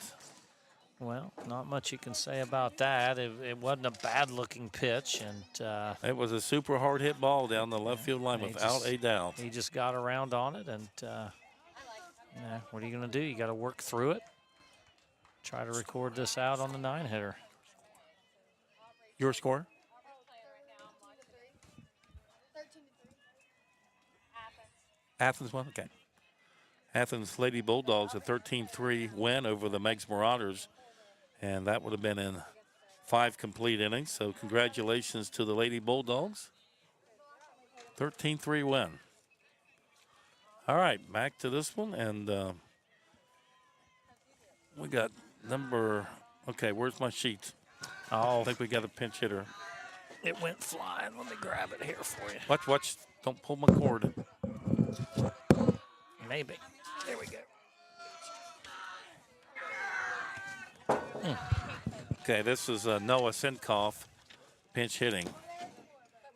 Well, not much you can say about that. It wasn't a bad-looking pitch, and it was a super hard-hit ball down the left field line without a doubt. He just got around on it, and what are you going to do? You got to work through it. Try to record this out on the 9-hitter. Your score? 13-3. Athens won? Okay. Athens Lady Bulldogs a 13-3 win over the Meigs Marauders. And that would have been in 5 complete innings. So congratulations to the Lady Bulldogs. 13-3 win. All right, back to this one. And We got number, okay, where's my sheet? Oh, I think we got a pinch hitter. it went flying. Let me grab it here for you. Watch. Don't pull my cord. Maybe. There we go. Okay, this is Noah Sinkoff pinch hitting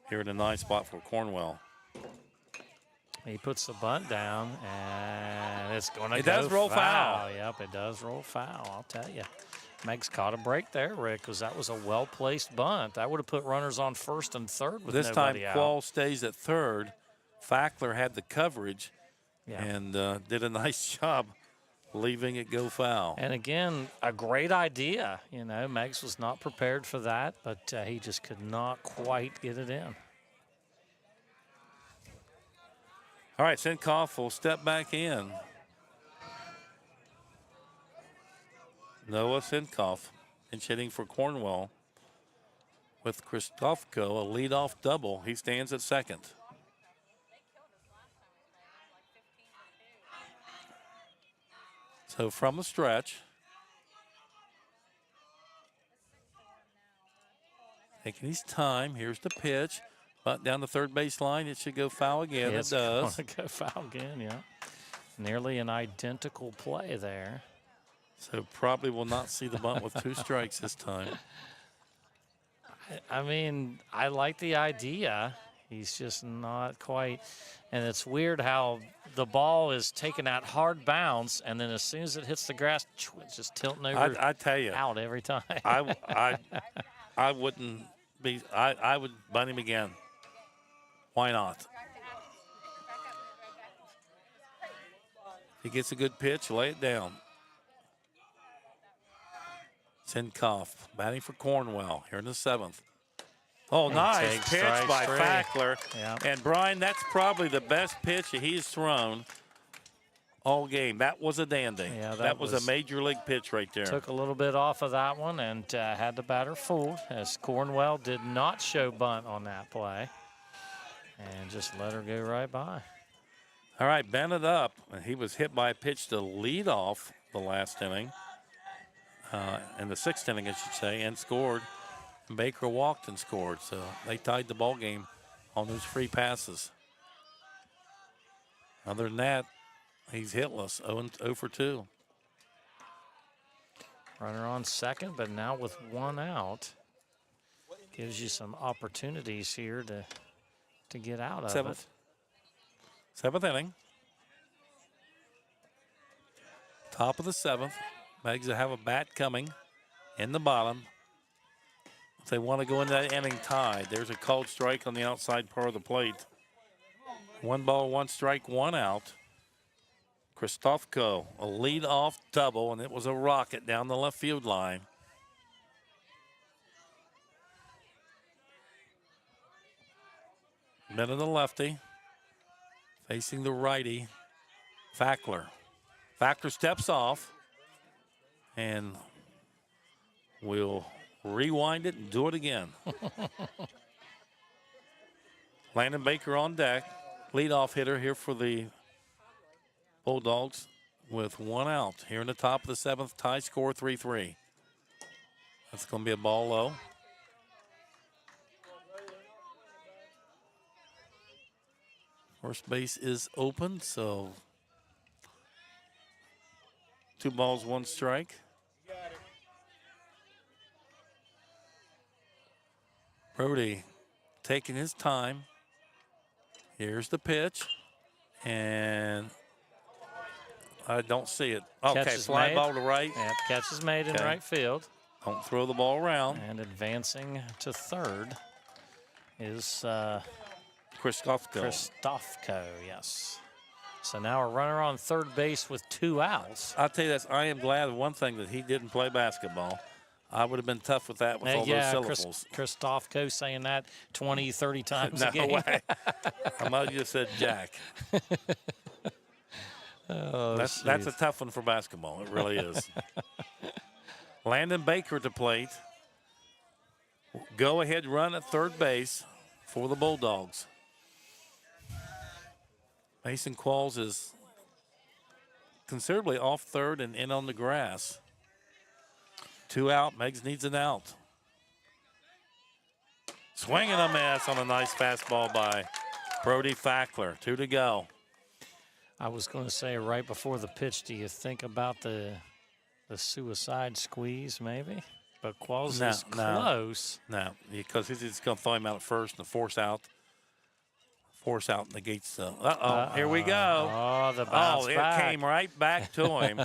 here in the 9 spot for Cornwell. He puts the bunt down, and it's going to go It does roll foul. Yep, it does roll foul, I'll tell you. Meigs caught a break there, Rick, because that was a well-placed bunt. That would have put runners on first and third with This time, nobody out. Quall stays at third. Fackler had the coverage Yeah. and did a nice job leaving it go foul. And again, a great idea. You know, Meigs was not prepared for that, but he just could not quite get it in. All right, Sinkoff will step back in. Noah Sinkoff pinch hitting for Cornwell with Kristofko, a leadoff double. He stands at second. So from the stretch, taking his time. Here's the pitch. But down the third base line, it should go foul again. It's it does. going to go foul again, yeah. Nearly an identical play there. So probably will not see the bunt with 2 strikes this time. I mean, I like the idea. He's just not quite. And it's weird how the ball is taking that hard bounce, and then as soon as it hits the grass, it's just tilting over I tell you, out every time. I wouldn't be. I would bunt him again. Why not? He gets a good pitch, lay it down. Sinkoff batting for Cornwell here in the 7th. Oh, And nice takes pitch strike by 3. Fackler. Yeah. And Brian, that's probably the best pitch he's thrown all game. That was a dandy. Yeah, that was a major league pitch right there. Took a little bit off of that one and had the batter fooled, as Cornwell did not show bunt on that play and just let her go right by. All right, Bennett up. And he was hit by a pitch to lead off the last inning, in the 6th inning, I should say, and scored. Baker walked and scored, so they tied the ball game on those free passes. Other than that, he's hitless, 0 for 2. Runner on second, but now with 1 out, gives you some opportunities here to get out of it. 7th inning. Top of the 7th. Meigs will have a bat coming in the bottom. If they want to go into that inning tied, there's a called strike on the outside part of the plate. 1 ball, 1 strike, 1 out. Kristofko, a lead-off double, and it was a rocket down the left field line. Bennett, the lefty, facing the righty, Fackler. Fackler steps off, and we'll rewind it and do it again. Landon Baker on deck, leadoff hitter here for the Bulldogs with 1 out here in the top of the 7th. Tie score 3-3. That's going to be a ball low. First base is open, so 2 balls, 1 strike. Brody taking his time. Here's the pitch, and I don't see it. Okay, fly made. ball to right. Yep, catch is made in right field. Don't throw the ball around. And advancing to third is Kristofko. yes. So now a runner on third base with 2 outs. I'll tell you this, I am glad of one thing, that he didn't play basketball. I would have been tough with that with all those syllables. Kristofko saying that 20, 30 times No a game. way. I might have just said Jack. That's a tough one for basketball. It really is. Landon Baker at the plate. Go ahead run at third base for the Bulldogs. Mason Qualls is considerably off third and in on the grass. 2 out. Meigs needs an out. Swing and a miss on a nice fastball by Brody Fackler. 2 to go. I was going to say right before the pitch, do you think about the suicide squeeze maybe? But Qualls is close. No, because he's just going to throw him out at first and force out. Force out negates the. Here we go. Oh, the bounce back. It came right back to him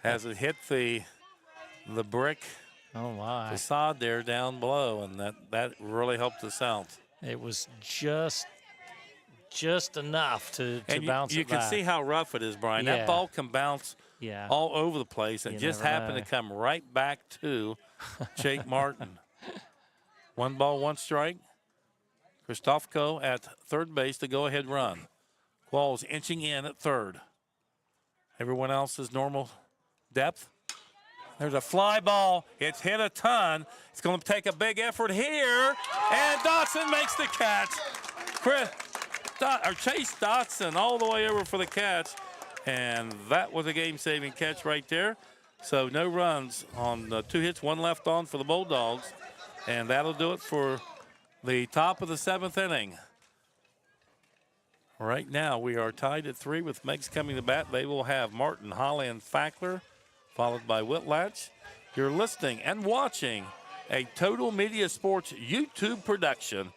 as it hit the brick facade there down below, and that really helped us out. It was just enough to bounce it back. You can see how rough it is, Brian. Yeah. That ball can bounce all over the place, and just happened to come right back to Jake Martin. 1 ball, 1 strike. Krzysztofko at third base to go ahead run. Qualls inching in at third. Everyone else is normal depth. There's a fly ball. It's hit a ton. It's going to take a big effort here. And Dotson makes the catch. Chase Dotson all the way over for the catch. And that was a game-saving catch right there. So no runs on 2 hits, 1 left on for the Bulldogs. And that'll do it for the top of the 7th inning. Right now, we are tied at 3 with Meigs coming to bat. They will have Martin, Holly, and Fackler, followed by Whitlatch. You're listening and watching a Total Media Sports YouTube production.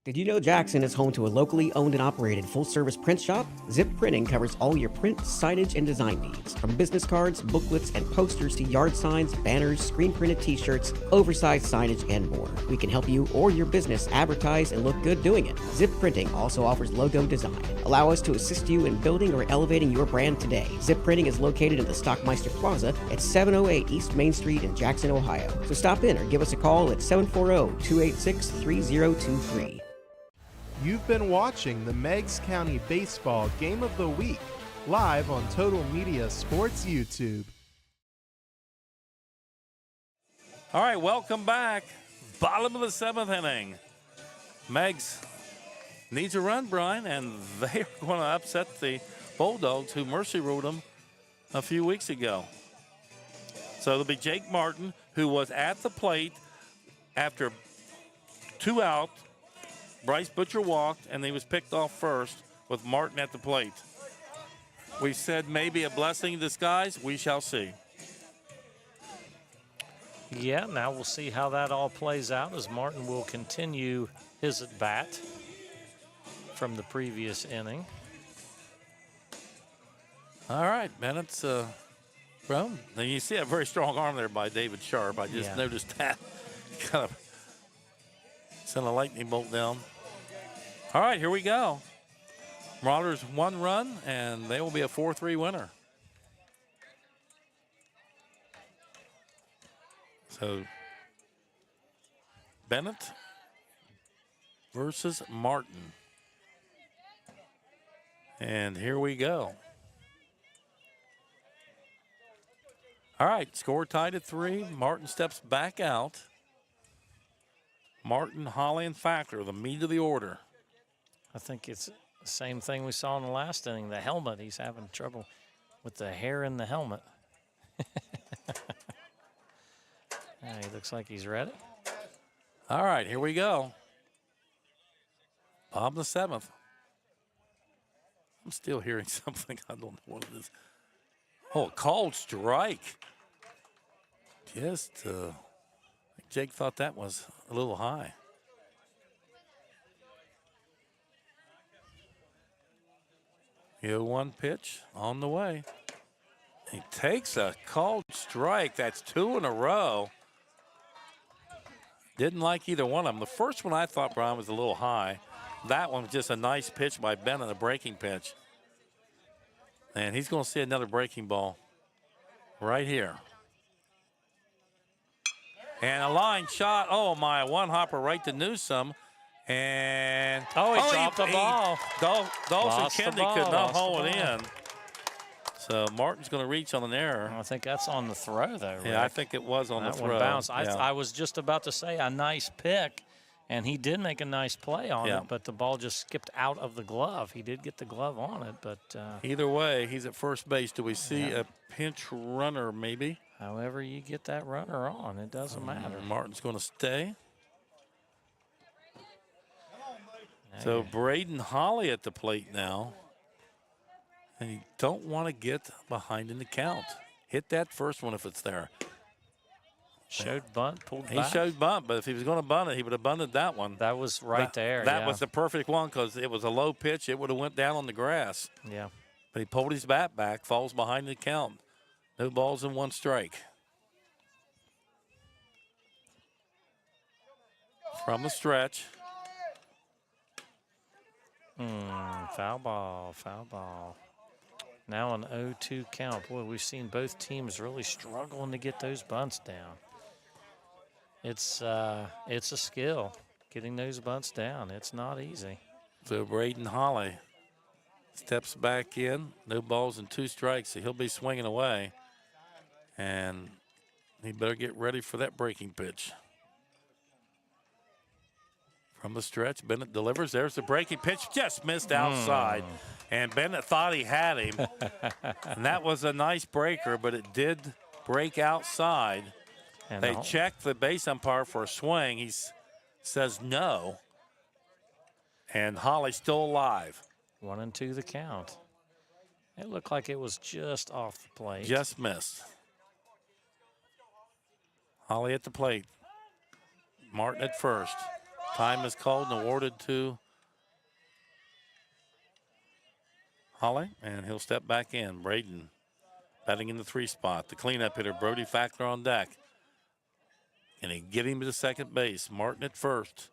Did you know Jackson is home to a locally owned and operated full-service print shop? Zip Printing covers all your print, signage, and design needs. From business cards, booklets, and posters to yard signs, banners, screen-printed t-shirts, oversized signage, and more. We can help you or your business advertise and look good doing it. Zip Printing also offers logo design. Allow us to assist you in building or elevating your brand today. Zip Printing is located in the Stockmeister Plaza at 708 East Main Street in Jackson, Ohio. So stop in or give us a call at 740-286-3023. You've been watching the Meigs County Baseball Game of the Week live on Total Media Sports YouTube. All right, welcome back. Bottom of the 7th inning. Meigs needs a run, Brian, and they're going to upset the Bulldogs, who mercy ruled them a few weeks ago. So it'll be Jake Martin, who was at the plate after 2 out. Bryce Butcher walked, and he was picked off first with Martin at the plate. We said maybe a blessing in disguise. We shall see. Yeah, now we'll see how that all plays out as Martin will continue his at-bat from the previous inning. All right, Bennett's bro. Now you see a very strong arm there by David Sharp. I just noticed that. Kind of sent a lightning bolt down. All right, here we go. Marauders 1 run, and they will be a 4-3 winner. So Bennett versus Martin. And here we go. All right, score tied at 3. Martin steps back out. Martin, Holly, and Fackler, the meat of the order. I think it's the same thing we saw in the last inning. The helmet, he's having trouble with the hair in the helmet. He looks like he's ready. All right, here we go. Bottom of the 7th. I'm still hearing something. I don't know what it is. Oh, a called strike. Just, Jake thought that was a little high. The 0-1 pitch on the way. He takes a called strike. That's 2 in a row. Didn't like either one of them. The first one I thought, Brian, was a little high. That one was just a nice pitch by Bennett, a breaking pitch. And he's going to see another breaking ball right here. And a line shot. Oh, my, one hopper right to Newsome. And he dropped the ball. Dawson Kennedy could not haul it in. So Martin's going to reach on an error. I think that's on the throw, though, Rick. Yeah, I think it was on the throw. That one bounced. Yeah. I was just about to say a nice pick, And he did make a nice play on Yeah. it, but the ball just skipped out of the glove. He did get the glove on it, but either way, he's at first base. Do we see a pinch runner maybe? however you get that runner on, it doesn't matter. Martin's going to stay. So Okay. Braden Holly at the plate now. And you don't want to get behind in the count. Hit that first one if it's there. Showed bunt, pulled He back. showed bunt, but if he was going to bunt it, he would have bunted that one. That was right there. That yeah. was the perfect one because it was a low pitch. It would have went down on the grass. Yeah. But he pulled his bat back, falls behind the count. No balls and 1 strike. From the stretch. Foul ball. Now an 0-2 count. Boy, we've seen both teams really struggling to get those bunts down. It's a skill, getting those bunts down. It's not easy. So Braden Holly steps back in. No balls and 2 strikes, so he'll be swinging away. And he better get ready for that breaking pitch. From the stretch, Bennett delivers. There's the breaking pitch, just missed outside. And Bennett thought he had him. And that was a nice breaker, but it did break outside. And They checked the base umpire for a swing. He says no. And Holly's still alive. 1-2 the count. It looked like it was just off the plate. Just missed. Holly at the plate. Martin at first. Time is called and awarded to Holly, and he'll step back in. Braden batting in the 3 spot. The cleanup hitter, Brody Fackler on deck. And he get him to second base. Martin at first.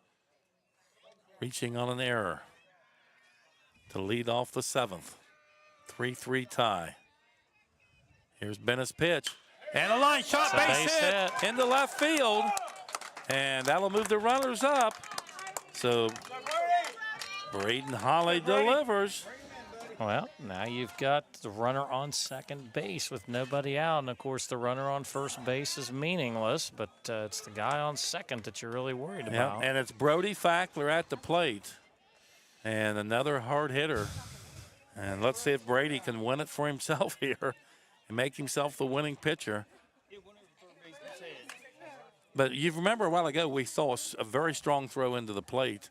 Reaching on an error to lead off the 7th. 3-3 tie. Here's Bennett's pitch. And a line shot, It's a base hit into left field. And that'll move the runners up. So Braden Holly delivers. Well, now you've got the runner on second base with nobody out. And, of course, the runner on first base is meaningless, but it's the guy on second that you're really worried about. And it's Brody Fackler at the plate. And another hard hitter. And let's see if Brady can win it for himself here and make himself the winning pitcher. But you remember a while ago we saw a very strong throw into the plate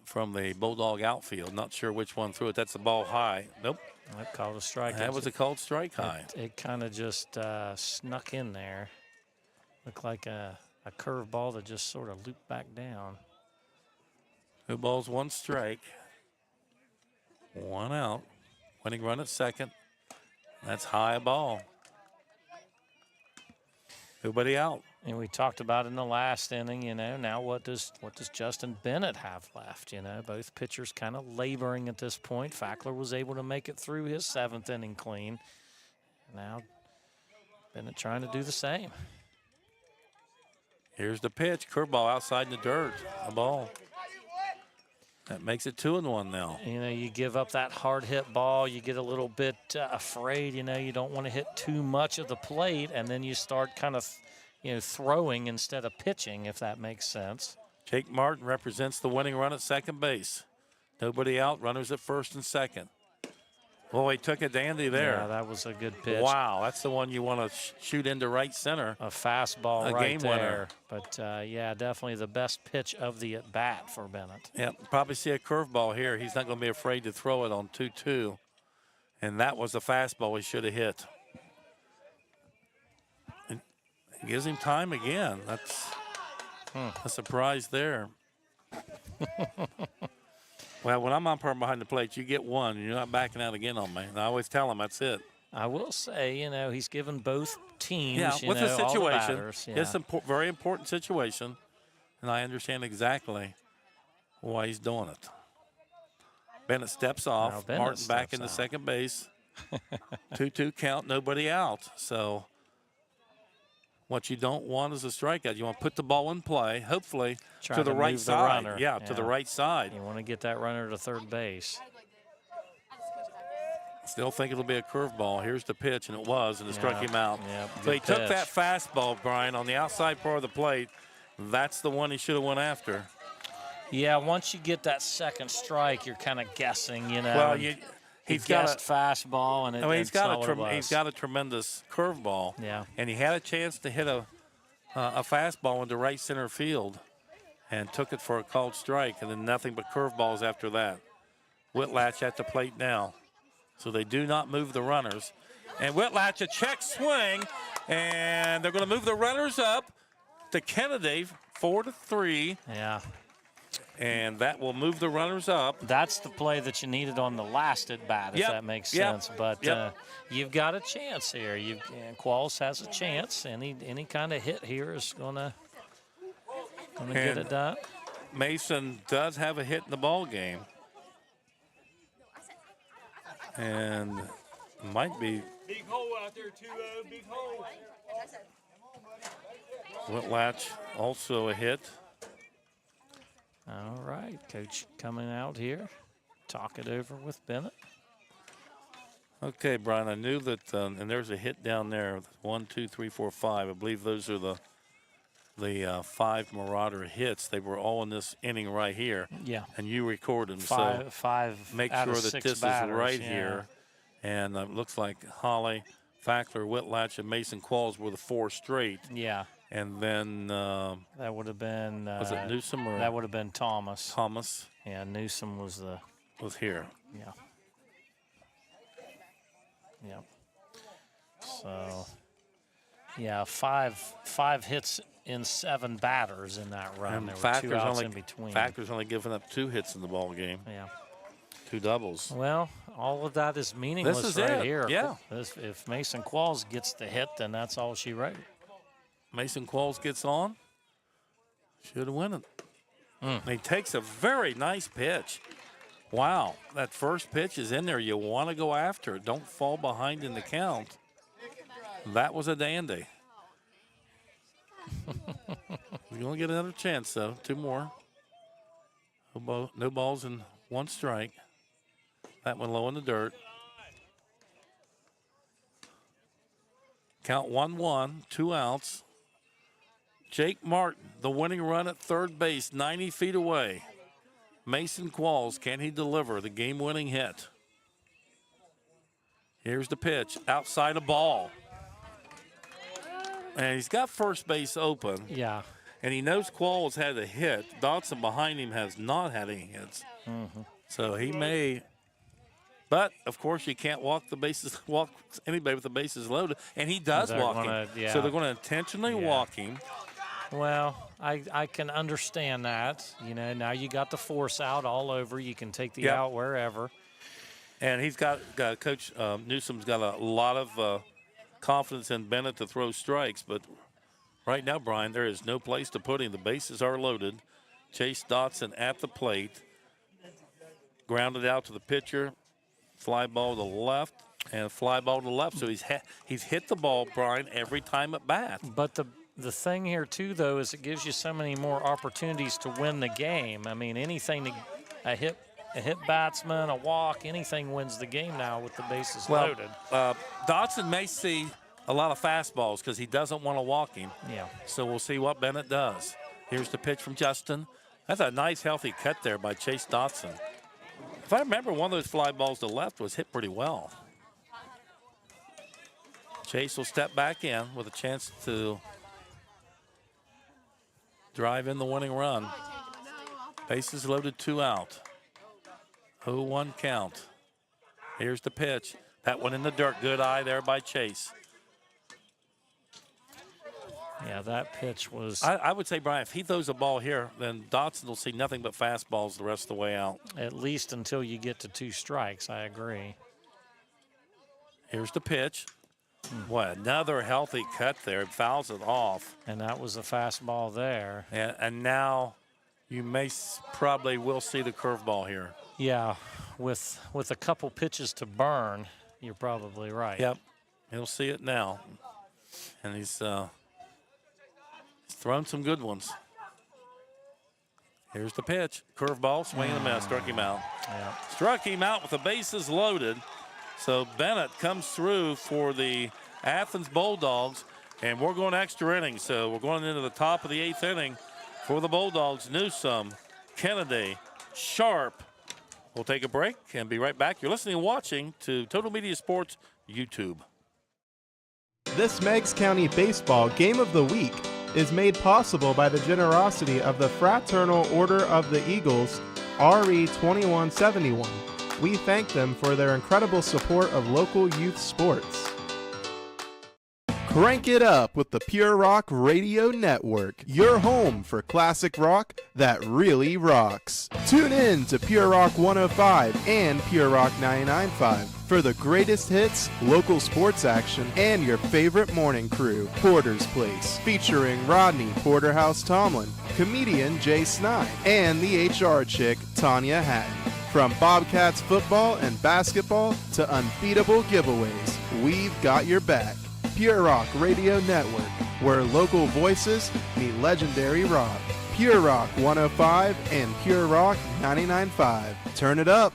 from the Bulldog outfield. Not sure which one threw it. That's the ball high. Nope. That called a strike. That was a called strike high. It kind of just snuck in there. Looked like a curve ball that just sort of looped back down. 2 balls, 1 strike. 1 out. Winning run at second. That's high ball. Nobody out. And we talked about in the last inning, now what does Justin Bennett have left? Both pitchers kind of laboring at this point. Fackler was able to make it through his 7th inning clean. Now Bennett trying to do the same. Here's the pitch. Curveball outside in the dirt. A ball. That makes it 2-1 now. You give up that hard hit ball. You get a little bit afraid. You don't want to hit too much of the plate, and then you start kind of throwing instead of pitching, if that makes sense. Jake Martin represents the winning run at second base. Nobody out, runners at first and second. Well, he took it to Andy there. Yeah, that was a good pitch. Wow, that's the one you want to shoot into right center. A fastball right game there. winner. But, yeah, definitely the best pitch of the at-bat for Bennett. Yeah, probably see a curveball here. He's not going to be afraid to throw it on 2-2. And that was the fastball he should have hit. It gives him time again. That's a surprise there. Well, when I'm umpiring behind the plate, you get one. You're not backing out again on me. And I always tell him that's it. I will say, he's given both teams, with the all the situation. batters, It's a very important situation, and I understand exactly why he's doing it. Bennett steps off. Bennett Martin back steps into out. second base. 2-2 count, nobody out. So what you don't want is a strikeout. You want to put the ball in play, hopefully Try to the to right move the side. runner. Yeah, to the right side. You want to get that runner to third base. Still think it'll be a curveball. Here's the pitch, and it was, and it struck him out. Yeah, So he good took pitch. that fastball, Brian, on the outside part of the plate. That's the one he should have went after. Yeah, once you get that second strike, you're kind of guessing, you know. Well, and he's he got guessed fastball, and he's got a tremendous curveball. Yeah. And he had a chance to hit a fastball into right center field, and took it for a called strike, and then nothing but curveballs after that. Whitlatch at the plate now, so they do not move the runners. And Whitlatch a check swing, and they're going to move the runners up to Kennedy, 4-3. Yeah. And that will move the runners up. That's the play that you needed on the last at bat, if that makes sense. But you've got a chance here. And Qualls has a chance. Any kind of hit here is gonna get it done. Mason does have a hit in the ball game, and might be Big hole out there, too, big hole. Whitlatch also a hit. All right, coach coming out here. Talk it over with Bennett. Okay, Brian, I knew that, and there's a hit down there. 1, 2, 3, 4, 5. I believe those are the 5 Marauder hits. They were all in this inning right here. Yeah. And you record them. Five make out sure of that 6 this batters, is right here. And it looks like Holly, Fackler, Whitlatch, and Mason Qualls were the 4 straight. Yeah. And then that would have been was it Newsom or that would have been Thomas. Thomas? Yeah, Newsom was here. Yeah. Yeah. So yeah, five hits in 7 batters in that run. And there were 2 outs in between. Factor's only given up 2 hits in the ball game. Yeah. 2 doubles. Well, all of that is meaningless this is right it. here. Yeah. If Mason Qualls gets the hit, then that's all she wrote. Mason Qualls gets on. Should have won it. He takes a very nice pitch. Wow, that first pitch is in there. You want to go after it. Don't fall behind in the count. That was a dandy. We're going to get another chance, though. 2 more. No balls and 1 strike. That one low in the dirt. Count 1-1, 2 outs. Jake Martin, the winning run at third base, 90 feet away. Mason Qualls, can he deliver the game-winning hit? Here's the pitch, outside a ball. And he's got first base open. Yeah. And he knows Qualls had a hit. Dotson behind him has not had any hits. So he may. But, of course, you can't walk anybody with the bases loaded. And he does walk him. Yeah. So they're going to intentionally walk him. Well, I can understand that. You know, now you got the force out all over. You can take the out wherever. And he's got Coach Newsom's got a lot of confidence in Bennett to throw strikes. But right now, Brian, there is no place to put him. The bases are loaded. Chase Dotson at the plate. Grounded out to the pitcher. Fly ball to the left and fly ball to the left. So he's hit the ball, Brian, every time at bat. But the thing here, too, though, is it gives you so many more opportunities to win the game. I mean, anything, a hit batsman, a walk, anything wins the game now with the bases loaded. Dotson may see a lot of fastballs because he doesn't want to walk him. Yeah. So we'll see what Bennett does. Here's the pitch from Justin. That's a nice, healthy cut there by Chase Dotson. If I remember, one of those fly balls to the left was hit pretty well. Chase will step back in with a chance to drive in the winning run. Bases loaded, 2 out. 0-1 count. Here's the pitch. That one in the dirt. Good eye there by Chase. Yeah, that pitch was. I would say, Brian, if he throws a ball here, then Dotson will see nothing but fastballs the rest of the way out. At least until you get to 2 strikes, I agree. Here's the pitch. What, another healthy cut there. It fouls it off. And that was a fastball there. And now you probably will see the curveball here. Yeah, with a couple pitches to burn, you're probably right. Yep, he'll see it now. And he's thrown some good ones. Here's the pitch. Curveball, swing and a miss. Struck him out. Yeah. Struck him out with the bases loaded. So Bennett comes through for the Athens Bulldogs, and we're going extra innings. So we're going into the top of the 8th inning for the Bulldogs. Newsom, Kennedy, Sharp. We'll take a break and be right back. You're listening and watching to Total Media Sports YouTube. This Meigs County Baseball Game of the Week is made possible by the generosity of the Fraternal Order of the Eagles, RE 2171. We thank them for their incredible support of local youth sports. Crank it up with the Pure Rock Radio Network, your home for classic rock that really rocks. Tune in to Pure Rock 105 and Pure Rock 99.5 for the greatest hits, local sports action, and your favorite morning crew, Porter's Place, featuring Rodney Porterhouse Tomlin, comedian Jay Snide, and the HR chick, Tanya Hatton. From Bobcats football and basketball to unbeatable giveaways, we've got your back. Pure Rock Radio Network, where local voices meet legendary rock. Pure Rock 105 and Pure Rock 99.5. Turn it up.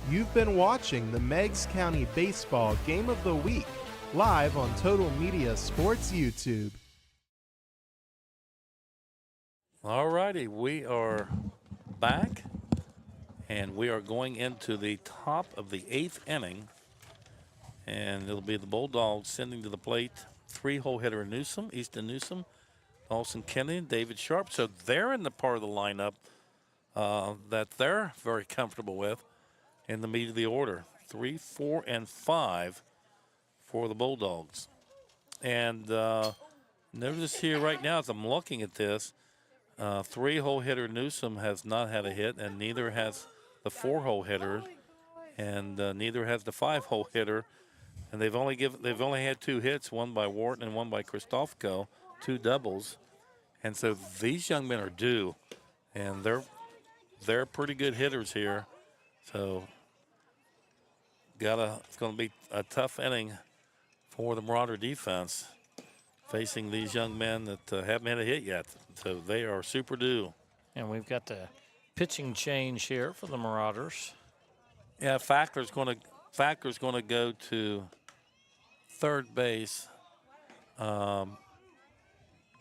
You've been watching the Meigs County Baseball Game of the Week, live on Total Media Sports YouTube. All righty, we are back, and we are going into the top of the 8th inning, and it'll be the Bulldogs sending to the plate 3-hole hitter Newsom, Easton Newsom, Dawson Kennedy, and David Sharp. So they're in the part of the lineup that they're very comfortable with in the meat of the order. 3, 4, and 5 for the Bulldogs. And notice here right now, as I'm looking at this, 3-hole hitter Newsom has not had a hit, and neither has the 4-hole hitter, and neither has the 5-hole hitter. And they've only had 2 hits, one by Wharton and one by Kristofko, 2 doubles. And so these young men are due, and they're pretty good hitters here. So it's going to be a tough inning for the Marauder defense, facing these young men that haven't had a hit yet. So they are super due. And we've got the pitching change here for the Marauders. Yeah, Fackler's going to go to third base.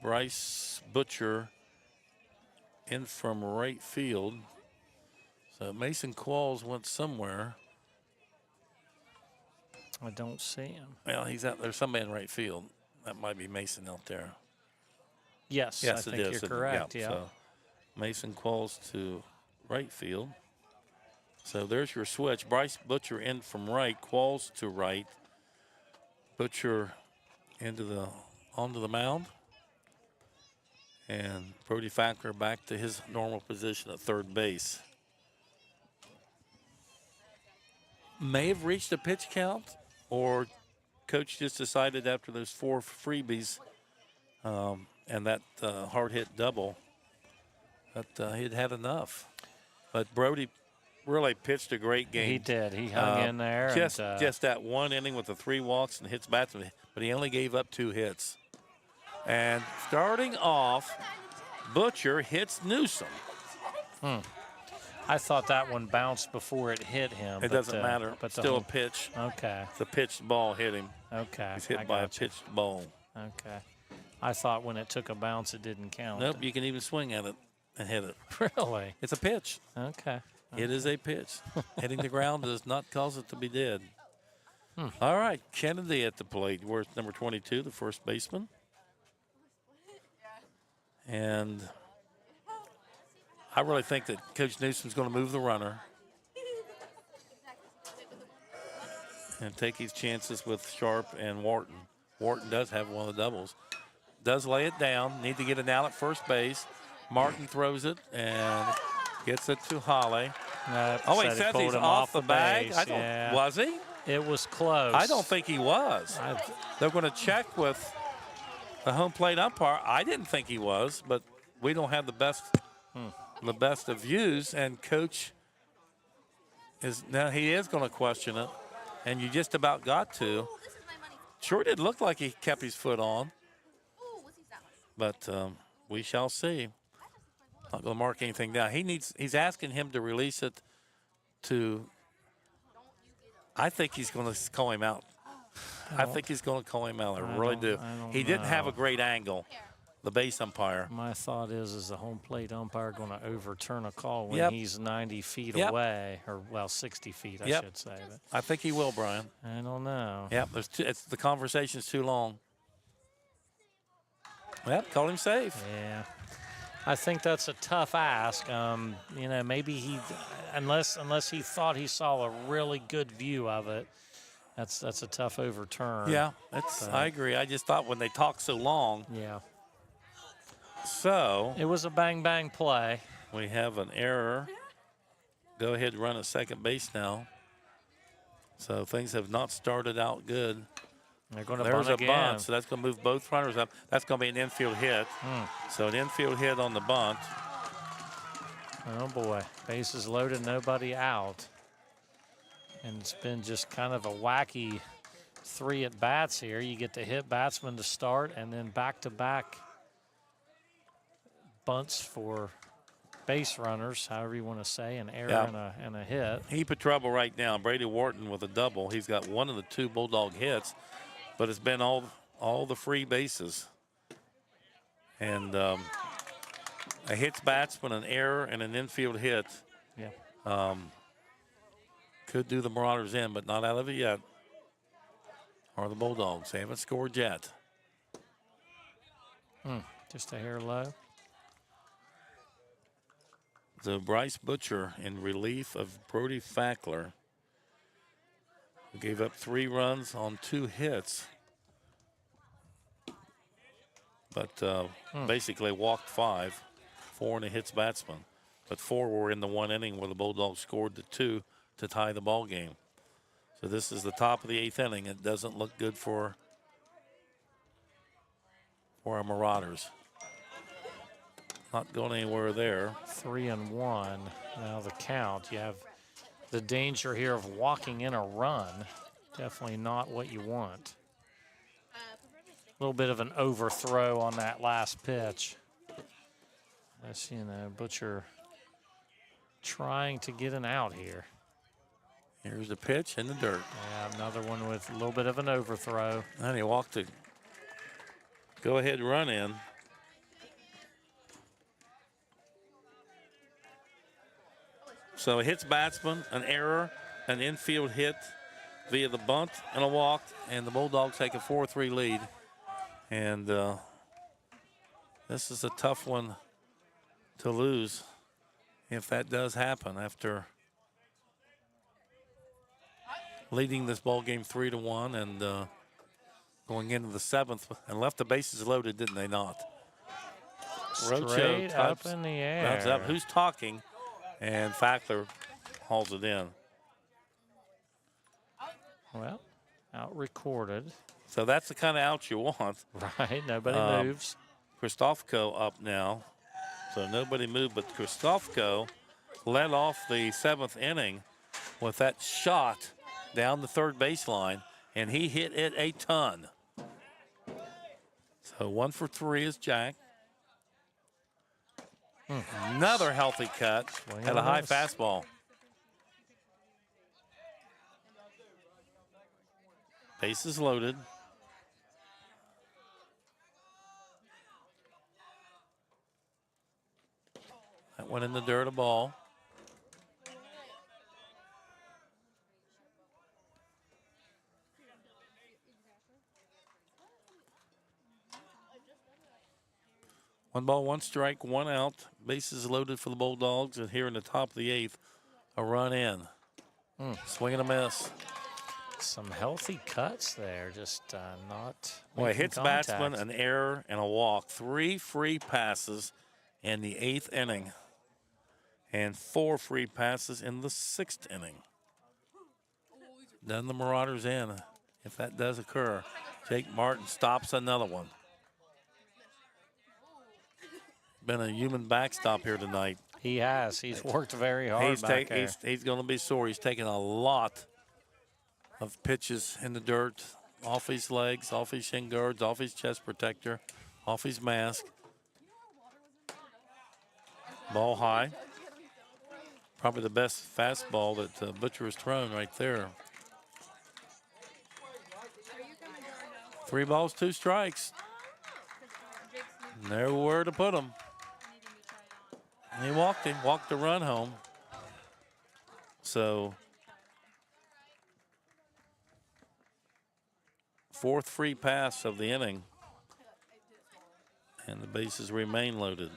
Bryce Butcher in from right field. So Mason Qualls went somewhere. I don't see him. Well, he's out. There's somebody in right field. That might be Mason out there. Yes, I think you're correct. Yeah. So Mason Qualls to right field. So there's your switch. Bryce Butcher in from right. Qualls to right. Butcher onto the mound. And Brody Fackler back to his normal position at third base. May have reached a pitch count, or coach just decided after those 4 freebies and that hard hit double that he'd had enough. But Brody really pitched a great game. He did. He hung in there. Just that one inning with the 3 walks and hits bats, but he only gave up 2 hits. And starting off, Butcher hits Newsom. I thought that one bounced before it hit him. It doesn't matter. But still a pitch. Okay. It's a pitched ball hit him. Okay. He's hit by a pitched ball. Okay. I thought when it took a bounce, it didn't count. Nope, you can even swing at it and hit it. Really? It's a pitch. Okay. It is a pitch. Hitting the ground does not cause it to be dead. All right, Kennedy at the plate. Where's number 22, the first baseman? And I really think that Coach Newsom's going to move the runner and take his chances with Sharp and Wharton. Wharton does have one of the doubles. Does lay it down. Need to get it out at first base. Martin throws it and gets it to Holly. He says he's off the bag. Was he? It was close. I don't think he was. They're going to check with the home plate umpire. I didn't think he was, but we don't have the best of views, and Coach is going to question it, and you just about got to. Sure did look like he kept his foot on, but we shall see. Not going to mark anything down. He's asking him to release it to. I think he's going to call him out. I think he's going to call him out. I really do. He didn't have a great angle, the base umpire. My thought is the home plate umpire going to overturn a call when he's 90 feet away, or, well, 60 feet, I should say. But I think he will, Brian. I don't know. Yep, the conversation's too long. Yep, call him safe. Yeah. I think that's a tough ask. You know, maybe unless he thought he saw a really good view of it, that's a tough overturn. Yeah, I agree. I just thought when they talk so long. Yeah. So it was a bang play. We have an error. Go ahead and run at second base now. So things have not started out good. They're going to There's bunt a again. bunt, so that's going to move both runners up. That's going to be an infield hit. So an infield hit on the bunt. Oh boy, bases loaded, nobody out. And it's been just kind of a wacky 3 at-bats here. You get to hit batsman to start, and then back-to-back bunts for base runners, however you want to say, an error and a hit. Heap of trouble right now. Brady Wharton with a double. He's got one of the 2 Bulldog hits, but it's been all the free bases. And a hits batsman, an error, and an infield hit. Yeah. Could do the Marauders in, but not out of it yet. Or the Bulldogs. They haven't scored yet. Just a hair low. So Bryce Butcher in relief of Brody Fackler, who gave up 3 runs on 2 hits. But basically walked 5, 4 and a hits batsman. But 4 were in the 1 inning where the Bulldogs scored the 2 to tie the ball game. So this is the top of the 8th inning. It doesn't look good for our Marauders. Not going anywhere there. 3-1. Now the count. You have the danger here of walking in a run. Definitely not what you want. A little bit of an overthrow on that last pitch. That's, Butcher trying to get an out here. Here's the pitch in the dirt. Yeah, another one with a little bit of an overthrow. And he walked the go-ahead run in. So a hits batsman, an error, an infield hit via the bunt and a walk, and the Bulldogs take a 4-3 lead. And this is a tough one to lose if that does happen after leading this ball game 3-1 and going into the 7th and left the bases loaded, didn't they not? Straight up in the air. Up. Who's talking? And Fackler hauls it in. Well, out recorded. So that's the kind of out you want. Right, nobody moves. Kristofko up now. So nobody moved, but Kristofko led off the 7th inning with that shot down the third baseline, and he hit it a ton. So 1 for 3 is Jack. Another healthy cut at a high fastball. Bases loaded. That went in the dirt, a ball. One ball, 1 strike, 1 out. Bases loaded for the Bulldogs, and here in the top of the 8th, a run in. Swing and a miss. Some healthy cuts there, just not. Boy, hits contact. batsman, an error, and a walk. 3 free passes in the 8th inning, and 4 free passes in the 6th inning. Then the Marauders in, if that does occur. Jake Martin stops another one. Been a human backstop here tonight. He has. He's worked very hard back there. He's going to be sore. He's taken a lot of pitches in the dirt, off his legs, off his shin guards, off his chest protector, off his mask. Ball high. Probably the best fastball that Butcher has thrown right there. 3 balls, 2 strikes. Nowhere to put him. And he walked the run home. So, 4th free pass of the inning. And the bases remain loaded.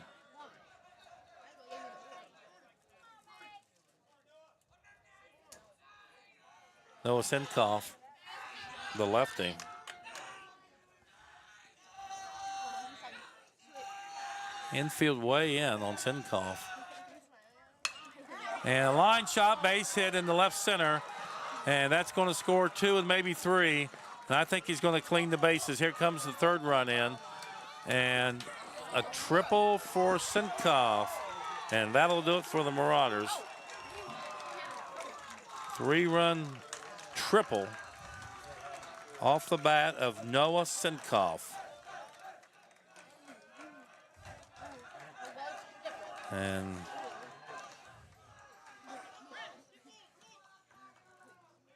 Noah Sinkoff, the lefty. Infield way in on Sinkoff. And a line shot, base hit in the left center. And that's going to score 2 and maybe 3. And I think he's going to clean the bases. Here comes the 3rd run in. And a triple for Sinkoff. And that'll do it for the Marauders. 3-run triple off the bat of Noah Sinkoff. And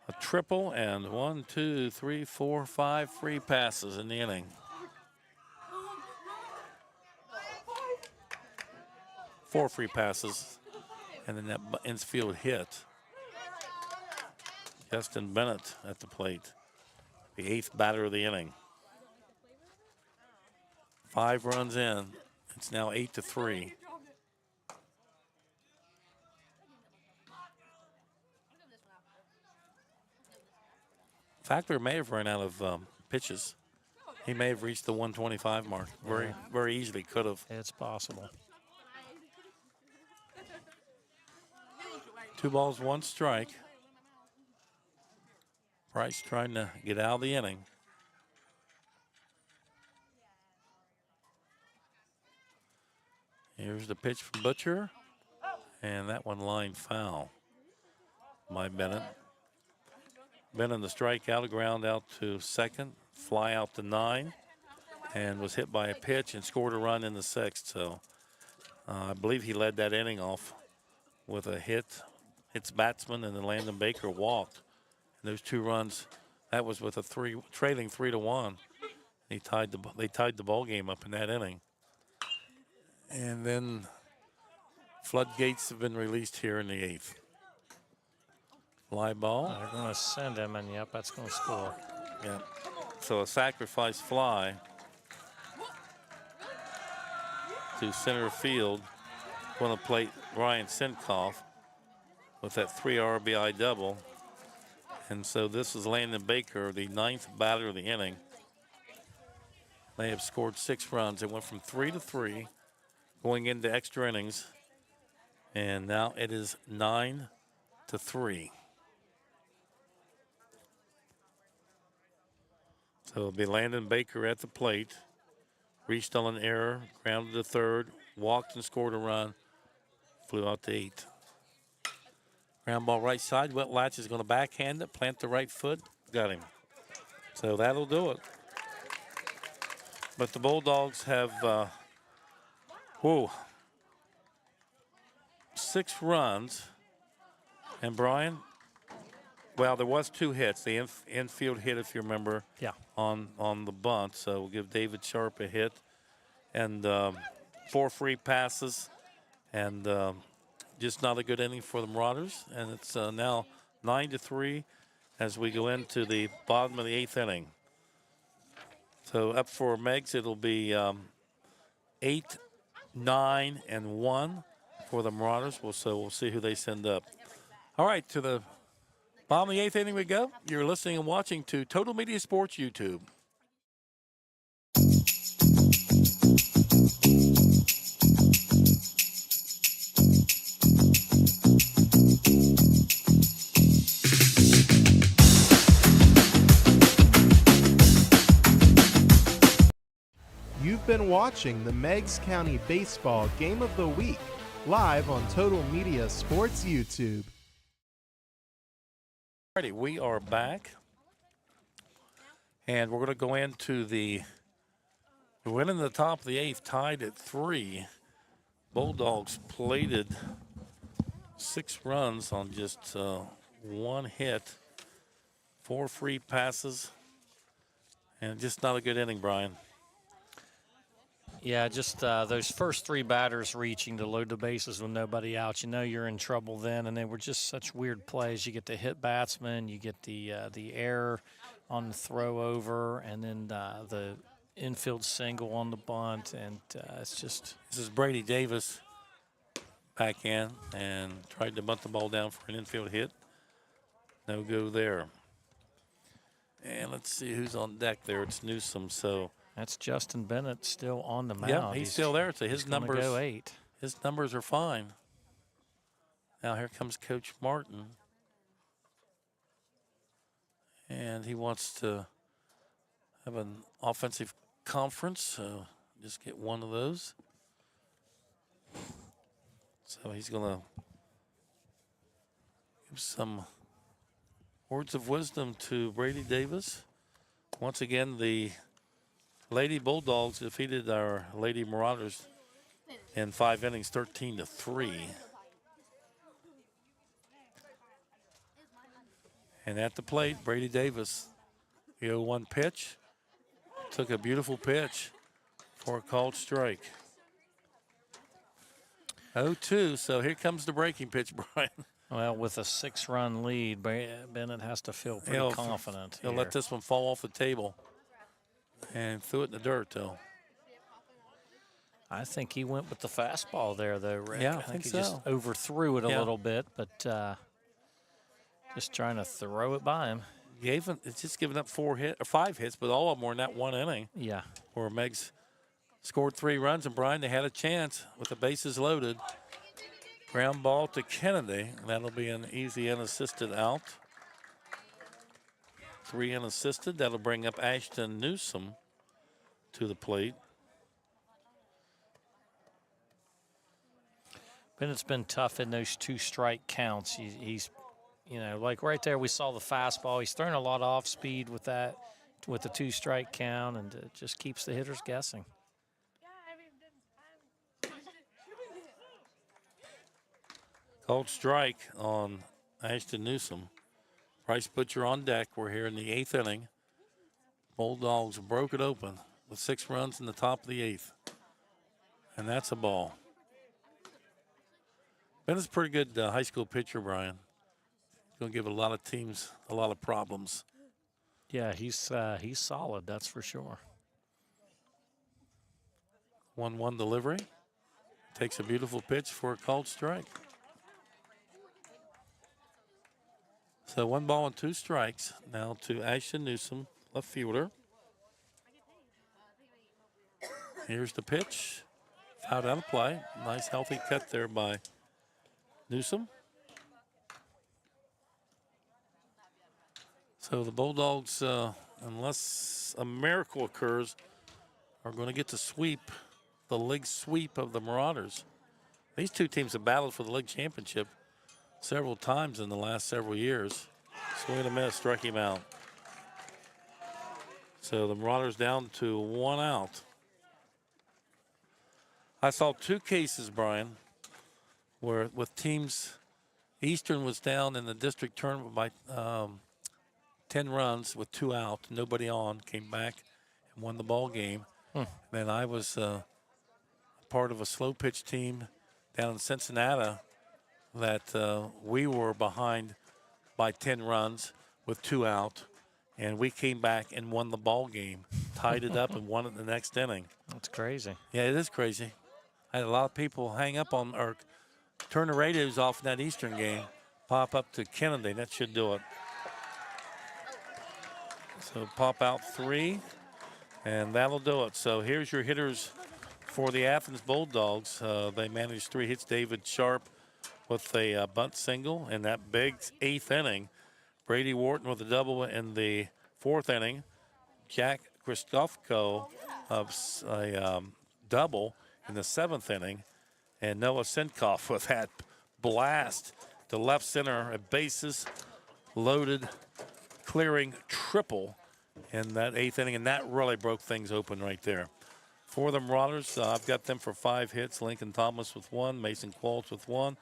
a triple and 1, 2, 3, 4, 5 free passes in the inning. 4 free passes, and then that infield hit. Justin Bennett at the plate, the 8th batter of the inning. 5 runs in. It's now 8-3. Fackler may have run out of pitches. He may have reached the 125 mark. Very easily could have. It's possible. 2 balls, 1 strike. Price trying to get out of the inning. Here's the pitch from Butcher. And that one line foul by Bennett. Bennett the strikeout, ground out to second, fly out to 9, and was hit by a pitch and scored a run in the 6th. So I believe he led that inning off with a hit. Hits batsman, and then Landon Baker walked. And those 2 runs, that was with a trailing 3-1. They tied the ball game up in that inning. And then floodgates have been released here in the 8th. Fly ball. They're going to send him, and yep, that's going to score. Yeah. So a sacrifice fly to center field. Going to plate Ryan Sinkoff with that 3 RBI double. And so this is Landon Baker, the 9th batter of the inning. They have scored 6 runs. It went from 3-3 going into extra innings. And now it is 9-3. So it'll be Landon Baker at the plate. Reached on an error, grounded to third, walked and scored a run, flew out to 8. Ground ball right side. Whitlatch is going to backhand it, plant the right foot, got him. So that'll do it. But the Bulldogs have, 6 runs. And Brian, well, there was 2 hits. The infield hit, if you remember, on the bunt. So we'll give David Sharp a hit. And 4 free passes. And just not a good inning for the Marauders. And it's now 9-3 as we go into the bottom of the 8th inning. So up for Meigs, it'll be 8, 9, and 1 for the Marauders. So we'll see who they send up. All right, to the bottom of the 8th inning we go. You're listening and watching to Total Media Sports YouTube. You've been watching the Meigs County Baseball Game of the Week live on Total Media Sports YouTube. Alrighty, we are back, and we're going to go into the win in the top of the 8th, tied at 3. Bulldogs plated 6 runs on just 1 hit, 4 free passes, and just not a good inning, Brian. Yeah, just those first 3 batters reaching to load the bases with nobody out. You know you're in trouble then, and they were just such weird plays. You get the hit batsman, you get the error on the throw over, and then the infield single on the bunt, and it's just. This is Brady Davis back in and tried to bunt the ball down for an infield hit. No go there. And let's see who's on deck there. It's Newsom. So That's Justin Bennett still on the mound. yeah, he's still there. So his numbers go 8. His numbers are fine. Now here comes Coach Martin. And he wants to have an offensive conference, so just get one of those. So he's going to give some words of wisdom to Brady Davis. Once again, the Lady Bulldogs defeated our Lady Marauders in 5 innings, 13-3. And at the plate, Brady Davis, the 0-1 pitch, took a beautiful pitch for a called strike. 0-2, so here comes the breaking pitch, Brian. Well, with a 6-run lead, Bennett has to feel pretty confident. He'll let this one fall off the table and threw it in the dirt, though. I think he went with the fastball there, though, Rick. Yeah, I think he so. just overthrew it a little bit, but just trying to throw it by him. It's just given up 5 hits, but all of them were in that 1 inning. Yeah. Where Meigs scored 3 runs, and Brian, they had a chance with the bases loaded. Ground ball to Kennedy. That'll be an easy unassisted out. 3 unassisted. That'll bring up Ashton Newsom to the plate. Bennett's been tough in those 2-strike counts. He's, you know, like right there we saw the fastball. He's throwing a lot of off speed with that, with the 2-strike count, and it just keeps the hitters guessing. Called strike on Ashton Newsom. Bryce Butcher on deck. We're here in the 8th inning. Bulldogs broke it open with 6 runs in the top of the 8th. And that's a ball. Bennett's a pretty good high school pitcher, Brian. Going to give a lot of teams a lot of problems. Yeah, he's solid, that's for sure. 1-1 delivery. Takes a beautiful pitch for a called strike. So 1 ball and 2 strikes. Now to Ashton Newsom, left fielder. Here's the pitch. Fouled out of play. Nice healthy cut there by Newsom. So the Bulldogs, unless a miracle occurs, are going to get to sweep the league sweep of the Marauders. These 2 teams have battled for the league championship several times in the last several years. Swing and a miss, struck him out. So the Marauders down to 1 out. I saw 2 cases, Brian, where with teams, Eastern was down in the district tournament by 10 runs with 2 out, nobody on, came back and won the ball game. Then I was part of a slow pitch team down in Cincinnati that we were behind by 10 runs with 2 out, and we came back and won the ball game, tied it up and won it the next inning. That's crazy. Yeah, it is crazy. I had a lot of people hang up on or turn the radios off in that Eastern game, pop up to Kennedy. That should do it. So pop out 3, and that'll do it. So here's your hitters for the Athens Bulldogs. They managed 3 hits. David Sharp with a bunt single in that big 8th inning. Brady Wharton with a double in the 4th inning. Jack Kristofko of a double in the 7th inning. And Noah Sinkoff with that blast to left center, a bases loaded, clearing triple in that 8th inning. And that really broke things open right there. For the Marauders, I've got them for 5 hits. Lincoln Thomas with 1, Mason Qualls with 1,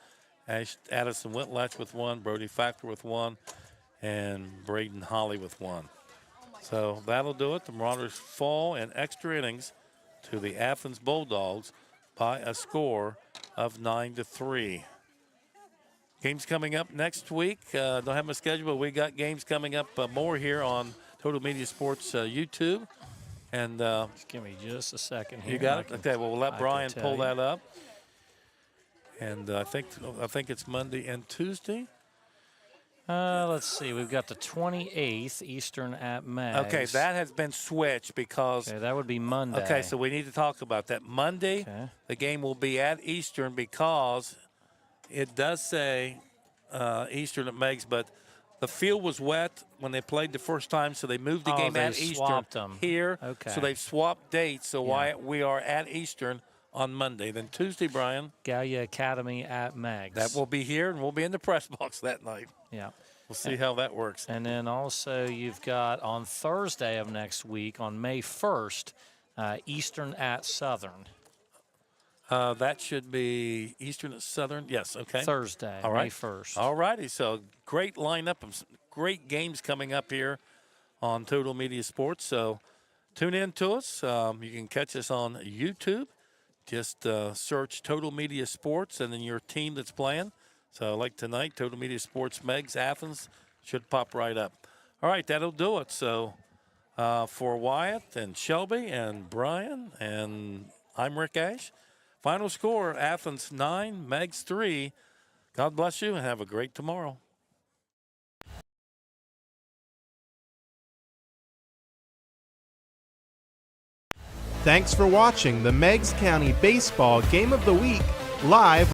Addison Whitlatch with 1, Brody Factor with 1, and Braden Holly with 1. So that'll do it. The Marauders fall in extra innings to the Athens Bulldogs by a score of 9-3. Games coming up next week. Don't have my schedule, but we got games coming up more here on Total Media Sports YouTube. And Just give me just a second here. you got it? Okay, well, we'll let Brian pull that up. And I think it's Monday and Tuesday. Let's see. We've got the 28th Eastern at Meigs. Okay, that has been switched because. Okay, that would be Monday. Okay, so we need to talk about that. Monday, the game will be at Eastern because it does say Eastern at Meigs, but the field was wet when they played the first time, so they moved the game at Eastern here. Okay. So they've swapped dates, so why we are at Eastern on Monday. Then Tuesday, Brian. Gallia Academy at Meigs. That will be here, and we'll be in the press box that night. Yeah. We'll see how that works. And then also you've got on Thursday of next week, on May 1st, Eastern at Southern. That should be Eastern at Southern. Yes, okay. Thursday, All right. May 1st. All righty. So great lineup of great games coming up here on Total Media Sports. So tune in to us. You can catch us on YouTube. Just search Total Media Sports and then your team that's playing. So like tonight, Total Media Sports Meigs Athens should pop right up. All right, that'll do it. So for Wyatt and Shelby and Brian and I'm Rick Ash. Final score, Athens 9, Meigs 3. God bless you and have a great tomorrow. Thanks for watching the Meigs County Baseball Game of the Week live